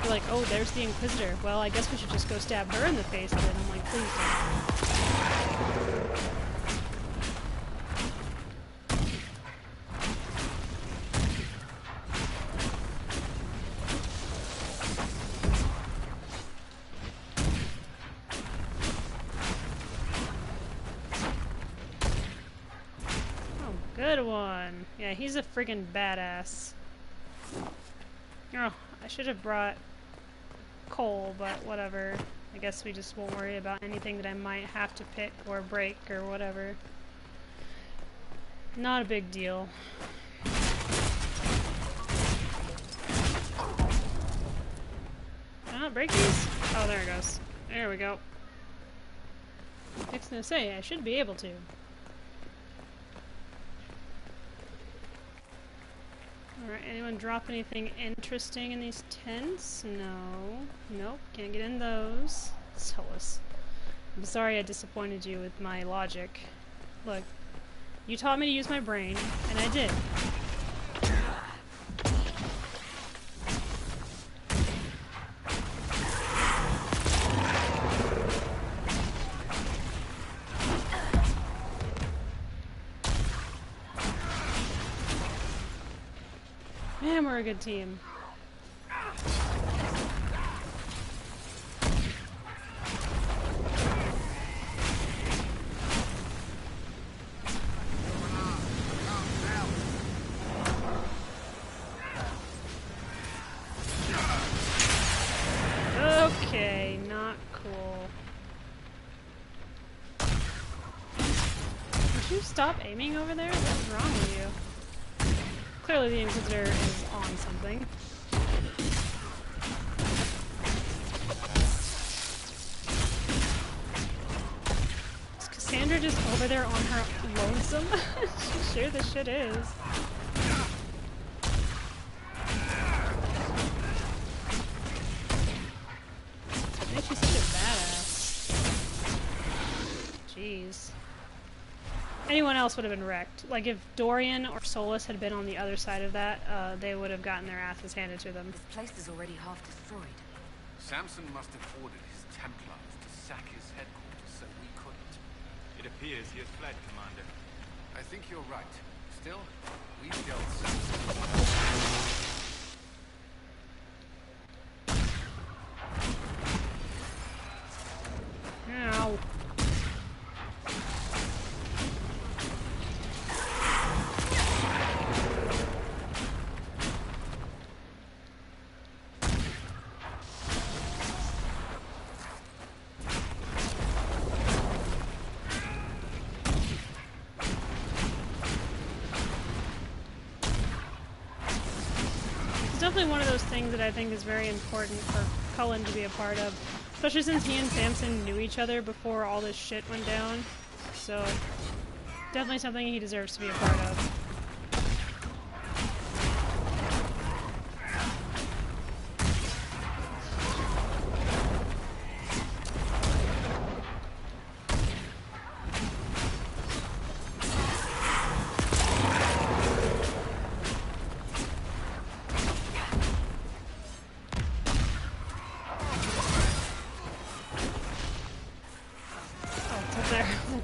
They're like, oh, there's the Inquisitor. Well, I guess we should just go stab her in the face then. I'm like, please don't. Good one. Yeah, he's a friggin' badass. Oh, I should have brought Cole, but whatever. I guess we just won't worry about anything that I might have to pick or break or whatever. Not a big deal. Can I not break these? Oh, there it goes. There we go. I was gonna say, I should be able to. Alright, anyone drop anything interesting in these tents? No. Nope, can't get in those. Solus. I'm sorry I disappointed you with my logic. Look, you taught me to use my brain, and I did. Man, we're a good team. Okay, not cool. Would you stop aiming over there? What's wrong with you? Clearly the Inquisitor is on something. Is Cassandra just over there on her lonesome? She sure the shit is. I think she's such a badass. Jeez. Anyone else would have been wrecked. Like, if Dorian or Solus had been on the other side of that, they would have gotten their asses handed to them. This place is already half destroyed. Samson must have ordered his Templars to sack his headquarters so we couldn't. It appears he has fled, Commander. I think you're right. Still, we killed Samson. Ow. Definitely one of those things that I think is very important for Cullen to be a part of, especially since he and Samson knew each other before all this shit went down. So definitely something he deserves to be a part of.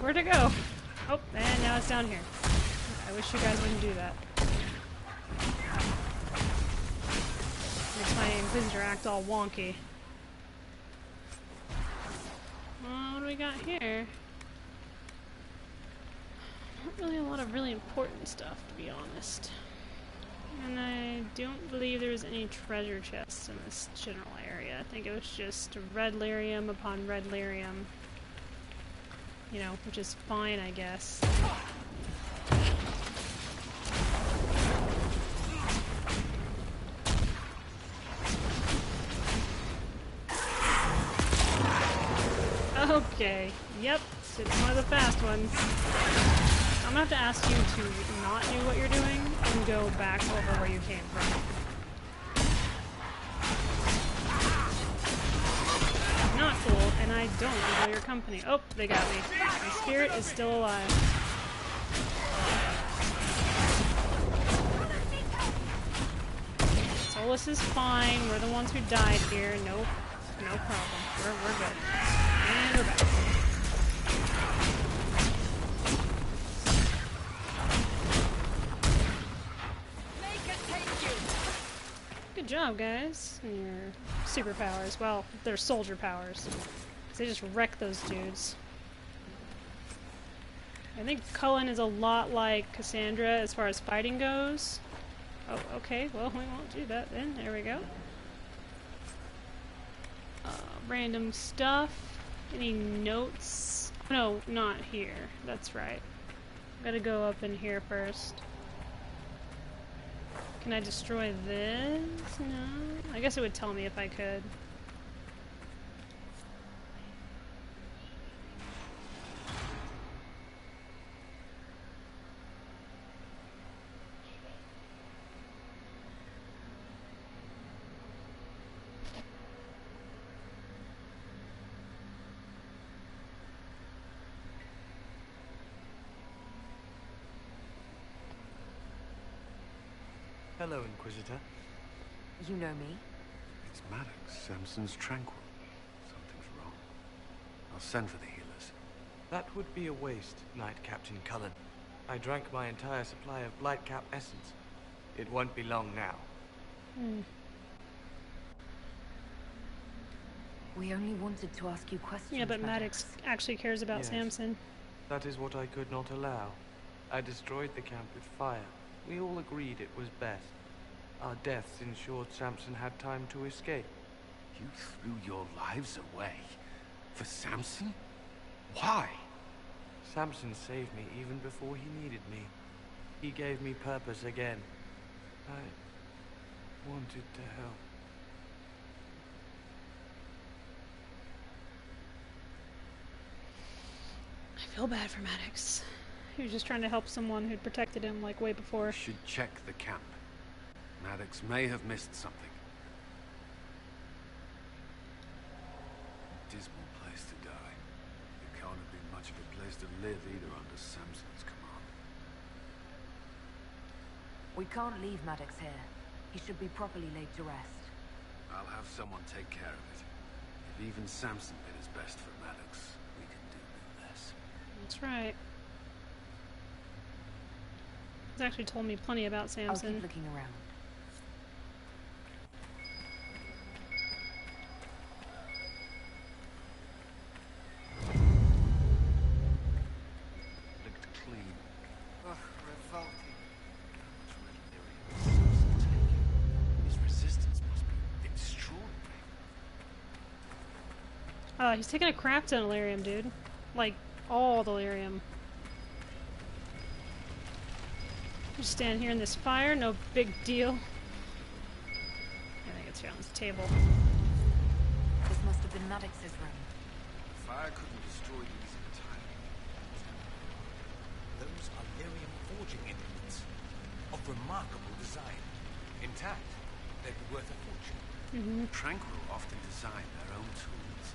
Where'd it go? Oh, and now it's down here. I wish you guys wouldn't do that. Makes my Inquisitor act all wonky. What do we got here? Not really a lot of really important stuff, to be honest. And I don't believe there was any treasure chests in this general area. I think it was just red lyrium upon red lyrium. You know, which is fine, I guess. Okay, yep, it's one of the fast ones. I'm gonna have to ask you to not do what you're doing and go back over where you came from. Not cool, and I don't enjoy your company. Oh, they got me. My spirit is still alive. Solus is fine. We're the ones who died here. Nope. No problem. We're good. And we're back. Good job, guys. And your superpowers. Well, they're soldier powers. They just wreck those dudes. I think Cullen is a lot like Cassandra as far as fighting goes. Oh, okay. Well, we won't do that then. There we go. Random stuff. Any notes? No, not here. That's right. Gotta go up in here first. Can I destroy this? No. I guess it would tell me if I could. Hello, Inquisitor. You know me? It's Maddox, Samson's Tranquil. Something's wrong. I'll send for the healers. That would be a waste, Knight Captain Cullen. I drank my entire supply of Blightcap essence. It won't be long now. We only wanted to ask you questions. Yeah, but Maddox actually cares about Yes. Samson. That is what I could not allow. I destroyed the camp with fire. We all agreed it was best. Our deaths ensured Samson had time to escape. You threw your lives away? For Samson? Why? Samson saved me even before he needed me. He gave me purpose again. I wanted to help. I feel bad for Maddox. He was just trying to help someone who'd protected him, like, way before. We should check the camp. Maddox may have missed something. Dismal place to die. It can't have been much of a place to live either under Samson's command. We can't leave Maddox here. He should be properly laid to rest. I'll have someone take care of it. If even Samson did his best for Maddox, we can do no less. That's right. He's actually told me plenty about Samson. I'll keep looking around. Looked clean. Ugh, revolting. His resistance must be extraordinary. He's taking a crap ton of lyrium, dude. Like, all the lyrium. Just stand here in this fire, no big deal. I think it's here on this table. This must have been Maddox's room. Fire couldn't destroy these entirely. Those are lyrium forging implements of remarkable design. Intact, they'd be worth a fortune. Tranquil often design their own tools.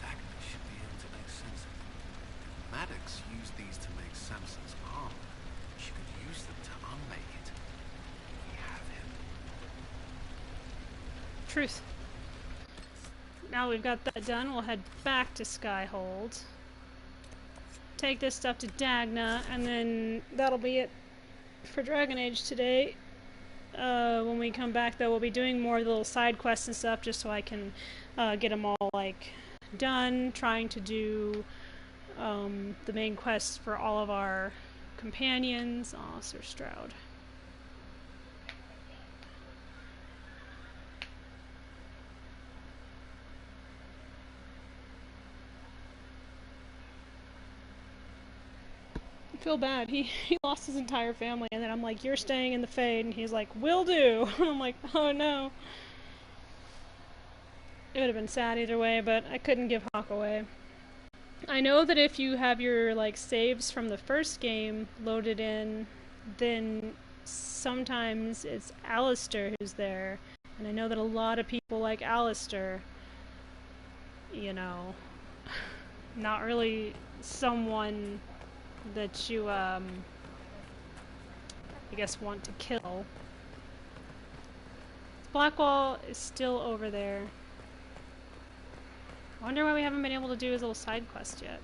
Agnes should be able to make sense of them. If Maddox used these to make Samson's armor, she could use them to unmake it. We have him. Truth. Now we've got that done, we'll head back to Skyhold. Take this stuff to Dagna, and then that'll be it for Dragon Age today. When we come back, though, we'll be doing more little side quests and stuff, just so I can get them all, like, done. Trying to do the main quests for all of our companions. Aw, Sir Stroud. I feel bad. He lost his entire family, and then I'm like, you're staying in the Fade, and he's like, will do. I'm like, oh no. It would have been sad either way, but I couldn't give Hawk away. I know that if you have your, like, saves from the first game loaded in, then sometimes it's Alistair who's there. And I know that a lot of people like Alistair, you know, not really someone that you, I guess, want to kill. Blackwall is still over there. I wonder why we haven't been able to do his little side quest yet.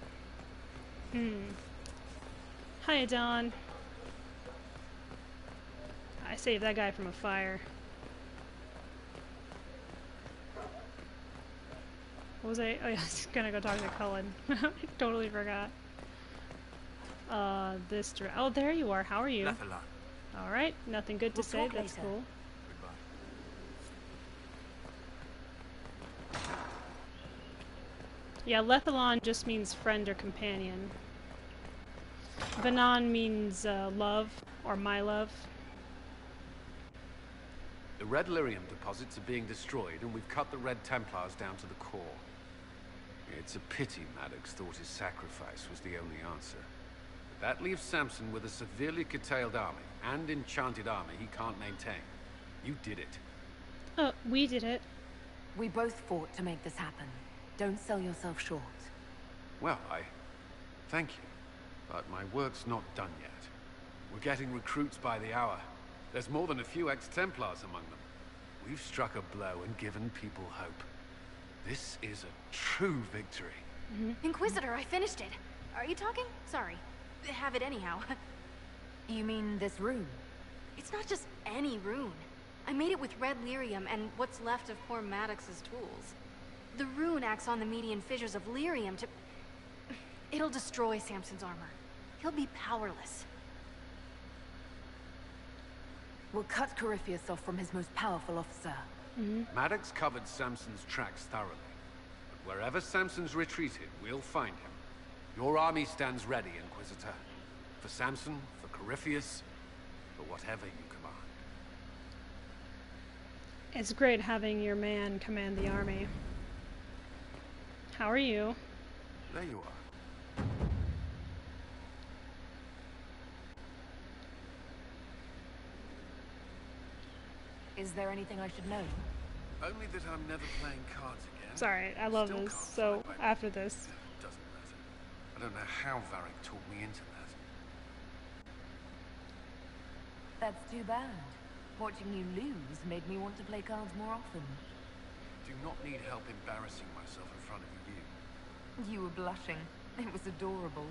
Hiya, Don. I saved that guy from a fire. What was I? Oh yeah, I was gonna go talk to Cullen. I totally forgot. Oh, there you are. How are you? Alright, nothing good to say. That's cool. Yeah, Lethalon just means friend or companion. Banan means love, or my love. The Red Lyrium deposits are being destroyed, and we've cut the Red Templars down to the core. It's a pity Maddox thought his sacrifice was the only answer. But that leaves Samson with a severely curtailed army, and enchanted armor he can't maintain. You did it. Oh, we did it. We both fought to make this happen. Don't sell yourself short. Well, thank you. But my work's not done yet. We're getting recruits by the hour. There's more than a few ex-Templars among them. We've struck a blow and given people hope. This is a true victory. Inquisitor, I finished it. Are you talking? Sorry. Have it anyhow. You mean this rune? It's not just any rune. I made it with red lyrium and what's left of poor Maddox's tools. The rune acts on the median fissures of lyrium to... It'll destroy Samson's armor. He'll be powerless. We'll cut Corypheus off from his most powerful officer. Maddox covered Samson's tracks thoroughly. But wherever Samson's retreated, we'll find him. Your army stands ready, Inquisitor. For Samson, for Corypheus, for whatever you command. It's great having your man command the army. How are you? There you are. Is there anything I should know? Only that I'm never playing cards again. Sorry, I love this. So, after this. Doesn't matter. I don't know how Varric talked me into that. That's too bad. Watching you lose made me want to play cards more often. Do not need help embarrassing myself in front of you. You were blushing. It was adorable.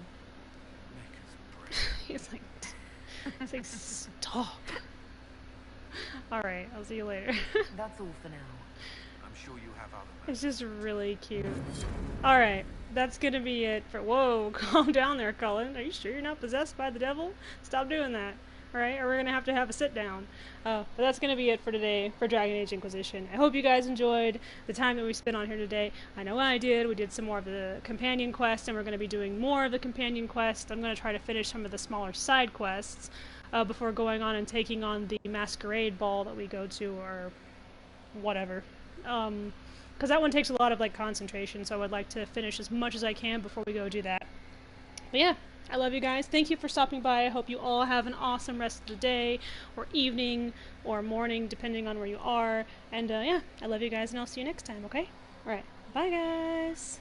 He's like, stop. Alright, I'll see you later. That's all for now. I'm sure you have other. It's just really cute. Alright, that's gonna be it for— whoa, calm down there, Cullen. Are you sure you're not possessed by the devil? Stop doing that. Alright, or we're gonna have to have a sit down. But that's gonna be it for today for Dragon Age Inquisition. I hope you guys enjoyed the time that we spent on here today. I know I did. We did some more of the companion quest, and we're gonna be doing more of the companion quest. I'm gonna try to finish some of the smaller side quests before going on and taking on the masquerade ball that we go to, or whatever. Because that one takes a lot of concentration, so I would like to finish as much as I can before we go do that. But yeah, I love you guys. Thank you for stopping by. I hope you all have an awesome rest of the day, or evening, or morning, depending on where you are. And yeah, I love you guys, and I'll see you next time, okay? Alright, bye guys!